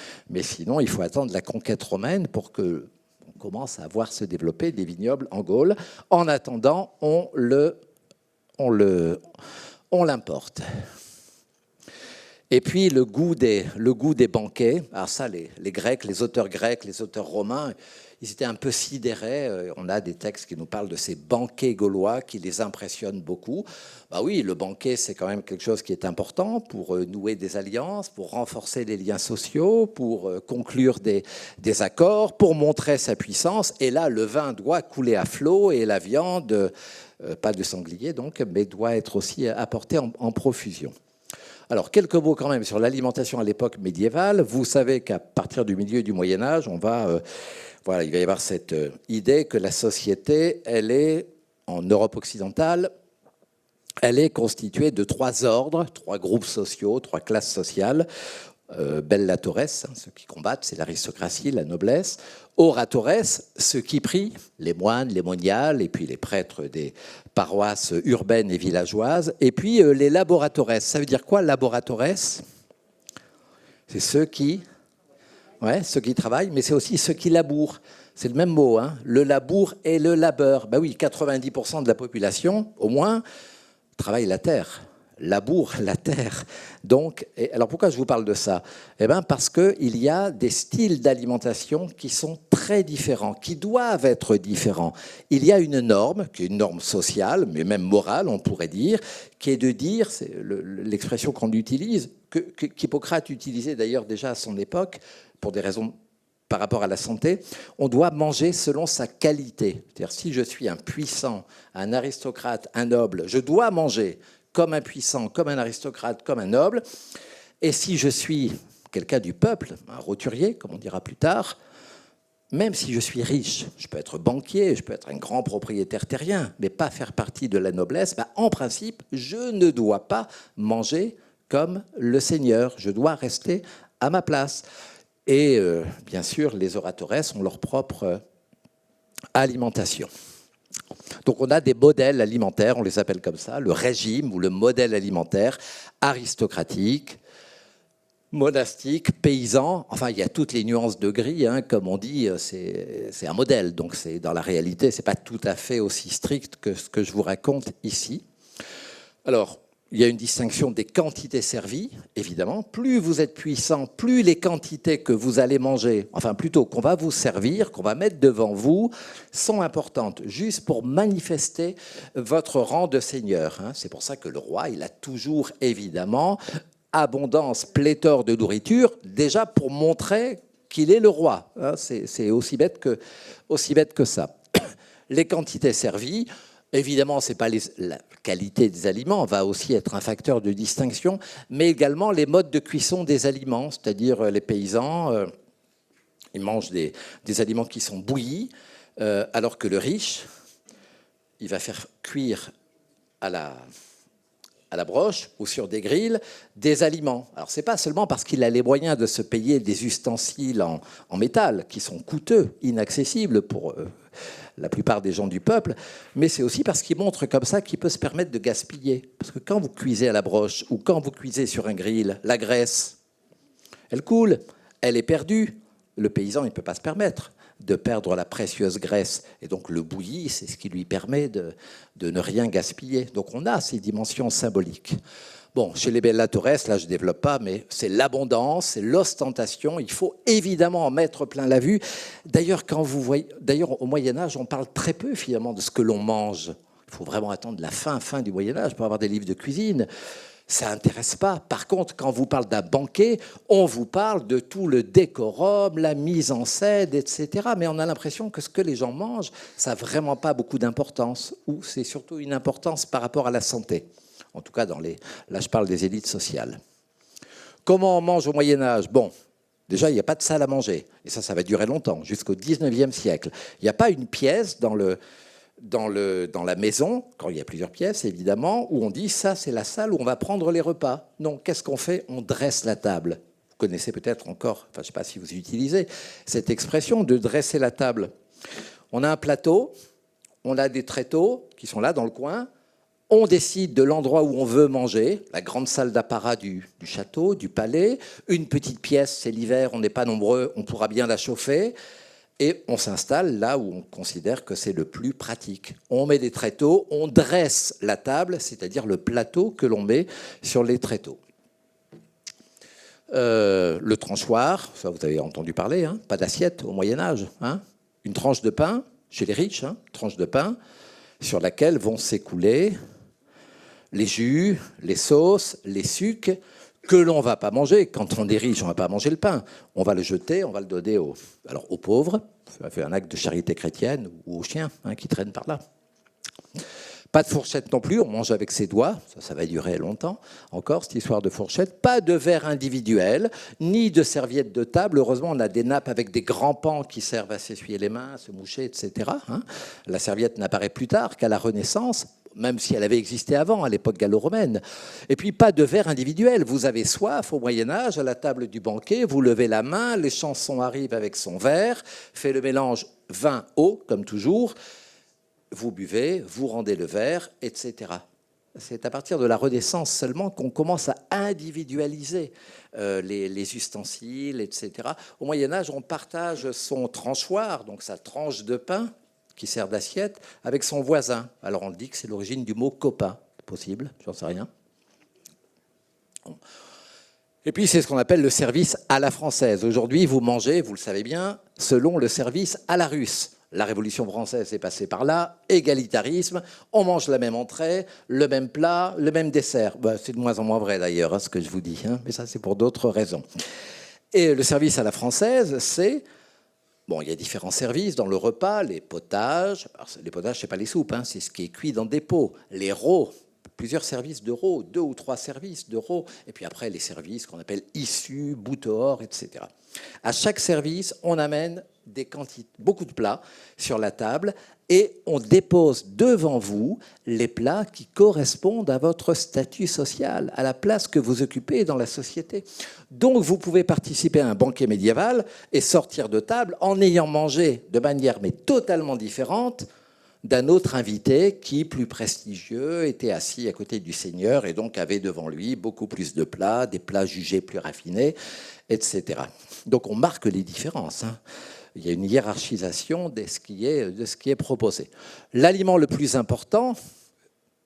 sinon, il faut attendre la conquête romaine pour que on commence à voir se développer des vignobles en Gaule. En attendant, on l'importe. Et puis le goût des banquets. Alors ça, les Grecs, les auteurs grecs, les auteurs romains, ils étaient un peu sidérés. On a des textes qui nous parlent de ces banquets gaulois qui les impressionnent beaucoup. Bah oui, le banquet, c'est quand même quelque chose qui est important pour nouer des alliances, pour renforcer les liens sociaux, pour conclure des accords, pour montrer sa puissance. Et là, le vin doit couler à flot et la viande, pas de sanglier donc, mais doit être aussi apportée en profusion. Alors, quelques mots quand même sur l'alimentation à l'époque médiévale. Vous savez qu'à partir du milieu du Moyen-Âge, il va y avoir cette idée que la société, elle est, en Europe occidentale, elle est constituée de 3 ordres, 3 groupes sociaux, 3 classes sociales. Bellatores, ceux qui combattent, c'est l'aristocratie, la noblesse. Oratores, ceux qui prient, les moines, les moniales, et puis les prêtres des paroisses urbaines et villageoises. Et puis les laboratores. Ça veut dire quoi, laboratores? C'est ceux qui travaillent, mais c'est aussi ceux qui labourent. C'est le même mot, hein, le labour et le labeur. Ben oui, 90% de la population, au moins, travaille la terre. Laboure la terre. Donc, alors pourquoi je vous parle de ça? Eh bien parce qu'il y a des styles d'alimentation qui sont très différents, qui doivent être différents. Il y a une norme, qui est une norme sociale, mais même morale, on pourrait dire, qui est de dire, c'est l'expression qu'on utilise, qu'Hippocrate utilisait d'ailleurs déjà à son époque, pour des raisons par rapport à la santé, on doit manger selon sa qualité. C'est-à-dire, si je suis un puissant, un aristocrate, un noble, je dois manger comme un puissant, comme un aristocrate, comme un noble. Et si je suis quelqu'un du peuple, un roturier, comme on dira plus tard, même si je suis riche, je peux être banquier, je peux être un grand propriétaire terrien, mais pas faire partie de la noblesse, en principe, je ne dois pas manger comme le seigneur. Je dois rester à ma place. Et bien sûr, les oratores ont leur propre alimentation. Donc on a des modèles alimentaires, on les appelle comme ça, le régime ou le modèle alimentaire aristocratique, monastique, paysan. Enfin, il y a toutes les nuances de gris, hein, comme on dit, c'est un modèle. Donc dans la réalité, ce n'est pas tout à fait aussi strict que ce que je vous raconte ici. Alors, il y a une distinction des quantités servies, évidemment. Plus vous êtes puissant, plus les quantités que vous allez manger, enfin plutôt qu'on va vous servir, qu'on va mettre devant vous, sont importantes, juste pour manifester votre rang de seigneur. C'est pour ça que le roi, il a toujours, évidemment, abondance, pléthore de nourriture, déjà pour montrer qu'il est le roi. C'est aussi bête que ça. Les quantités servies, évidemment, c'est pas la qualité des aliments va aussi être un facteur de distinction, mais également les modes de cuisson des aliments, c'est-à-dire les paysans, ils mangent des aliments qui sont bouillis, alors que le riche, il va faire cuire à la broche ou sur des grilles des aliments. Alors, ce n'est pas seulement parce qu'il a les moyens de se payer des ustensiles en métal qui sont coûteux, inaccessibles pour la plupart des gens du peuple, mais c'est aussi parce qu'il montre comme ça qu'il peut se permettre de gaspiller. Parce que quand vous cuisez à la broche ou quand vous cuisez sur un grill, la graisse, elle coule, elle est perdue. Le paysan, il ne peut pas se permettre de perdre la précieuse graisse. Et donc le bouilli, c'est ce qui lui permet de ne rien gaspiller. Donc on a ces dimensions symboliques. Bon, chez les Bellatores, là je ne développe pas, mais c'est l'abondance, c'est l'ostentation. Il faut évidemment en mettre plein la vue. D'ailleurs, quand vous voyez, d'ailleurs au Moyen-Âge, on parle très peu finalement de ce que l'on mange. Il faut vraiment attendre la fin du Moyen-Âge pour avoir des livres de cuisine. Ça n'intéresse pas. Par contre, quand on vous parle d'un banquet, on vous parle de tout le décorum, la mise en scène, etc. Mais on a l'impression que ce que les gens mangent, ça n'a vraiment pas beaucoup d'importance, ou c'est surtout une importance par rapport à la santé. En tout cas, là je parle des élites sociales. Comment on mange au Moyen-Âge? Bon, déjà, il n'y a pas de salle à manger. Et ça va durer longtemps, jusqu'au 19e siècle. Il n'y a pas une pièce dans la maison, quand il y a plusieurs pièces évidemment, où on dit ça c'est la salle où on va prendre les repas. Non, qu'est-ce qu'on fait? On dresse la table. Vous connaissez peut-être encore, enfin je ne sais pas si vous utilisez cette expression de dresser la table. On a un plateau, on a des tréteaux qui sont là dans le coin, on décide de l'endroit où on veut manger, la grande salle d'apparat du château, du palais, une petite pièce, c'est l'hiver, on n'est pas nombreux, on pourra bien la chauffer. Et on s'installe là où on considère que c'est le plus pratique. On met des tréteaux, on dresse la table, c'est-à-dire le plateau que l'on met sur les tréteaux. Le tranchoir, ça vous avez entendu parler, hein, pas d'assiette au Moyen-Âge. Hein, une tranche de pain, chez les riches, hein, tranche de pain, sur laquelle vont s'écouler les jus, les sauces, les sucs, que l'on ne va pas manger. Quand on est riche, on ne va pas manger le pain. On va le jeter, on va le donner aux pauvres. Ça fait un acte de charité chrétienne, ou aux chiens hein, qui traînent par là. Pas de fourchette non plus, on mange avec ses doigts. Ça va durer longtemps encore, cette histoire de fourchette. Pas de verre individuel, ni de serviettes de table. Heureusement, on a des nappes avec des grands pans qui servent à s'essuyer les mains, à se moucher, etc. Hein. La serviette n'apparaît plus tard qu'à la Renaissance, même si elle avait existé avant, à l'époque gallo-romaine. Et puis, pas de verre individuel. Vous avez soif au Moyen-Âge, à la table du banquet, vous levez la main, les chansons arrivent avec son verre, fait le mélange vin-eau, comme toujours, vous buvez, vous rendez le verre, etc. C'est à partir de la Renaissance seulement qu'on commence à individualiser les ustensiles, etc. Au Moyen-Âge, on partage son tranchoir, donc sa tranche de pain, qui sert d'assiette, avec son voisin. Alors on dit que c'est l'origine du mot copain. Possible, j'en sais rien. Et puis c'est ce qu'on appelle le service à la française. Aujourd'hui, vous mangez, vous le savez bien, selon le service à la russe. La Révolution française est passée par là, égalitarisme, on mange la même entrée, le même plat, le même dessert. Ben, c'est de moins en moins vrai d'ailleurs, hein, ce que je vous dis, hein, mais ça c'est pour d'autres raisons. Et le service à la française, c'est... Bon, il y a différents services dans le repas, les potages. Alors, les potages, ce n'est pas les soupes, hein, c'est ce qui est cuit dans des pots. Les rots, plusieurs services de rots, 2 ou 3 services de rots. Et puis après, les services qu'on appelle issus, bouteaux, etc. À chaque service, on amène beaucoup de plats sur la table et on dépose devant vous les plats qui correspondent à votre statut social, à la place que vous occupez dans la société. Donc vous pouvez participer à un banquet médiéval et sortir de table en ayant mangé de manière mais totalement différente d'un autre invité qui, plus prestigieux, était assis à côté du seigneur et donc avait devant lui beaucoup plus de plats, des plats jugés plus raffinés, etc. Donc on marque les différences, hein. Il y a une hiérarchisation de ce qui est proposé. L'aliment le plus important,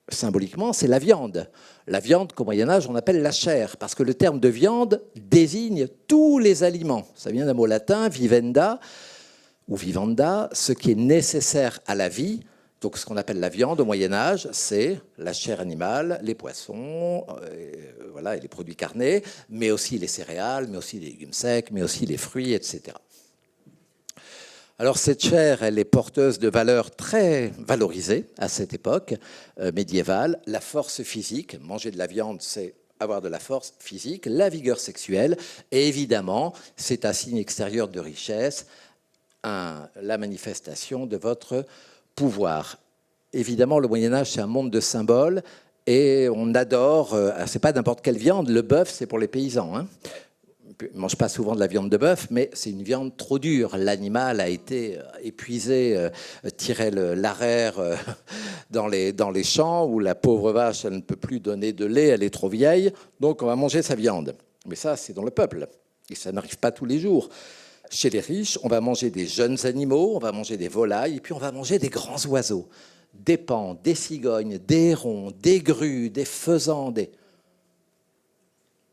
symboliquement, c'est la viande. La viande qu'au Moyen-Âge, on appelle la chair, parce que le terme de viande désigne tous les aliments. Ça vient d'un mot latin, vivenda, ou vivanda, ce qui est nécessaire à la vie. Donc ce qu'on appelle la viande au Moyen-Âge, c'est la chair animale, les poissons, voilà, et les produits carnés, mais aussi les céréales, mais aussi les légumes secs, mais aussi les fruits, etc. Alors cette chair, elle est porteuse de valeurs très valorisées à cette époque médiévale. La force physique, manger de la viande, c'est avoir de la force physique, la vigueur sexuelle, et évidemment, c'est un signe extérieur de richesse, la manifestation de votre pouvoir. Évidemment, le Moyen-Âge, c'est un monde de symboles, et on adore, c'est pas n'importe quelle viande, le bœuf, c'est pour les paysans, hein. On ne mange pas souvent de la viande de bœuf, mais c'est une viande trop dure. L'animal a été épuisé, tiré l'arère dans les champs, où la pauvre vache, elle ne peut plus donner de lait, elle est trop vieille, donc on va manger sa viande. Mais ça, c'est dans le peuple, et ça n'arrive pas tous les jours. Chez les riches, on va manger des jeunes animaux, on va manger des volailles, et puis on va manger des grands oiseaux. Des paons, des cigognes, des hérons, des grues, des faisans,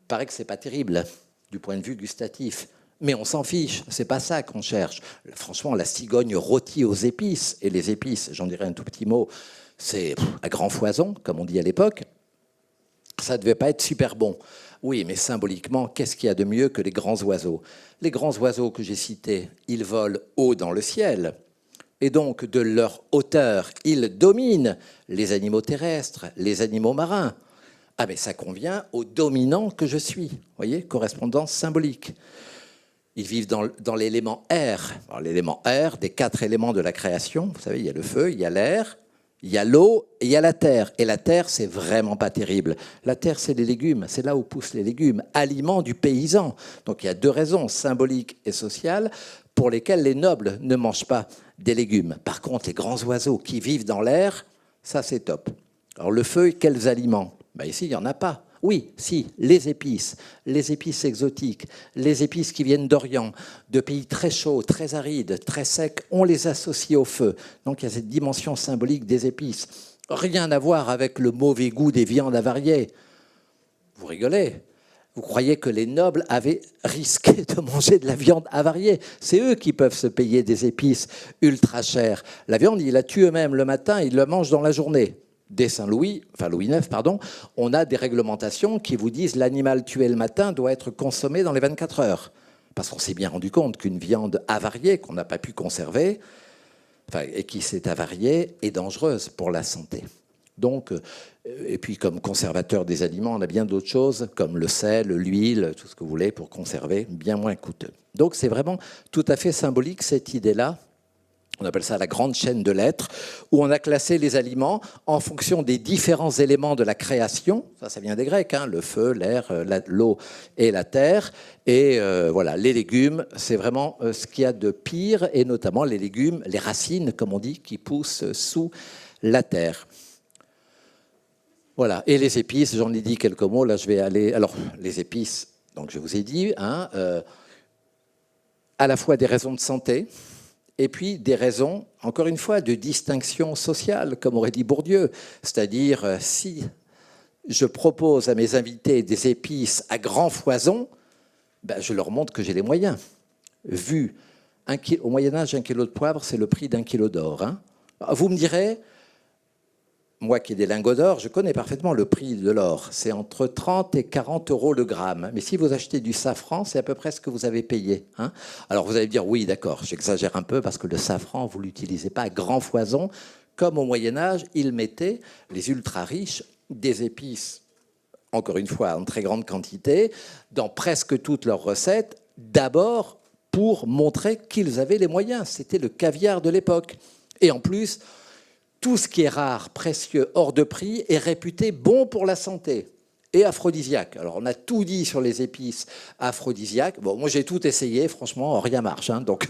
paraît que c'est pas terrible du point de vue gustatif. Mais on s'en fiche, c'est pas ça qu'on cherche. Franchement, la cigogne rôtie aux épices, et les épices, j'en dirais un tout petit mot, c'est à grand foison, comme on dit à l'époque, ça ne devait pas être super bon. Oui, mais symboliquement, qu'est-ce qu'il y a de mieux que les grands oiseaux? Les grands oiseaux que j'ai cités, ils volent haut dans le ciel, et donc de leur hauteur, ils dominent les animaux terrestres, les animaux marins. Ah mais ça convient au dominant que je suis, vous voyez, correspondance symbolique. Ils vivent dans l'élément air. L'élément air, des 4 éléments de la création, vous savez, il y a le feu, il y a l'air, il y a l'eau et il y a la terre. Et la terre, c'est vraiment pas terrible. La terre, c'est les légumes, c'est là où poussent les légumes, aliments du paysan. Donc il y a 2 raisons, symboliques et sociales, pour lesquelles les nobles ne mangent pas des légumes. Par contre, les grands oiseaux qui vivent dans l'air, ça c'est top. Alors le feu, quels aliments? Ici, il n'y en a pas. Oui, si, les épices exotiques, les épices qui viennent d'Orient, de pays très chauds, très arides, très secs, on les associe au feu. Donc il y a cette dimension symbolique des épices. Rien à voir avec le mauvais goût des viandes avariées. Vous rigolez? Vous croyez que les nobles avaient risqué de manger de la viande avariée? C'est eux qui peuvent se payer des épices ultra chères. La viande, ils la tuent eux-mêmes le matin, ils la mangent dans la journée. Dès Louis IX, on a des réglementations qui vous disent l'animal tué le matin doit être consommé dans les 24 heures. Parce qu'on s'est bien rendu compte qu'une viande avariée, qu'on n'a pas pu conserver, et qui s'est avariée, est dangereuse pour la santé. Donc, et puis comme conservateur des aliments, on a bien d'autres choses, comme le sel, l'huile, tout ce que vous voulez, pour conserver, bien moins coûteux. Donc c'est vraiment tout à fait symbolique, cette idée-là. On appelle ça la grande chaîne de l'être, où on a classé les aliments en fonction des différents éléments de la création. Ça vient des Grecs, hein, le feu, l'air, l'eau et la terre. Et voilà, les légumes, c'est vraiment ce qu'il y a de pire, et notamment les légumes, les racines, comme on dit, qui poussent sous la terre. Voilà, et les épices, j'en ai dit quelques mots, là je vais aller... Alors, les épices, donc je vous ai dit, hein, à la fois des raisons de santé, et puis des raisons, encore une fois, de distinction sociale, comme aurait dit Bourdieu. C'est-à-dire, si je propose à mes invités des épices à grand foison, je leur montre que j'ai les moyens. Vu au Moyen-Âge, 1 kilo de poivre, c'est le prix d'1 kilo d'or. Hein. Vous me direz, moi qui ai des lingots d'or, je connais parfaitement le prix de l'or. C'est entre 30 et 40 euros le gramme. Mais si vous achetez du safran, c'est à peu près ce que vous avez payé. Hein. Alors vous allez me dire, oui, d'accord, j'exagère un peu parce que le safran, vous ne l'utilisez pas à grand foison. Comme au Moyen-Âge, ils mettaient, les ultra-riches, des épices, encore une fois, en très grande quantité, dans presque toutes leurs recettes, d'abord pour montrer qu'ils avaient les moyens. C'était le caviar de l'époque. Et en plus... tout ce qui est rare, précieux, hors de prix, est réputé bon pour la santé et aphrodisiaque. Alors, on a tout dit sur les épices aphrodisiaques. Bon, moi, j'ai tout essayé. Franchement, rien marche. Hein, donc,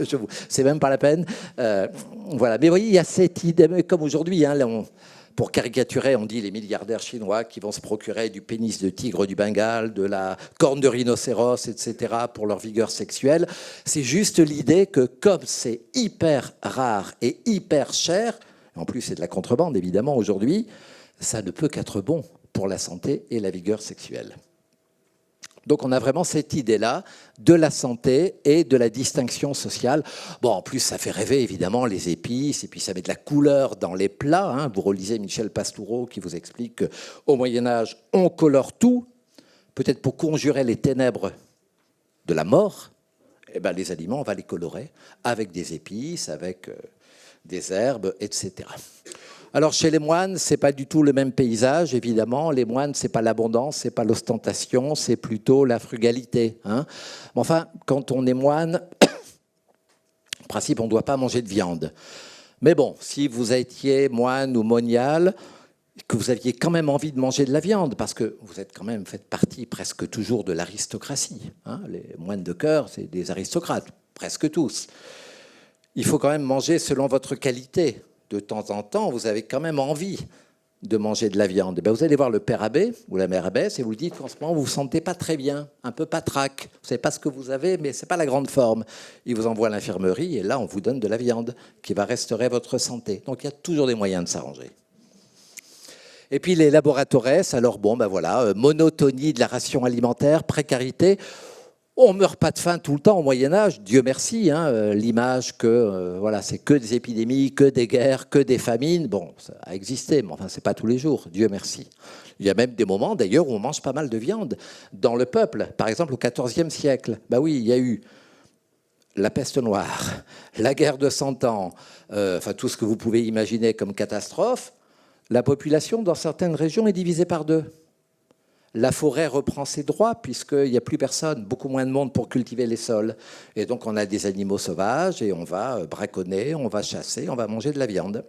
c'est même pas la peine. Voilà. Mais vous voyez, il y a cette idée, comme aujourd'hui, hein, pour caricaturer, on dit les milliardaires chinois qui vont se procurer du pénis de tigre du Bengale, de la corne de rhinocéros, etc., pour leur vigueur sexuelle. C'est juste l'idée que, comme c'est hyper rare et hyper cher, en plus, c'est de la contrebande, évidemment, aujourd'hui, ça ne peut qu'être bon pour la santé et la vigueur sexuelle. Donc, on a vraiment cette idée-là de la santé et de la distinction sociale. Bon, en plus, ça fait rêver, évidemment, les épices, et puis ça met de la couleur dans les plats. Hein. Vous relisez Michel Pastoureau qui vous explique qu'au Moyen-Âge, on colore tout, peut-être pour conjurer les ténèbres de la mort. Eh ben, les aliments, on va les colorer avec des épices, avec... des herbes, etc. Alors chez les moines, c'est pas du tout le même paysage, évidemment. Les moines, c'est pas l'abondance, c'est pas l'ostentation, c'est plutôt la frugalité. Hein. Enfin, quand on est moine, en principe, on ne doit pas manger de viande. Mais bon, si vous étiez moine ou monial, que vous aviez quand même envie de manger de la viande, parce que vous êtes quand même faites partie presque toujours de l'aristocratie. Hein. Les moines de cœur, c'est des aristocrates, presque tous. Il faut quand même manger selon votre qualité. De temps en temps, vous avez quand même envie de manger de la viande. Vous allez voir le père abbé ou la mère abbesse et vous lui dites qu'en ce moment, vous ne vous sentez pas très bien, un peu patraque. Vous ne savez pas ce que vous avez, mais ce n'est pas la grande forme. Il vous envoie à l'infirmerie et là, on vous donne de la viande qui va restaurer votre santé. Donc, il y a toujours des moyens de s'arranger. Et puis les laboratores, alors bon, ben voilà, monotonie de la ration alimentaire, précarité. On ne meurt pas de faim tout le temps au Moyen-Âge, Dieu merci. Hein, l'image que voilà, c'est que des épidémies, que des guerres, que des famines. Bon, ça a existé, mais enfin, c'est pas tous les jours, Dieu merci. Il y a même des moments, d'ailleurs, où on mange pas mal de viande dans le peuple. Par exemple, au XIVe siècle. Ben oui, il y a eu la peste noire, la guerre de 100 ans, enfin tout ce que vous pouvez imaginer comme catastrophe. La population, dans certaines régions, est divisée par deux. La forêt reprend ses droits puisqu'il n'y a plus personne, beaucoup moins de monde pour cultiver les sols. Et donc on a des animaux sauvages et on va braconner, on va chasser, on va manger de la viande.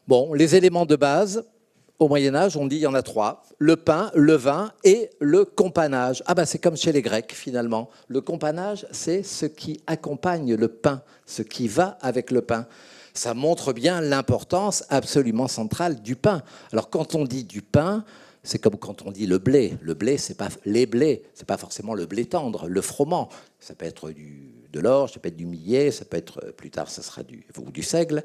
Bon, les éléments de base, au Moyen-Âge, on dit il y en a 3. Le pain, le vin et le companage. Ah ben c'est comme chez les Grecs finalement. Le companage, c'est ce qui accompagne le pain, ce qui va avec le pain. Ça montre bien l'importance absolument centrale du pain. Alors quand on dit du pain, c'est comme quand on dit le blé. Le blé, c'est pas les blés, c'est pas forcément le blé tendre, le froment. Ça peut être de l'orge, ça peut être du millet, ça peut être plus tard, ça sera du seigle.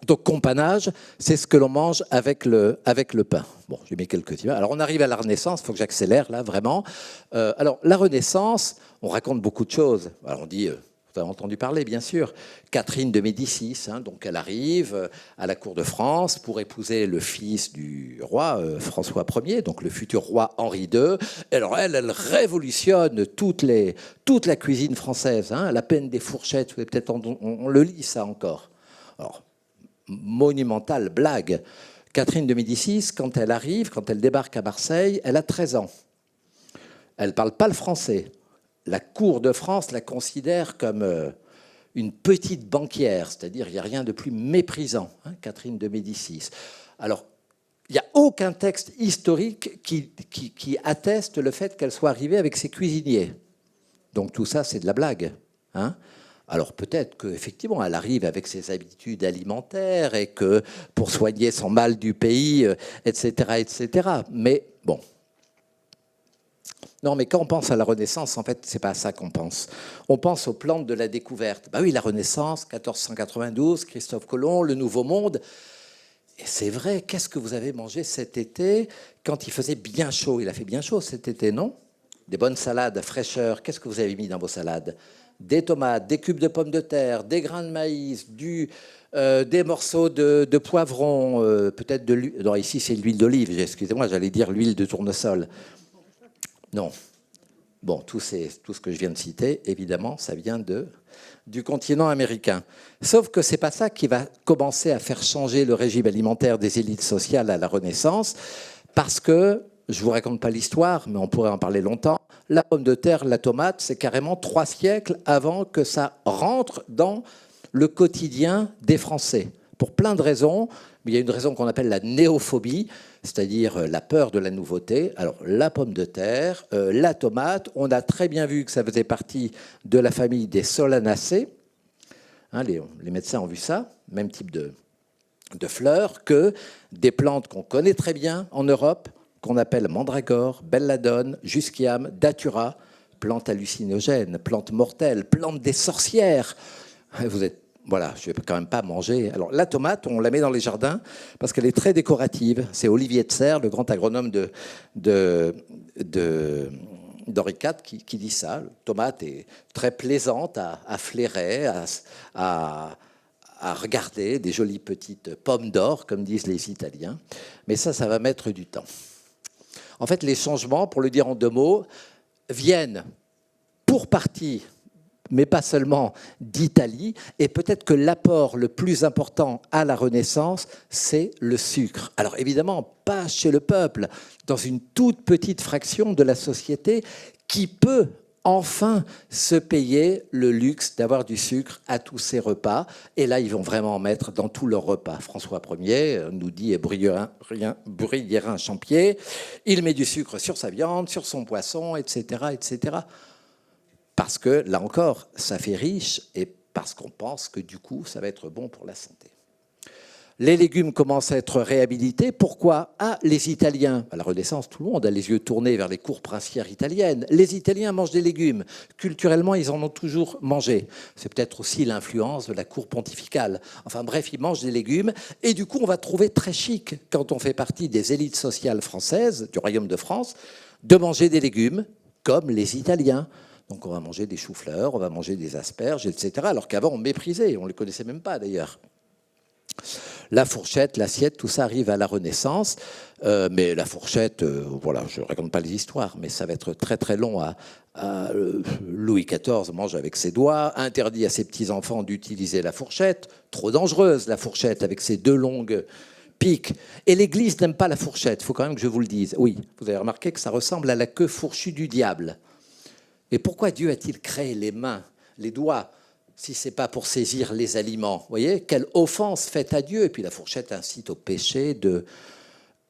Donc companage, c'est ce que l'on mange avec le pain. Bon, j'ai mis quelques images. Alors on arrive à la Renaissance, il faut que j'accélère là vraiment. Alors la Renaissance, on raconte beaucoup de choses. Alors, on dit vous avez entendu parler, bien sûr, Catherine de Médicis. Hein, donc elle arrive à la cour de France pour épouser le fils du roi François Ier, donc le futur roi Henri II. Et alors elle révolutionne toute la cuisine française. Hein, la peine des fourchettes, peut-être on le lit ça encore. Alors, monumentale blague. Catherine de Médicis, quand elle arrive, quand elle débarque à Marseille, elle a 13 ans. Elle ne parle pas le français. La cour de France la considère comme une petite banquière, c'est-à-dire il n'y a rien de plus méprisant, hein, Catherine de Médicis. Alors, il n'y a aucun texte historique qui atteste le fait qu'elle soit arrivée avec ses cuisiniers. Donc tout ça, c'est de la blague. Hein. Alors peut-être qu'effectivement, elle arrive avec ses habitudes alimentaires et que pour soigner son mal du pays, etc., etc. Mais bon. Non, mais quand on pense à la Renaissance, en fait, c'est pas à ça qu'on pense. On pense aux plantes de la découverte. Bah oui, la Renaissance, 1492, Christophe Colomb, le Nouveau Monde. Et c'est vrai, qu'est-ce que vous avez mangé cet été quand il faisait bien chaud? Il a fait bien chaud cet été, non? Des bonnes salades, fraîcheur. Qu'est-ce que vous avez mis dans vos salades? Des tomates, des cubes de pommes de terre, des grains de maïs, des morceaux de poivron, peut-être de l'huile. Non, ici, c'est l'huile d'olive. Excusez-moi, j'allais dire l'huile de tournesol. Non. Bon, tout ce que je viens de citer, évidemment, ça vient du continent américain. Sauf que ce n'est pas ça qui va commencer à faire changer le régime alimentaire des élites sociales à la Renaissance, parce que, je ne vous raconte pas l'histoire, mais on pourrait en parler longtemps, la pomme de terre, la tomate, c'est carrément 3 siècles avant que ça rentre dans le quotidien des Français. Pour plein de raisons, mais il y a une raison qu'on appelle la néophobie, c'est-à-dire la peur de la nouveauté. Alors, la pomme de terre, la tomate, on a très bien vu que ça faisait partie de la famille des solanacées. Hein, les médecins ont vu ça, même type de fleurs, que des plantes qu'on connaît très bien en Europe, qu'on appelle mandragore, belladone, jusquiam, datura, plantes hallucinogènes, plantes mortelles, plantes des sorcières. Vous êtes Voilà, je ne vais quand même pas manger. Alors, la tomate, on la met dans les jardins parce qu'elle est très décorative. C'est Olivier de Serres, le grand agronome d'Henri IV, qui dit ça. La tomate est très plaisante à flairer, à regarder, des jolies petites pommes d'or, comme disent les Italiens. Mais ça va mettre du temps. En fait, les changements, pour le dire en 2 mots, viennent pour partie, mais pas seulement, d'Italie. Et peut-être que l'apport le plus important à la Renaissance, c'est le sucre. Alors évidemment, pas chez le peuple, dans une toute petite fraction de la société qui peut enfin se payer le luxe d'avoir du sucre à tous ses repas. Et là, ils vont vraiment en mettre dans tous leurs repas. François Ier nous dit Bruyérin-Champier, il met du sucre sur sa viande, sur son poisson, etc., etc. Parce que, là encore, ça fait riche et parce qu'on pense que, du coup, ça va être bon pour la santé. Les légumes commencent à être réhabilités. Pourquoi? Ah, les Italiens. À la Renaissance, tout le monde a les yeux tournés vers les cours princières italiennes. Les Italiens mangent des légumes. Culturellement, ils en ont toujours mangé. C'est peut-être aussi l'influence de la cour pontificale. Enfin bref, ils mangent des légumes. Et du coup, on va trouver très chic, quand on fait partie des élites sociales françaises, du Royaume de France, de manger des légumes comme les Italiens. Donc on va manger des choux-fleurs, on va manger des asperges, etc. Alors qu'avant, on méprisait. On ne les connaissait même pas, d'ailleurs. La fourchette, l'assiette, tout ça arrive à la Renaissance. Mais la fourchette, voilà, je ne raconte pas les histoires, mais ça va être très très long. Louis XIV mange avec ses doigts, interdit à ses petits-enfants d'utiliser la fourchette. Trop dangereuse, la fourchette, avec ses deux longues piques. Et l'Église n'aime pas la fourchette, il faut quand même que je vous le dise. Oui, vous avez remarqué que ça ressemble à la queue fourchue du diable. Et pourquoi Dieu a-t-il créé les mains, les doigts, si ce n'est pas pour saisir les aliments? Vous voyez, quelle offense faite à Dieu. Et puis la fourchette incite au péché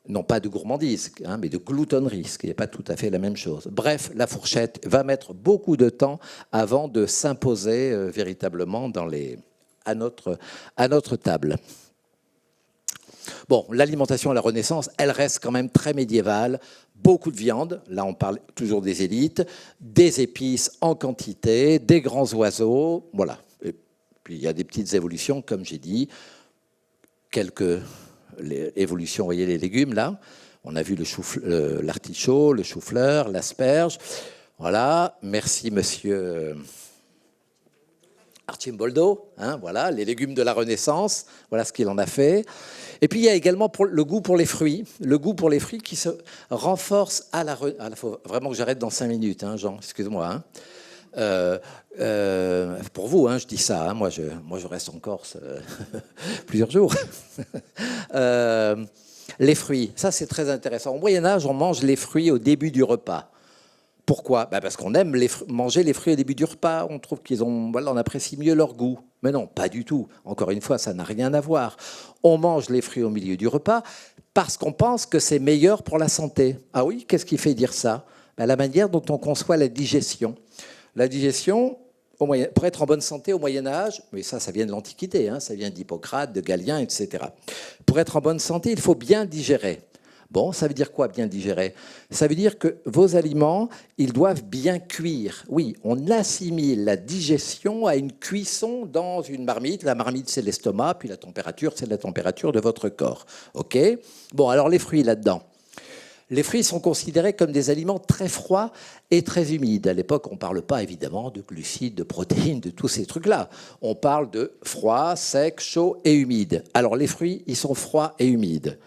non pas de gourmandise, hein, mais de gloutonnerie, ce qui n'est pas tout à fait la même chose. Bref, la fourchette va mettre beaucoup de temps avant de s'imposer véritablement à notre table. Bon, l'alimentation à la Renaissance, elle reste quand même très médiévale. Beaucoup de viande, là on parle toujours des élites, des épices en quantité, des grands oiseaux, voilà. Et puis il y a des petites évolutions, comme j'ai dit, quelques évolutions, vous voyez les légumes là, on a vu l'artichaut, le chou-fleur, l'asperge, voilà, merci monsieur Arcimboldo, hein, voilà, les légumes de la Renaissance, voilà ce qu'il en a fait. Et puis il y a également le goût pour les fruits qui se renforce faut vraiment que j'arrête dans 5 minutes, hein, Jean, excuse-moi. Hein. Pour vous, hein, je dis ça, hein, moi je reste en Corse plusieurs jours. Les fruits, ça c'est très intéressant. Au Moyen-Âge, on mange les fruits au début du repas. Pourquoi? Parce qu'on aime manger les fruits au début du repas. On trouve on apprécie mieux leur goût. Mais non, pas du tout. Encore une fois, ça n'a rien à voir. On mange les fruits au milieu du repas parce qu'on pense que c'est meilleur pour la santé. Ah oui, qu'est-ce qui fait dire ça? La manière dont on conçoit la digestion. La digestion, pour être en bonne santé au Moyen-Âge, mais ça vient de l'Antiquité, hein, ça vient d'Hippocrate, de Galien, etc. Pour être en bonne santé, il faut bien digérer. Bon, ça veut dire quoi, bien digérer? Ça veut dire que vos aliments, ils doivent bien cuire. Oui, on assimile la digestion à une cuisson dans une marmite. La marmite, c'est l'estomac, puis la température, c'est la température de votre corps. OK? Bon, alors les fruits là-dedans. Les fruits sont considérés comme des aliments très froids et très humides. À l'époque, on ne parle pas évidemment de glucides, de protéines, de tous ces trucs-là. On parle de froid, sec, chaud et humide. Alors les fruits, ils sont froids et humides.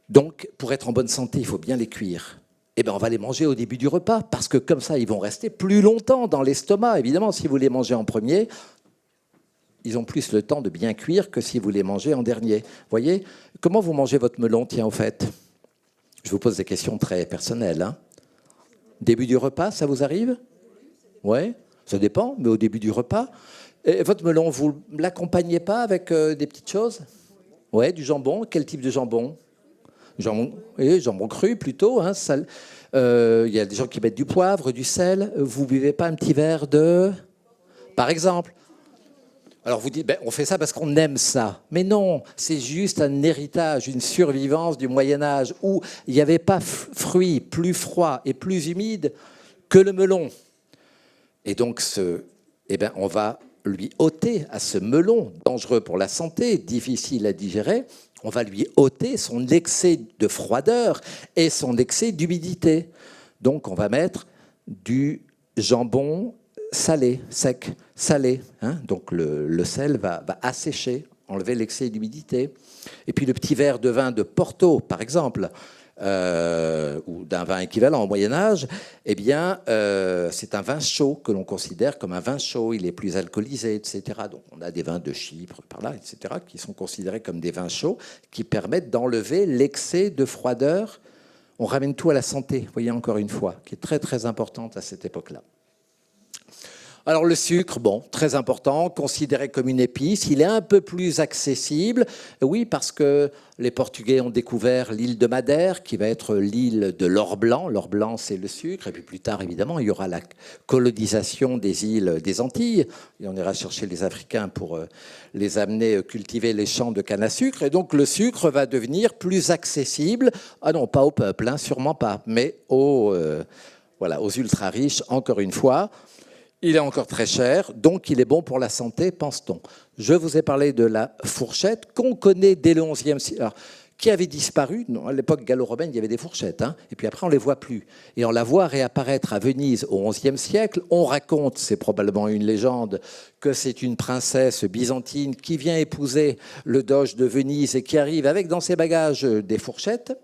Donc, pour être en bonne santé, il faut bien les cuire. Eh bien, on va les manger au début du repas, parce que comme ça, ils vont rester plus longtemps dans l'estomac. Évidemment, si vous les mangez en premier, ils ont plus le temps de bien cuire que si vous les mangez en dernier. Vous voyez? Comment vous mangez votre melon, tiens, au fait? Je vous pose des questions très personnelles. Hein. Début du repas, ça vous arrive? Oui, ça dépend, mais au début du repas. Et votre melon, vous ne l'accompagnez pas avec des petites choses? Oui, du jambon. Quel type de jambon? Jambon cru plutôt. Hein, y a des gens qui mettent du poivre, du sel. Vous ne buvez pas un petit verre de... Par exemple. Alors vous dites, on fait ça parce qu'on aime ça. Mais non, c'est juste un héritage, une survivance du Moyen-Âge où il n'y avait pas fruits plus froids et plus humides que le melon. Et donc, on va lui ôter à ce melon, dangereux pour la santé, difficile à digérer, on va lui ôter son excès de froideur et son excès d'humidité. Donc on va mettre du jambon salé, sec, salé. Hein. Donc le sel va assécher, enlever l'excès d'humidité. Et puis le petit verre de vin de Porto, par exemple, ou d'un vin équivalent au Moyen-Âge, eh bien, c'est un vin chaud que l'on considère comme un vin chaud. Il est plus alcoolisé, etc. Donc, on a des vins de Chypre, par là, etc., qui sont considérés comme des vins chauds qui permettent d'enlever l'excès de froideur. On ramène tout à la santé, vous voyez, encore une fois, qui est très, très importante à cette époque-là. Alors le sucre, bon, très important, considéré comme une épice, il est un peu plus accessible, oui, parce que les Portugais ont découvert l'île de Madère, qui va être l'île de l'or blanc. L'or blanc, c'est le sucre, et puis plus tard, évidemment, il y aura la colonisation des îles des Antilles, et on ira chercher les Africains pour les amener cultiver les champs de canne à sucre, et donc le sucre va devenir plus accessible, ah non, pas au peuple, hein, sûrement pas, mais voilà, aux ultra-riches, encore une fois. Il est encore très cher, donc il est bon pour la santé, pense-t-on. Je vous ai parlé de la fourchette qu'on connaît dès le XIe siècle. Alors, qui avait disparu? Non, à l'époque gallo-romaine, il y avait des fourchettes, hein, et puis après, on ne les voit plus. Et on la voit réapparaître à Venise au XIe siècle. On raconte, c'est probablement une légende, que c'est une princesse byzantine qui vient épouser le doge de Venise et qui arrive avec dans ses bagages des fourchettes.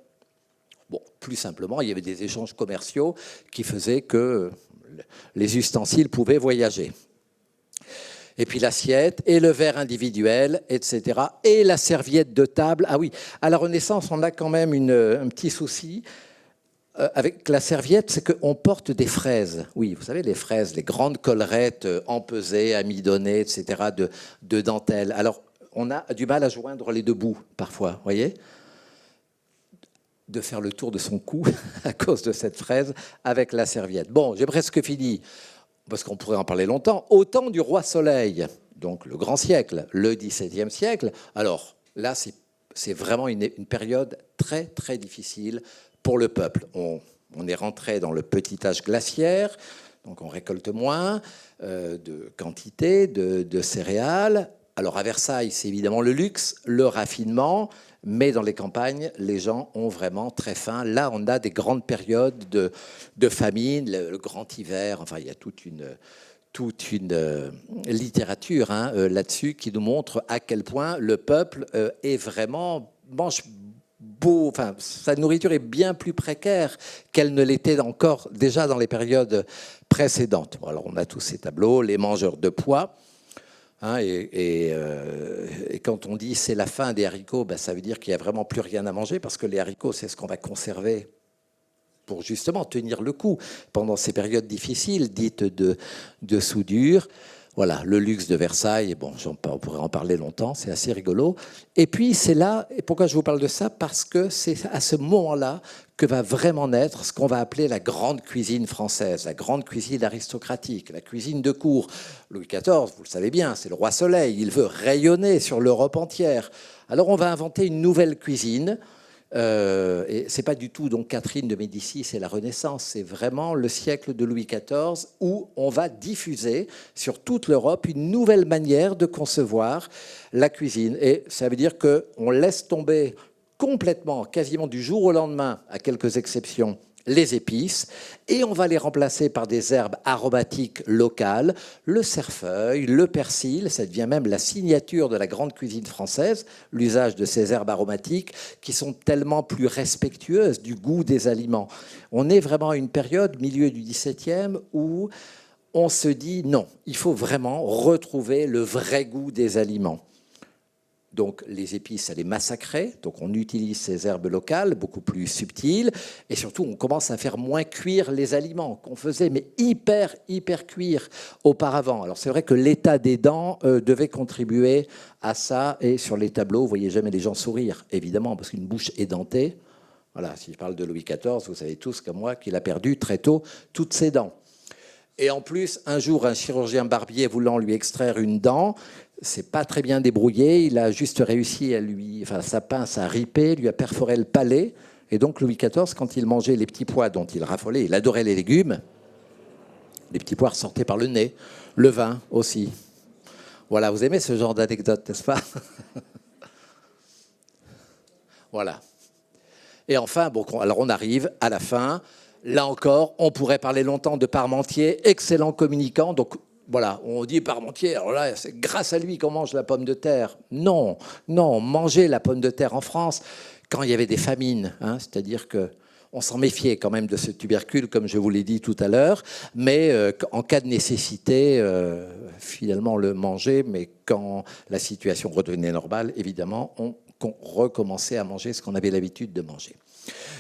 Bon, plus simplement, il y avait des échanges commerciaux qui faisaient que les ustensiles pouvaient voyager. Et puis l'assiette, et le verre individuel, etc. Et la serviette de table. Ah oui, à la Renaissance, on a quand même un petit souci avec la serviette, c'est qu'on porte des fraises. Oui, vous savez, les fraises, les grandes collerettes empesées, amidonnées, etc., de dentelle. Alors, on a du mal à joindre les deux bouts, parfois, vous voyez ? De faire le tour de son cou à cause de cette fraise avec la serviette. Bon, j'ai presque fini, parce qu'on pourrait en parler longtemps. Au temps du roi Soleil, donc le grand siècle, le XVIIe siècle, alors là, c'est vraiment une période très, très difficile pour le peuple. On est rentré dans le petit âge glaciaire, donc on récolte moins de quantité de céréales. Alors à Versailles, c'est évidemment le luxe, le raffinement, mais dans les campagnes, les gens ont vraiment très faim. Là, on a des grandes périodes de famine, le grand hiver. Enfin, il y a toute une littérature là-dessus qui nous montre à quel point le peuple est vraiment mange beau. Enfin, sa nourriture est bien plus précaire qu'elle ne l'était encore déjà dans les périodes précédentes. Bon, alors, on a tous ces tableaux, les mangeurs de pois. Et quand on dit c'est la fin des haricots, ben ça veut dire qu'il n'y a vraiment plus rien à manger, parce que les haricots, c'est ce qu'on va conserver pour justement tenir le coup pendant ces périodes difficiles, dites de soudure. Voilà, le luxe de Versailles, bon, on pourrait en parler longtemps, c'est assez rigolo. Et puis c'est là, et pourquoi je vous parle de ça? Parce que c'est à ce moment-là que va vraiment naître ce qu'on va appeler la grande cuisine française, la grande cuisine aristocratique, la cuisine de cour. Louis XIV, vous le savez bien, c'est le roi Soleil, il veut rayonner sur l'Europe entière. Alors on va inventer une nouvelle cuisine. Et c'est pas du tout donc Catherine de Médicis et la Renaissance, c'est vraiment le siècle de Louis XIV où on va diffuser sur toute l'Europe une nouvelle manière de concevoir la cuisine. Et ça veut dire qu'on laisse tomber complètement, quasiment du jour au lendemain, à quelques exceptions, les épices, et on va les remplacer par des herbes aromatiques locales, le cerfeuil, le persil, ça devient même la signature de la grande cuisine française, l'usage de ces herbes aromatiques qui sont tellement plus respectueuses du goût des aliments. On est vraiment à une période, milieu du XVIIe, où on se dit non, il faut vraiment retrouver le vrai goût des aliments. Donc les épices, elle est massacrée, donc on utilise ces herbes locales, beaucoup plus subtiles, et surtout on commence à faire moins cuire les aliments qu'on faisait, mais hyper cuire auparavant. Alors c'est vrai que l'état des dents devait contribuer à ça, et sur les tableaux, vous voyez jamais les gens sourire, évidemment, parce qu'une bouche édentée, voilà, si je parle de Louis XIV, vous savez tous comme moi qu'il a perdu très tôt toutes ses dents. Et en plus, un jour, un chirurgien barbier voulant lui extraire une dent, c'est pas très bien débrouillé, il a juste réussi sa pince a ripé, lui a perforé le palais, et donc Louis XIV, quand il mangeait les petits pois dont il raffolait, il adorait les légumes, les petits pois ressortaient par le nez, le vin aussi. Voilà, vous aimez ce genre d'anecdote, n'est-ce pas? Voilà. Et enfin, bon, alors on arrive à la fin. Là encore, on pourrait parler longtemps de Parmentier, excellent communicant. Donc voilà, on dit Parmentier, alors là, c'est grâce à lui qu'on mange la pomme de terre. Non, manger la pomme de terre en France quand il y avait des famines, c'est-à-dire qu'on s'en méfiait quand même de ce tubercule, comme je vous l'ai dit tout à l'heure, mais en cas de nécessité, finalement, on le mangeait, mais quand la situation redevenait normale, évidemment, on recommençait à manger ce qu'on avait l'habitude de manger.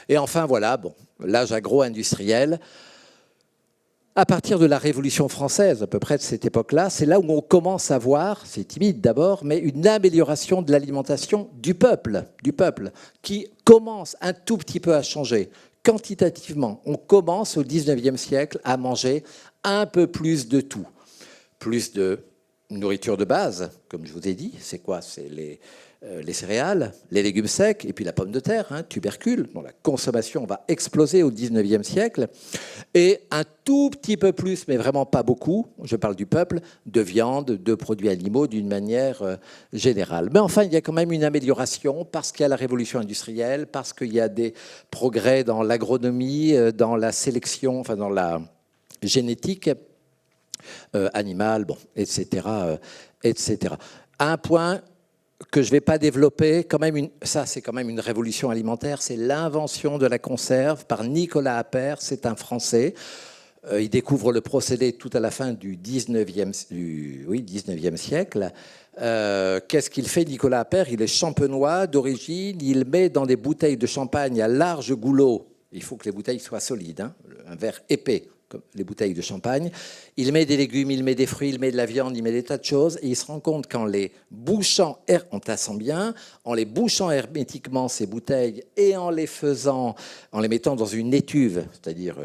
Et enfin, voilà, bon, l'âge agro-industriel. À partir de la Révolution française, à peu près de cette époque-là, c'est là où on commence à voir, c'est timide d'abord, mais une amélioration de l'alimentation du peuple, qui commence un tout petit peu à changer. Quantitativement, on commence au 19e siècle à manger un peu plus de tout. Plus de nourriture de base, comme je vous ai dit, c'est quoi? C'est les céréales, les légumes secs et puis la pomme de terre, tubercule, dont la consommation va exploser au 19e siècle. Et un tout petit peu plus, mais vraiment pas beaucoup, je parle du peuple, de viande, de produits animaux d'une manière générale. Mais enfin, il y a quand même une amélioration parce qu'il y a la révolution industrielle, parce qu'il y a des progrès dans l'agronomie, dans la sélection, enfin dans la génétique animale, bon, etc., etc. Un point que je ne vais pas développer, ça c'est quand même une révolution alimentaire, c'est l'invention de la conserve par Nicolas Appert, c'est un Français. Il découvre le procédé tout à la fin du 19e siècle. Qu'est-ce qu'il fait, Nicolas Appert? Il est champenois d'origine, il met dans des bouteilles de champagne à large goulot, il faut que les bouteilles soient solides, un verre épais, comme les bouteilles de champagne. Il met des légumes, il met des fruits, il met de la viande, il met des tas de choses. Et il se rend compte qu'en les bouchant, en tassant bien, en les bouchant hermétiquement ces bouteilles et en les mettant dans une étuve, c'est-à-dire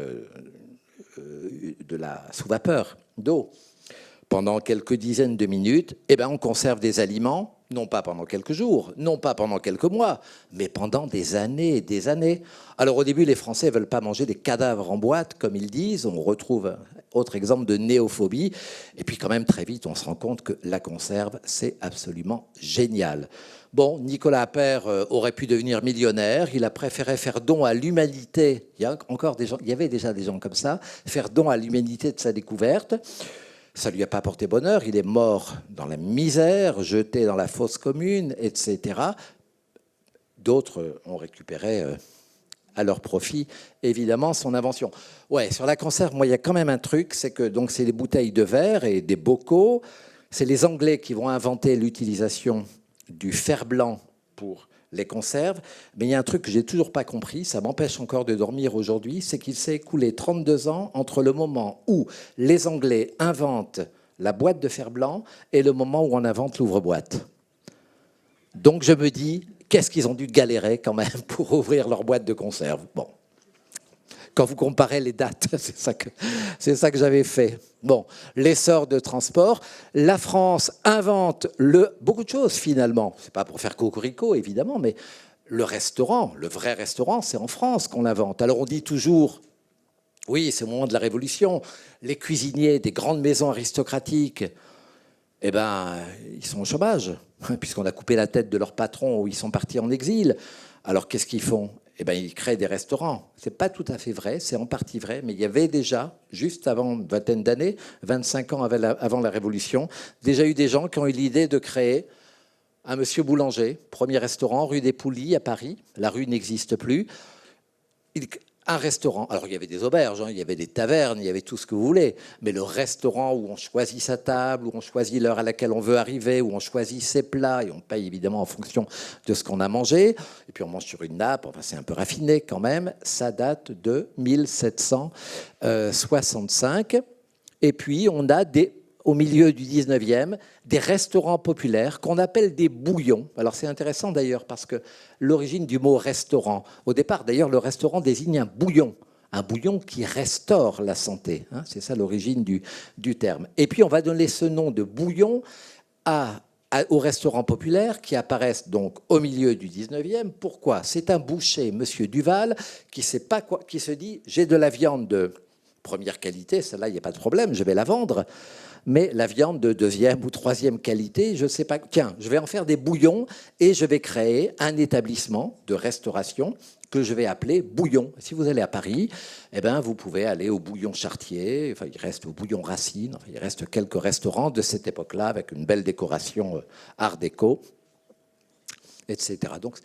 sous vapeur d'eau, pendant quelques dizaines de minutes, on conserve des aliments, non pas pendant quelques jours, non pas pendant quelques mois, mais pendant des années et des années. Alors au début, les Français ne veulent pas manger des cadavres en boîte, comme ils disent. On retrouve un autre exemple de néophobie. Et puis quand même, très vite, on se rend compte que la conserve, c'est absolument génial. Bon, Nicolas Appert aurait pu devenir millionnaire. Il a préféré faire don à l'humanité. Il y avait déjà des gens comme ça, faire don à l'humanité de sa découverte. Ça ne lui a pas apporté bonheur, il est mort dans la misère, jeté dans la fosse commune, etc. D'autres ont récupéré à leur profit, évidemment, son invention. Ouais, sur la conserve, moi, il y a quand même un truc, c'est que c'est des bouteilles de verre et des bocaux. C'est les Anglais qui vont inventer l'utilisation du fer blanc pour les conserves. Mais il y a un truc que j'ai toujours pas compris, ça m'empêche encore de dormir aujourd'hui, c'est qu'il s'est écoulé 32 ans entre le moment où les Anglais inventent la boîte de fer blanc et le moment où on invente l'ouvre-boîte. Donc je me dis, qu'est-ce qu'ils ont dû galérer quand même pour ouvrir leur boîte de conserve? Bon. Quand vous comparez les dates, c'est ça que j'avais fait. Bon, l'essor de transport. La France invente beaucoup de choses finalement. C'est pas pour faire cocorico évidemment, mais le restaurant, le vrai restaurant, c'est en France qu'on l'invente. Alors on dit toujours, oui, c'est au moment de la Révolution, les cuisiniers des grandes maisons aristocratiques, ils sont au chômage, puisqu'on a coupé la tête de leur patron ou ils sont partis en exil. Alors qu'est-ce qu'ils font? Ils créent des restaurants. Ce n'est pas tout à fait vrai, c'est en partie vrai, mais il y avait déjà, juste avant une vingtaine d'années, 25 ans avant la Révolution, déjà eu des gens qui ont eu l'idée de créer un Monsieur Boulanger, premier restaurant, rue des Poulies à Paris. La rue n'existe plus. Un restaurant. Alors, il y avait des auberges, il y avait des tavernes, il y avait tout ce que vous voulez. Mais le restaurant où on choisit sa table, où on choisit l'heure à laquelle on veut arriver, où on choisit ses plats, et on paye évidemment en fonction de ce qu'on a mangé. Et puis, on mange sur une nappe. Enfin, c'est un peu raffiné quand même. Ça date de 1765. Et puis, on a au milieu du 19e, des restaurants populaires qu'on appelle des bouillons. Alors c'est intéressant d'ailleurs parce que l'origine du mot restaurant, au départ d'ailleurs le restaurant désigne un bouillon qui restaure la santé. C'est ça l'origine du terme. Et puis on va donner ce nom de bouillon aux restaurants populaires qui apparaissent donc au milieu du 19e. Pourquoi? C'est un boucher, Monsieur Duval, qui se dit j'ai de la viande de première qualité, celle-là il n'y a pas de problème, je vais la vendre. Mais la viande de deuxième ou troisième qualité, je ne sais pas. Tiens, je vais en faire des bouillons et je vais créer un établissement de restauration que je vais appeler Bouillon. Si vous allez à Paris, vous pouvez aller au Bouillon Chartier, il reste au Bouillon Racine, il reste quelques restaurants de cette époque-là avec une belle décoration art déco, etc. Donc,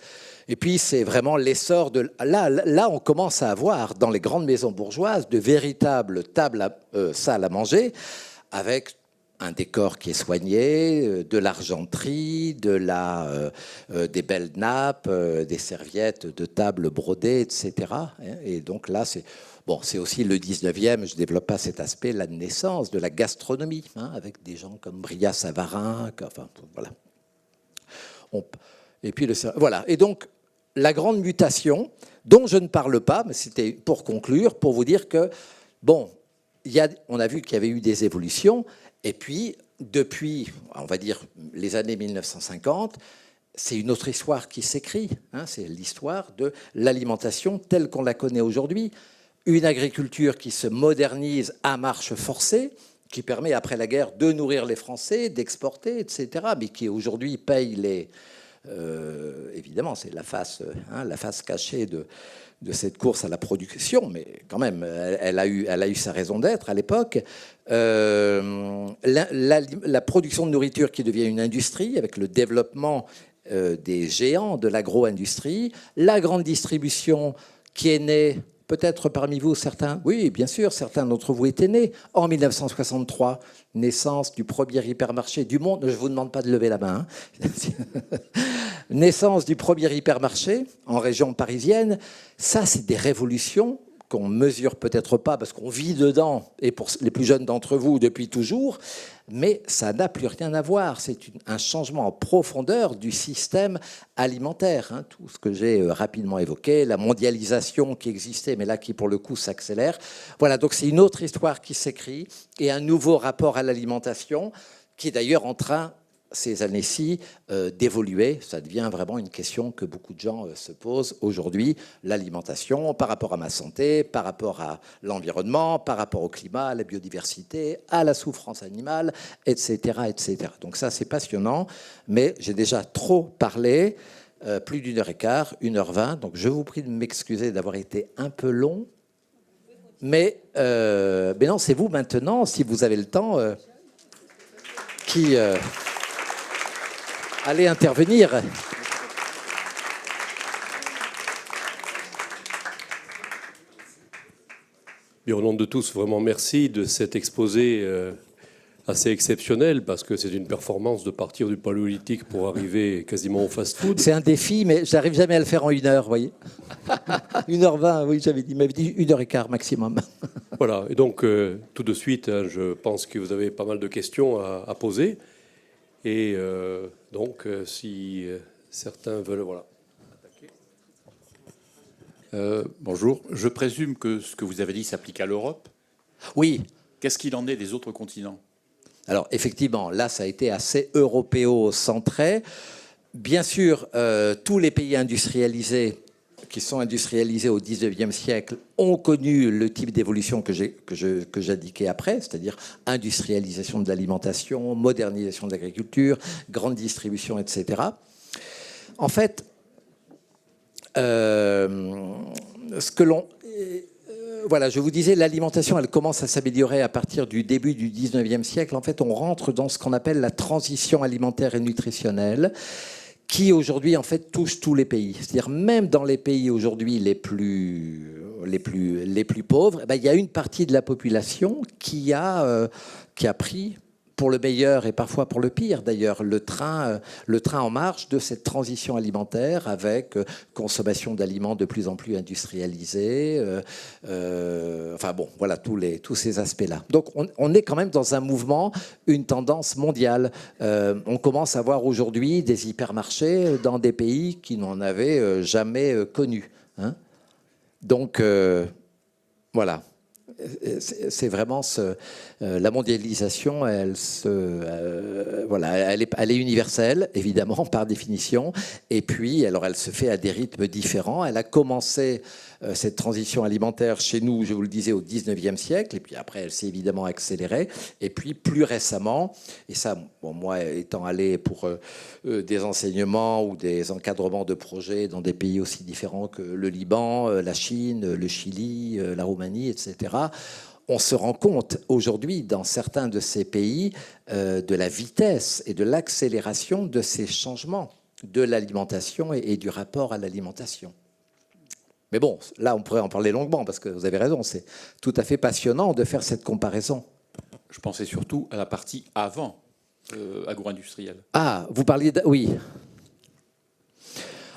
et puis c'est vraiment l'essor de... Là, on commence à avoir dans les grandes maisons bourgeoises de véritables salles à manger, avec un décor qui est soigné, de l'argenterie, des belles nappes, des serviettes de table brodées, etc. Et donc là, c'est aussi le 19e, je ne développe pas cet aspect, la naissance de la gastronomie, avec des gens comme Brillat Savarin, enfin, voilà. Et puis voilà. Et donc, la grande mutation, dont je ne parle pas, mais c'était pour conclure, pour vous dire que, bon, on a vu qu'il y avait eu des évolutions, et puis, depuis, on va dire, les années 1950, c'est une autre histoire qui s'écrit. C'est l'histoire de l'alimentation telle qu'on la connaît aujourd'hui. Une agriculture qui se modernise à marche forcée, qui permet, après la guerre, de nourrir les Français, d'exporter, etc., mais qui aujourd'hui paye les... évidemment, c'est la face cachée de cette course à la production, mais quand même, elle a eu sa raison d'être à l'époque. La production de nourriture qui devient une industrie, avec le développement des géants de l'agro-industrie, la grande distribution qui est née, peut-être parmi vous, certains, oui, bien sûr, certains d'entre vous étaient nés en 1963, naissance du premier hypermarché du monde. Je ne vous demande pas de lever la main. Naissance du premier hypermarché en région parisienne. Ça, c'est des révolutions qu'on ne mesure peut-être pas parce qu'on vit dedans, et pour les plus jeunes d'entre vous, depuis toujours, mais ça n'a plus rien à voir. C'est un changement en profondeur du système alimentaire. Tout ce que j'ai rapidement évoqué, la mondialisation qui existait, mais là qui, pour le coup, s'accélère. Voilà, donc c'est une autre histoire qui s'écrit et un nouveau rapport à l'alimentation qui est d'ailleurs en train, ces années-ci, d'évoluer. Ça devient vraiment une question que beaucoup de gens se posent aujourd'hui. L'alimentation par rapport à ma santé, par rapport à l'environnement, par rapport au climat, à la biodiversité, à la souffrance animale, etc., etc. Donc ça, c'est passionnant, mais j'ai déjà trop parlé, plus d'1h15, 1h20. Donc je vous prie de m'excuser d'avoir été un peu long. Mais non, c'est vous maintenant, si vous avez le temps, qui... allez intervenir. Bien, au nom de tous, vraiment merci de cet exposé assez exceptionnel, parce que c'est une performance de partir du paléolithique pour arriver quasiment au fast-food. C'est un défi, mais j'arrive jamais à le faire en 1 heure, vous voyez. 1h20, oui, il m'avait dit 1h15 maximum. Voilà, et donc tout de suite, je pense que vous avez pas mal de questions à poser. Et donc, si certains veulent... Voilà. Bonjour. Je présume que ce que vous avez dit s'applique à l'Europe. Oui. Qu'est-ce qu'il en est des autres continents? Alors, effectivement, là, ça a été assez européo-centré. Bien sûr, tous les pays industrialisés qui sont industrialisés au XIXe siècle ont connu le type d'évolution que j'indiquais après, c'est-à-dire industrialisation de l'alimentation, modernisation de l'agriculture, grande distribution, etc. En fait, voilà, je vous disais, l'alimentation, elle commence à s'améliorer à partir du début du XIXe siècle. En fait, on rentre dans ce qu'on appelle la transition alimentaire et nutritionnelle, qui aujourd'hui en fait touche tous les pays. C'est-à-dire même dans les pays aujourd'hui les plus pauvres, il y a une partie de la population qui a pris, pour le meilleur et parfois pour le pire d'ailleurs, le train en marche de cette transition alimentaire avec consommation d'aliments de plus en plus industrialisés. Enfin bon, voilà tous ces aspects-là. Donc on est quand même dans un mouvement, une tendance mondiale. On commence à voir aujourd'hui des hypermarchés dans des pays qui n'en avaient jamais connus. Donc voilà. C'est vraiment la mondialisation, elle est universelle, évidemment, par définition. Et puis, alors, elle se fait à des rythmes différents. Elle a commencé, cette transition alimentaire, chez nous, je vous le disais, au XIXe siècle. Et puis après, elle s'est évidemment accélérée. Et puis, plus récemment, et ça, bon, moi, étant allé pour des enseignements ou des encadrements de projets dans des pays aussi différents que le Liban, la Chine, le Chili, la Roumanie, etc., on se rend compte aujourd'hui dans certains de ces pays de la vitesse et de l'accélération de ces changements de l'alimentation et du rapport à l'alimentation. Mais bon, là on pourrait en parler longuement parce que vous avez raison, c'est tout à fait passionnant de faire cette comparaison. Je pensais surtout à la partie avant agro-industrielle. Ah, vous parliez oui.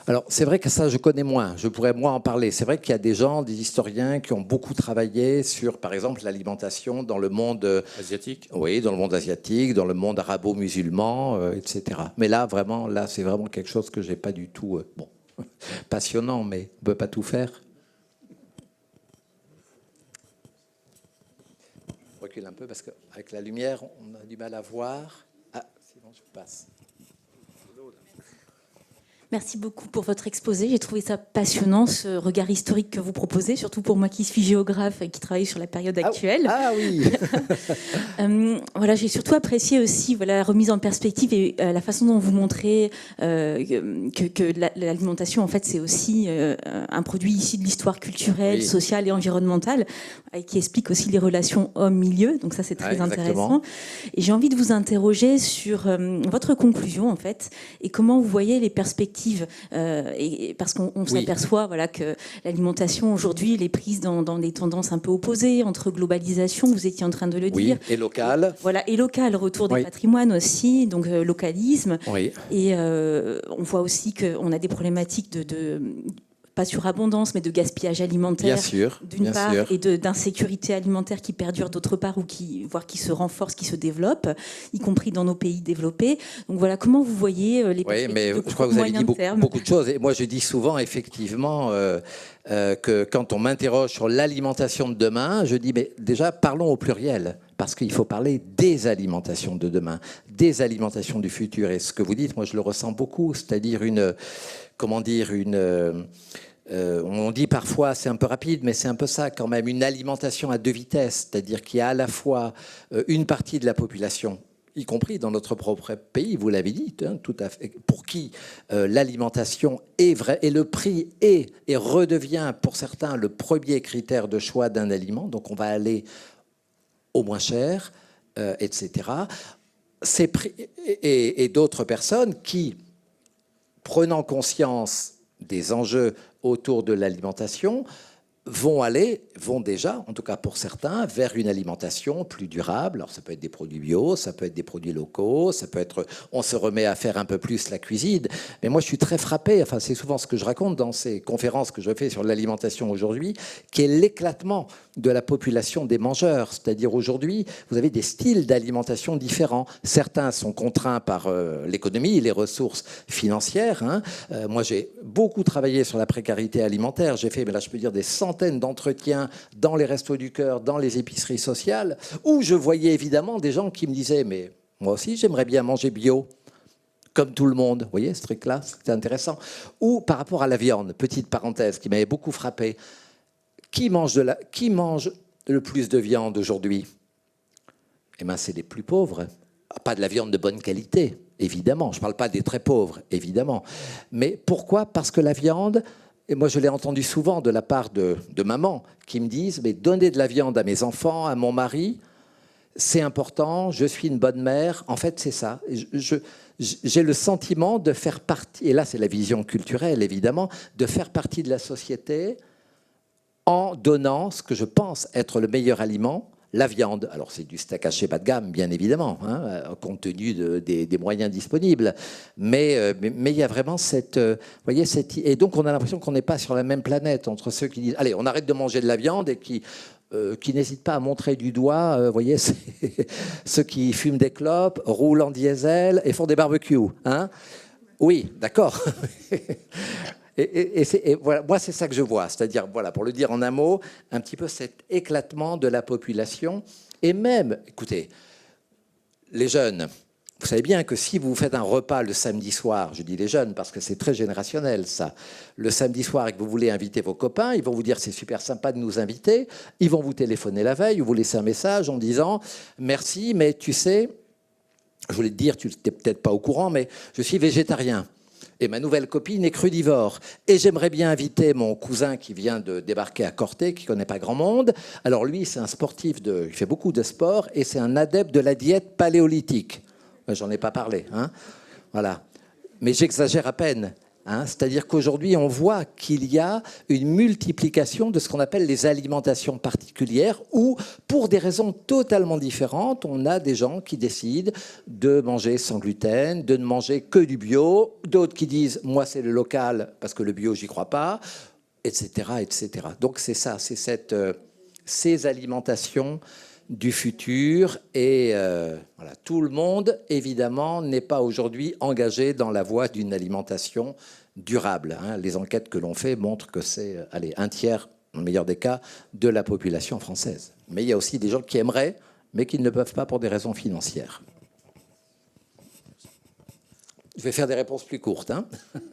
Alors, c'est vrai que ça, je connais moins. Je pourrais, moi, en parler. C'est vrai qu'il y a des gens, des historiens qui ont beaucoup travaillé sur, par exemple, l'alimentation dans le monde... Asiatique. Oui, dans le monde asiatique, dans le monde arabo-musulman, etc. Mais là, vraiment, là, c'est vraiment quelque chose que je n'ai pas du tout... bon, passionnant, mais on ne peut pas tout faire. Je recule un peu parce qu'avec la lumière, on a du mal à voir. Ah, c'est bon, je passe. Merci beaucoup pour votre exposé. J'ai trouvé ça passionnant, ce regard historique que vous proposez, surtout pour moi qui suis géographe et qui travaille sur la période actuelle. Ah oui. Voilà, j'ai surtout apprécié aussi la remise en perspective et la façon dont vous montrez que l'alimentation, en fait, c'est aussi un produit issu de l'histoire culturelle, sociale et environnementale, qui explique aussi les relations homme-milieu. Donc ça, c'est très intéressant. Et j'ai envie de vous interroger sur votre conclusion, en fait, et comment vous voyez les perspectives. Parce qu'on s'aperçoit que l'alimentation aujourd'hui elle est prise dans des tendances un peu opposées entre globalisation, vous étiez en train de le dire, et local, et local, retour des patrimoines aussi, donc localisme, et on voit aussi qu'on a des problématiques de pas surabondance, mais de gaspillage alimentaire, d'une part, et d'insécurité alimentaire qui perdure d'autre part, voire qui se renforce, qui se développe, y compris dans nos pays développés. Donc voilà, comment vous voyez les perspectives mais de je crois que vous avez dit beaucoup de choses. Et moi, je dis souvent, effectivement, que quand on m'interroge sur l'alimentation de demain, je dis, mais déjà, parlons au pluriel. Parce qu'il faut parler des alimentations de demain, des alimentations du futur. Et ce que vous dites, moi, je le ressens beaucoup, c'est-à-dire on dit parfois, c'est un peu rapide, mais c'est un peu ça quand même, une alimentation à deux vitesses, c'est-à-dire qu'il y a à la fois une partie de la population, y compris dans notre propre pays, vous l'avez dit, tout à fait, pour qui l'alimentation est vraie, et le prix est et redevient pour certains le premier critère de choix d'un aliment, donc on va aller au moins cher, etc. Et d'autres personnes qui, prenant conscience des enjeux autour de l'alimentation, vont déjà, en tout cas pour certains, vers une alimentation plus durable. Alors ça peut être des produits bio, ça peut être des produits locaux, ça peut être, on se remet à faire un peu plus la cuisine. Mais moi je suis très frappé, enfin c'est souvent ce que je raconte dans ces conférences que je fais sur l'alimentation aujourd'hui, qui est l'éclatement de la population des mangeurs. C'est-à-dire aujourd'hui, vous avez des styles d'alimentation différents. Certains sont contraints par l'économie, les ressources financières. Moi j'ai beaucoup travaillé sur la précarité alimentaire. J'ai fait, mais là je peux dire, des centaines d'entretiens dans les restos du cœur, dans les épiceries sociales, où je voyais évidemment des gens qui me disaient, mais moi aussi j'aimerais bien manger bio, comme tout le monde. Vous voyez ce truc-là, c'est intéressant. Ou par rapport à la viande, petite parenthèse qui m'avait beaucoup frappé, qui mange le plus de viande aujourd'hui? Eh bien c'est les plus pauvres. Pas de la viande de bonne qualité, évidemment. Je ne parle pas des très pauvres, évidemment. Mais pourquoi? Parce que la viande... Et moi, je l'ai entendu souvent de la part de mamans qui me disent « mais donner de la viande à mes enfants, à mon mari, c'est important, je suis une bonne mère. » En fait, c'est ça. J'ai le sentiment de faire partie, et là, c'est la vision culturelle, évidemment, de faire partie de la société en donnant ce que je pense être le meilleur aliment, la viande. Alors, c'est du steak haché bas de gamme, bien évidemment, compte tenu des moyens disponibles. Mais il y a vraiment cette... voyez, et donc, on a l'impression qu'on n'est pas sur la même planète entre ceux qui disent « Allez, on arrête de manger de la viande » et qui n'hésitent pas à montrer du doigt, voyez, ceux qui fument des clopes, roulent en diesel et font des barbecues. Oui, d'accord. Et voilà, moi, c'est ça que je vois. C'est-à-dire, voilà, pour le dire en un mot, un petit peu cet éclatement de la population. Et même, écoutez, les jeunes, vous savez bien que si vous faites un repas le samedi soir, je dis les jeunes parce que c'est très générationnel, ça, le samedi soir et que vous voulez inviter vos copains, ils vont vous dire c'est super sympa de nous inviter, ils vont vous téléphoner la veille ou vous laisser un message en disant merci, mais tu sais, je voulais te dire, tu n'étais peut-être pas au courant, mais je suis végétarien. Et ma nouvelle copine est crudivore. Et j'aimerais bien inviter mon cousin qui vient de débarquer à Corté, qui ne connaît pas grand monde. Alors lui, c'est un sportif, il fait beaucoup de sport, et c'est un adepte de la diète paléolithique. J'en ai pas parlé. Voilà. Mais j'exagère à peine. C'est-à-dire qu'aujourd'hui, on voit qu'il y a une multiplication de ce qu'on appelle les alimentations particulières, où, pour des raisons totalement différentes, on a des gens qui décident de manger sans gluten, de ne manger que du bio, d'autres qui disent « moi, c'est le local, parce que le bio, j'y crois pas », etc., etc. Donc c'est ça, c'est ces alimentations du futur, et voilà, tout le monde, évidemment, n'est pas aujourd'hui engagé dans la voie d'une alimentation durable. Les enquêtes que l'on fait montrent que c'est un tiers, dans le meilleur des cas, de la population française. Mais il y a aussi des gens qui aimeraient, mais qui ne peuvent pas pour des raisons financières. Je vais faire des réponses plus courtes.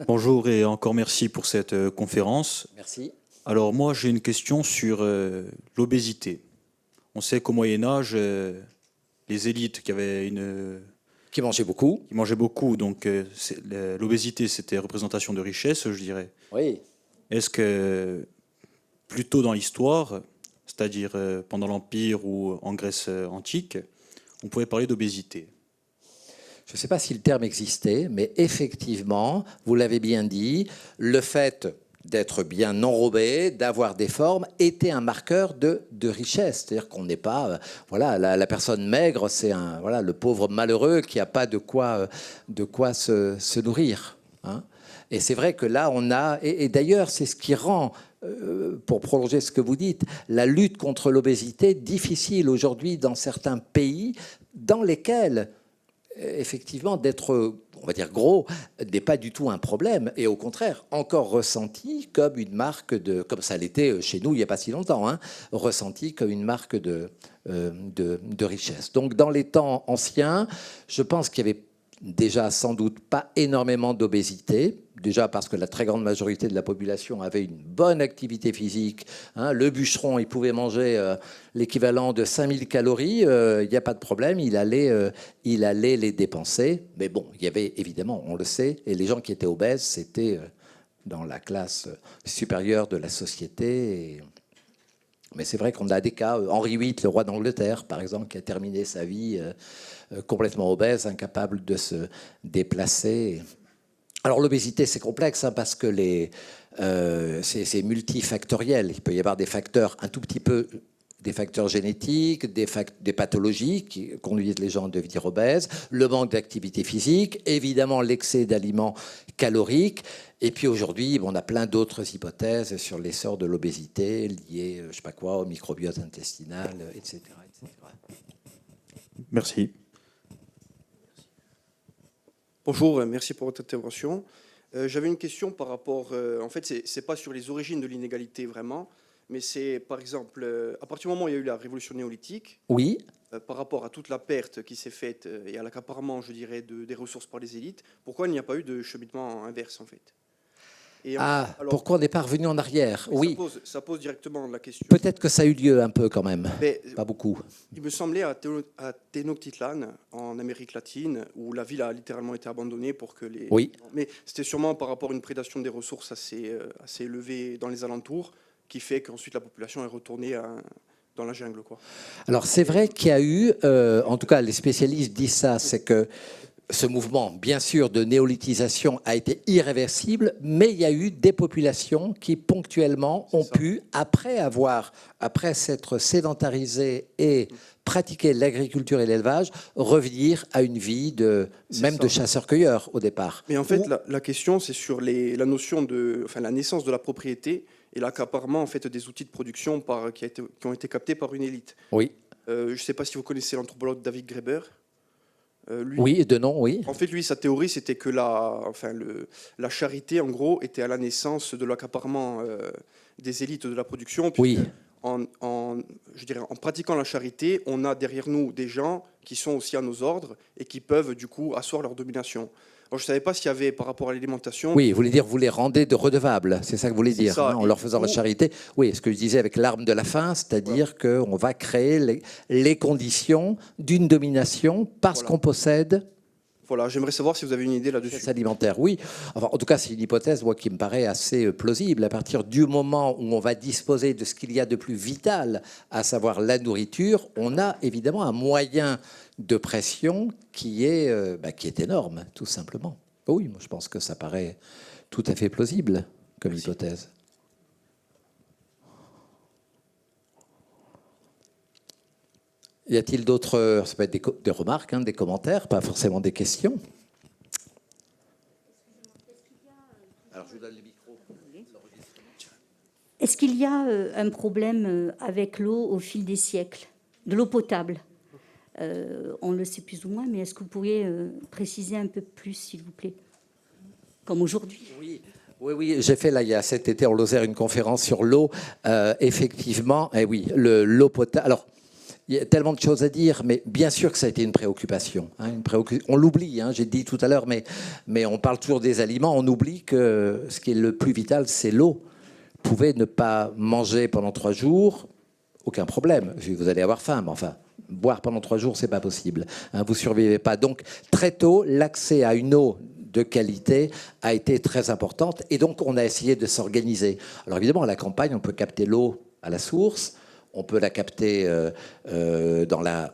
Bonjour et encore merci pour cette conférence. Merci. Alors moi, j'ai une question sur l'obésité. On sait qu'au Moyen-Âge, les élites qui mangeaient beaucoup. Donc l'obésité, c'était représentation de richesse, je dirais. Oui. Est-ce que, plus tôt dans l'histoire, c'est-à-dire pendant l'Empire ou en Grèce antique, on pouvait parler d'obésité? Je ne sais pas si le terme existait, mais effectivement, vous l'avez bien dit, le fait d'être bien enrobé, d'avoir des formes, était un marqueur de richesse. C'est-à-dire qu'on n'est pas... voilà, la personne maigre, c'est le pauvre malheureux qui n'a pas de quoi se nourrir. Et c'est vrai que là, on a... Et d'ailleurs, c'est ce qui rend, pour prolonger ce que vous dites, la lutte contre l'obésité difficile aujourd'hui dans certains pays dans lesquels, effectivement, d'être... on va dire gros, n'est pas du tout un problème, et au contraire, encore ressenti comme une marque comme ça l'était chez nous il n'y a pas si longtemps, ressenti comme une marque de richesse. Donc dans les temps anciens, je pense qu'il y avait déjà sans doute pas énormément d'obésité, déjà parce que la très grande majorité de la population avait une bonne activité physique. Le bûcheron, il pouvait manger l'équivalent de 5000 calories, il n'y a pas de problème, il allait les dépenser. Mais bon, il y avait évidemment, on le sait, et les gens qui étaient obèses, c'était dans la classe supérieure de la société. Mais c'est vrai qu'on a des cas, Henri VIII, le roi d'Angleterre, par exemple, qui a terminé sa vie complètement obèse, incapable de se déplacer. Alors l'obésité, c'est complexe parce que c'est multifactoriel. Il peut y avoir des facteurs un tout petit peu, des facteurs génétiques, des pathologies qui conduisent les gens à devenir obèses, le manque d'activité physique, évidemment l'excès d'aliments caloriques. Et puis aujourd'hui, on a plein d'autres hypothèses sur l'essor de l'obésité liée, je sais pas quoi, au microbiote intestinal, etc., etc. Merci. Bonjour, merci pour votre intervention. J'avais une question par rapport, en fait, c'est pas sur les origines de l'inégalité vraiment, mais c'est par exemple, à partir du moment où il y a eu la révolution néolithique, oui, par rapport à toute la perte qui s'est faite et à l'accaparement, je dirais, des ressources par les élites, pourquoi il n'y a pas eu de cheminement inverse en fait? Alors, pourquoi on n'est pas revenu en arrière? Oui. Ça pose directement la question. Peut-être que ça a eu lieu un peu quand même, mais pas beaucoup. Il me semblait à Tenochtitlan, en Amérique latine, où la ville a littéralement été abandonnée pour que les... Oui. Mais c'était sûrement par rapport à une prédation des ressources assez élevée dans les alentours, qui fait qu'ensuite la population est retournée dans la jungle, quoi. Alors c'est vrai qu'il y a eu, en tout cas les spécialistes disent ça, c'est que ce mouvement, bien sûr, de néolithisation a été irréversible, mais il y a eu des populations qui, ponctuellement, ont pu, après s'être sédentarisées et pratiquer l'agriculture et l'élevage, revenir à une vie même de chasseur-cueilleur au départ. Mais en fait, la question, c'est sur la notion la naissance de la propriété et l'accaparement en fait, des outils de production qui ont été captés par une élite. Oui. Je ne sais pas si vous connaissez l'anthropologue David Graeber. Oui, de nom, oui. En fait, lui, sa théorie, c'était que la charité, en gros, était à la naissance de l'accaparement des élites de la production. Oui. Je dirais, en pratiquant la charité, on a derrière nous des gens qui sont aussi à nos ordres et qui peuvent, du coup, asseoir leur domination. Alors, je ne savais pas s'il y avait, par rapport à l'alimentation... Oui, vous voulez dire, vous les rendez de redevables, c'est ça que vous voulez dire, en leur faisant la charité. Oui, ce que je disais avec l'arme de la faim, c'est-à-dire qu'on va créer les conditions d'une domination parce qu'on possède... Voilà, j'aimerais savoir si vous avez une idée là-dessus. Alimentaire, oui. Enfin, en tout cas, c'est une hypothèse qui me paraît assez plausible. À partir du moment où on va disposer de ce qu'il y a de plus vital, à savoir la nourriture, on a évidemment un moyen de pression qui est énorme, tout simplement. Oui, moi, je pense que ça paraît tout à fait plausible comme hypothèse. Y a-t-il d'autres, ça peut être des remarques, hein, des commentaires, pas forcément des questions? Alors, je vous donne le micro. Est-ce qu'il y a un problème avec l'eau au fil des siècles, de l'eau potable? On le sait plus ou moins, mais est-ce que vous pourriez préciser un peu plus, s'il vous plaît, comme aujourd'hui? Oui, j'ai fait là, il y a cet été en Lozère une conférence sur l'eau. Effectivement, oui, l'eau potable. Alors, il y a tellement de choses à dire, mais bien sûr que ça a été une préoccupation. Hein, on l'oublie, hein, j'ai dit tout à l'heure, mais on parle toujours des aliments, on oublie que ce qui est le plus vital, c'est l'eau. Vous pouvez ne pas manger pendant 3 jours, aucun problème. Vous allez avoir faim, mais enfin, boire pendant 3 jours, c'est pas possible. Hein, vous survivez pas. Donc, très tôt, l'accès à une eau de qualité a été très importante, et donc on a essayé de s'organiser. Alors évidemment, à la campagne, on peut capter l'eau à la source. On peut la capter dans la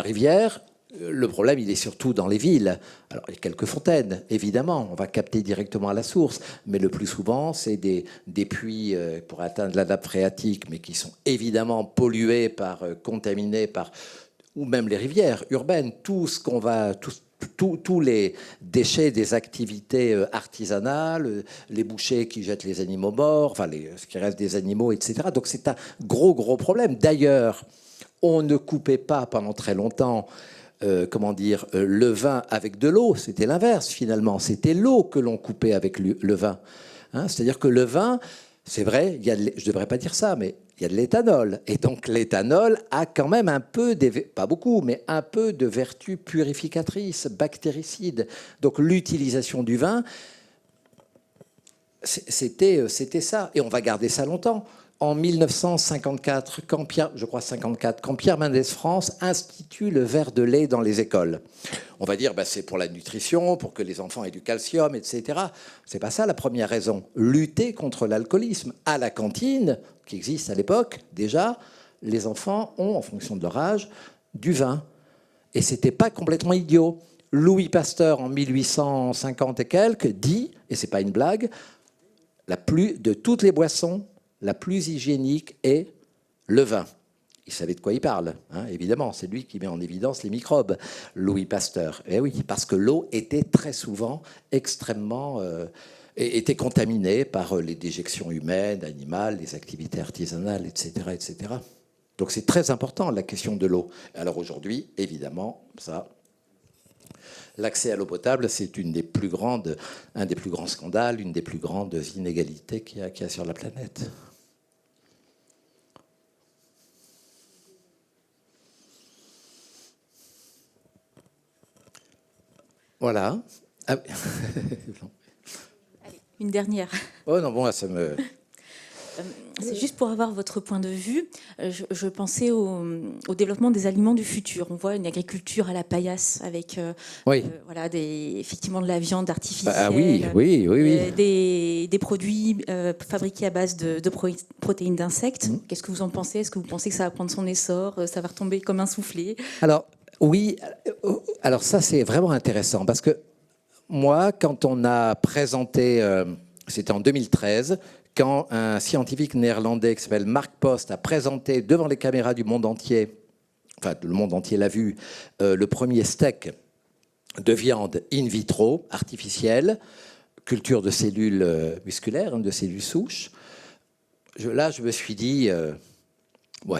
rivière. Le problème, il est surtout dans les villes. Alors, il y a quelques fontaines, évidemment. On va capter directement à la source. Mais le plus souvent, c'est des puits pour atteindre la nappe phréatique, mais qui sont évidemment pollués contaminés par, ou même les rivières urbaines. Tout ce qu'on va... Tous les déchets des activités artisanales, les bouchers qui jettent les animaux morts, enfin ce qui reste des animaux, etc. Donc c'est un gros problème. D'ailleurs, on ne coupait pas pendant très longtemps, le vin avec de l'eau. C'était l'inverse finalement. C'était l'eau que l'on coupait avec le vin. Hein, c'est-à-dire que le vin, c'est vrai, je ne devrais pas dire ça, mais il y a de l'éthanol. Et donc l'éthanol a quand même un peu, pas beaucoup, mais un peu de vertus purificatrices, bactéricides. Donc l'utilisation du vin, c'était ça. Et on va garder ça longtemps. En 1954, quand Pierre Mendès France institue le verre de lait dans les écoles. On va dire, c'est pour la nutrition, pour que les enfants aient du calcium, etc. C'est pas ça la première raison. Lutter contre l'alcoolisme. À la cantine, qui existe à l'époque, déjà, les enfants ont, en fonction de leur âge, du vin. Et c'était pas complètement idiot. Louis Pasteur, en 1850 et quelques, dit, et c'est pas une blague, de toutes les boissons, la plus hygiénique est le vin. Il savait de quoi il parle, hein, évidemment. C'est lui qui met en évidence les microbes, Louis Pasteur. Et oui, parce que l'eau était très souvent extrêmement... était contaminée par les déjections humaines, animales, les activités artisanales, etc., etc. Donc c'est très important, la question de l'eau. Alors aujourd'hui, évidemment, l'accès à l'eau potable, c'est un des plus grands scandales, une des plus grandes inégalités qu'il y a sur la planète. Voilà. Ah. Allez, une dernière. Oh non, bon, ça me... C'est juste pour avoir votre point de vue. Je pensais au développement des aliments du futur. On voit une agriculture à la paillasse avec effectivement de la viande artificielle, des produits fabriqués à base de protéines d'insectes. Qu'est-ce que vous en pensez? Est-ce que vous pensez que ça va prendre son essor? Ça va retomber comme un soufflé? Alors, oui. Alors ça, c'est vraiment intéressant parce que moi, quand on a présenté, c'était en 2013, quand un scientifique néerlandais qui s'appelle Mark Post a présenté devant les caméras du monde entier, enfin le monde entier l'a vu, le premier steak de viande in vitro, artificielle, culture de cellules musculaires, de cellules souches, là je me suis dit,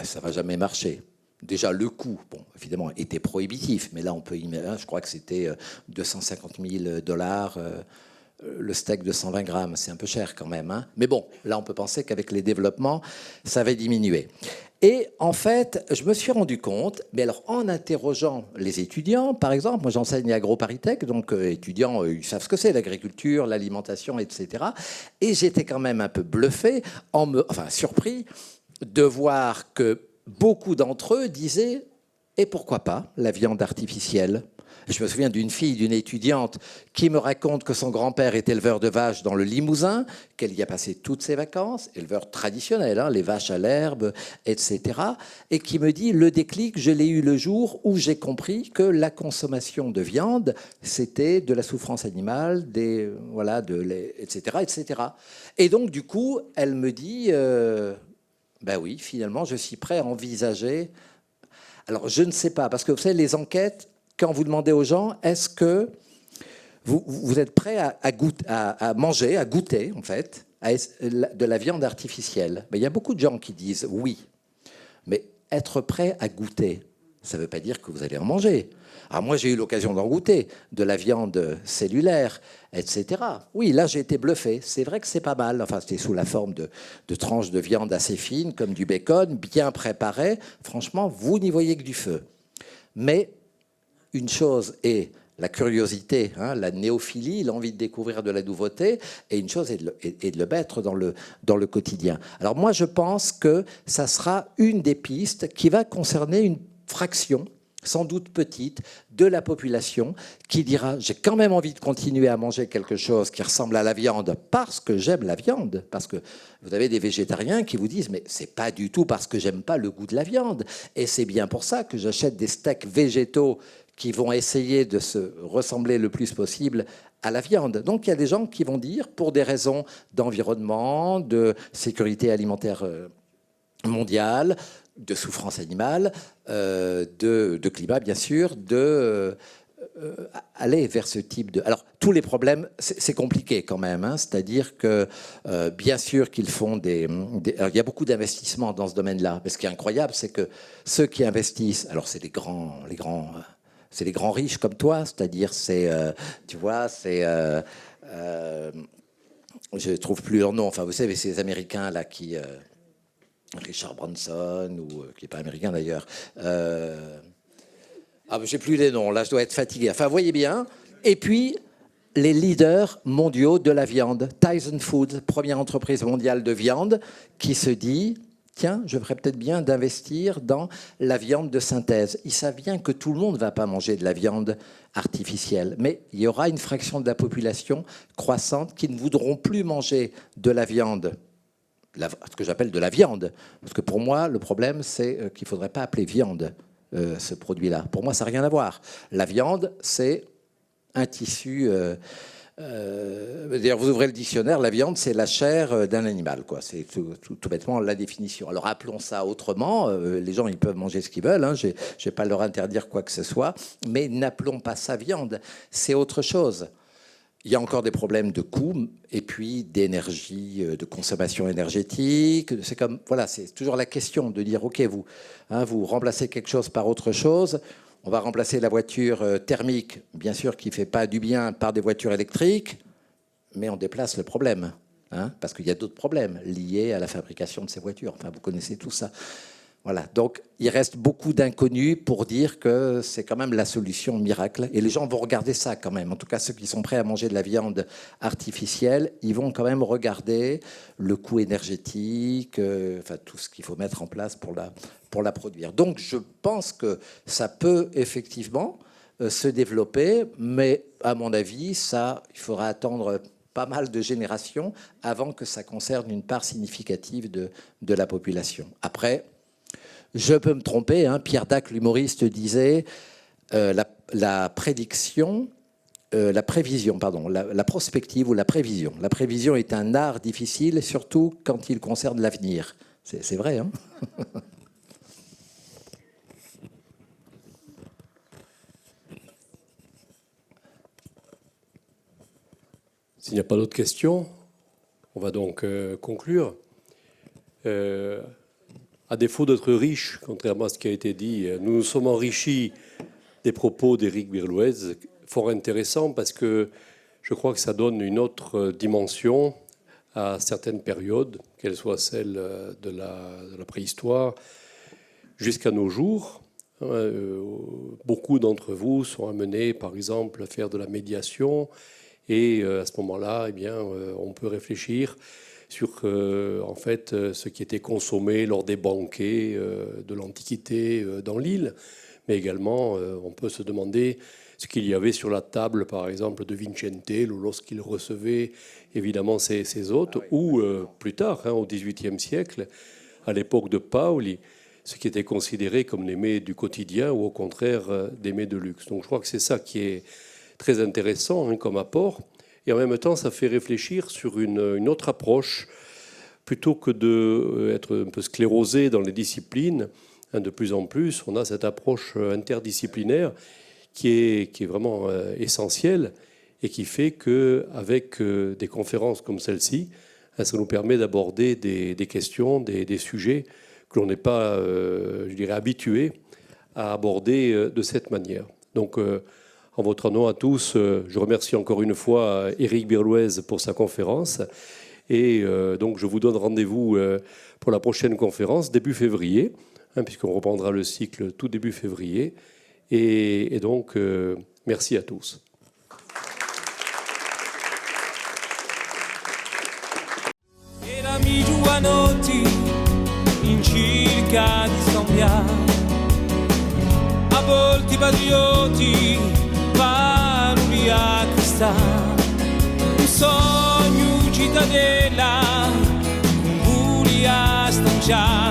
ça va jamais marcher. Déjà, le coût, évidemment, était prohibitif, mais là, on peut imaginer, je crois que c'était 250 000 $, le steak de 120 grammes, c'est un peu cher quand même. Hein, mais bon, là, on peut penser qu'avec les développements, ça va diminuer. Et en fait, je me suis rendu compte, mais alors en interrogeant les étudiants, par exemple, moi j'enseigne à AgroParisTech, donc étudiants, ils savent ce que c'est, l'agriculture, l'alimentation, etc. Et j'étais quand même un peu bluffé, surpris de voir que beaucoup d'entre eux disaient « Et pourquoi pas la viande artificielle ?» Je me souviens d'une fille, d'une étudiante, qui me raconte que son grand-père est éleveur de vaches dans le Limousin, qu'elle y a passé toutes ses vacances, éleveur traditionnel, hein, les vaches à l'herbe, etc. Et qui me dit, le déclic, je l'ai eu le jour où j'ai compris que la consommation de viande, c'était de la souffrance animale, etc., etc. Et donc, du coup, elle me dit, ben oui, finalement, je suis prêt à envisager. Alors, je ne sais pas, parce que vous savez, les enquêtes, quand vous demandez aux gens, est-ce que vous êtes prêt à manger, à goûter, en fait, de la viande artificielle? Ben, il y a beaucoup de gens qui disent oui, mais être prêt à goûter, ça ne veut pas dire que vous allez en manger. Alors moi, j'ai eu l'occasion d'en goûter, de la viande cellulaire, etc. Oui, là, j'ai été bluffé. C'est vrai que c'est pas mal. Enfin, c'était sous la forme de tranches de viande assez fines, comme du bacon, bien préparé. Franchement, vous n'y voyez que du feu. Mais une chose est la curiosité, hein, la néophilie, l'envie de découvrir de la nouveauté, et une chose est de le mettre dans le quotidien. Alors moi, je pense que ça sera une des pistes qui va concerner une fraction, sans doute petite, de la population qui dira « j'ai quand même envie de continuer à manger quelque chose qui ressemble à la viande parce que j'aime la viande ». Parce que vous avez des végétariens qui vous disent « mais c'est pas du tout parce que j'aime pas le goût de la viande. Et c'est bien pour ça que j'achète des steaks végétaux qui vont essayer de se ressembler le plus possible à la viande ». Donc il y a des gens qui vont dire, pour des raisons d'environnement, de sécurité alimentaire mondiale, de souffrance animale, de climat bien sûr, aller vers ce type de... Alors tous les problèmes, c'est compliqué quand même, hein, c'est-à-dire que bien sûr qu'ils font alors, il y a beaucoup d'investissements dans ce domaine-là, mais ce qui est incroyable, c'est que ceux qui investissent, alors c'est les grands riches comme toi, c'est-à-dire tu vois, je ne trouve plus leur nom, enfin vous savez, ces Américains là qui... Richard Branson, qui n'est pas américain d'ailleurs. J'ai plus les noms, là je dois être fatigué. Enfin, vous voyez bien. Et puis, les leaders mondiaux de la viande. Tyson Foods, première entreprise mondiale de viande, qui se dit, tiens, je ferais peut-être bien d'investir dans la viande de synthèse. Ils savent bien que tout le monde ne va pas manger de la viande artificielle, mais il y aura une fraction de la population croissante qui ne voudront plus manger de la viande, ce que j'appelle de la viande. Parce que pour moi, le problème, c'est qu'il ne faudrait pas appeler viande ce produit-là. Pour moi, ça n'a rien à voir. La viande, c'est un tissu... D'ailleurs, vous ouvrez le dictionnaire, la viande, c'est la chair d'un animal, quoi. C'est tout bêtement la définition. Alors, appelons ça autrement. Les gens, ils peuvent manger ce qu'ils veulent. Hein. Je ne vais pas leur interdire quoi que ce soit. Mais n'appelons pas ça viande. C'est autre chose. Il y a encore des problèmes de coût et puis d'énergie, de consommation énergétique. C'est comme, voilà, c'est toujours la question de dire, ok, vous remplacez quelque chose par autre chose. On va remplacer la voiture thermique, bien sûr, qui ne fait pas du bien, par des voitures électriques, mais on déplace le problème, hein, parce qu'il y a d'autres problèmes liés à la fabrication de ces voitures. Enfin, vous connaissez tout ça. Voilà, donc il reste beaucoup d'inconnus pour dire que c'est quand même la solution miracle. Et les gens vont regarder ça quand même. En tout cas, ceux qui sont prêts à manger de la viande artificielle, ils vont quand même regarder le coût énergétique, enfin tout ce qu'il faut mettre en place pour la produire. Donc je pense que ça peut effectivement se développer, mais à mon avis, il faudra attendre pas mal de générations avant que ça concerne une part significative de la population. Après, je peux me tromper, hein. Pierre Dac, l'humoriste, disait la prévision, la prospective ou la prévision. La prévision est un art difficile, surtout quand il concerne l'avenir. C'est vrai, hein. S'il n'y a pas d'autres questions, on va donc conclure. À défaut d'être riche, contrairement à ce qui a été dit, nous nous sommes enrichis des propos d'Éric Birlouez, fort intéressant parce que je crois que ça donne une autre dimension à certaines périodes, qu'elles soient celles de la préhistoire jusqu'à nos jours. Beaucoup d'entre vous sont amenés, par exemple, à faire de la médiation et à ce moment-là, eh bien, on peut réfléchir sur en fait, ce qui était consommé lors des banquets de l'Antiquité dans l'île. Mais également, on peut se demander ce qu'il y avait sur la table, par exemple, de Vicentel, ou lorsqu'il recevait évidemment ses hôtes, ou plus tard, au XVIIIe siècle, à l'époque de Paoli, ce qui était considéré comme des mets du quotidien ou au contraire des mets de luxe. Donc je crois que c'est ça qui est très intéressant comme apport. Et en même temps, ça fait réfléchir sur une autre approche. Plutôt que d'être un peu sclérosé dans les disciplines, de plus en plus, on a cette approche interdisciplinaire qui est vraiment essentielle et qui fait qu'avec des conférences comme celle-ci, ça nous permet d'aborder des questions, des sujets que l'on n'est pas, je dirais, habitué à aborder de cette manière. Donc, en votre nom à tous, je remercie encore une fois Éric Birlouez pour sa conférence. Et donc, je vous donne rendez-vous pour la prochaine conférence, début février, puisqu'on reprendra le cycle tout début février. Et donc, merci à tous. Erami giovanotti in cerca di scambiare, a volti patrioti, valori a cristallo, un sogno cittadella, un buio a stanciare.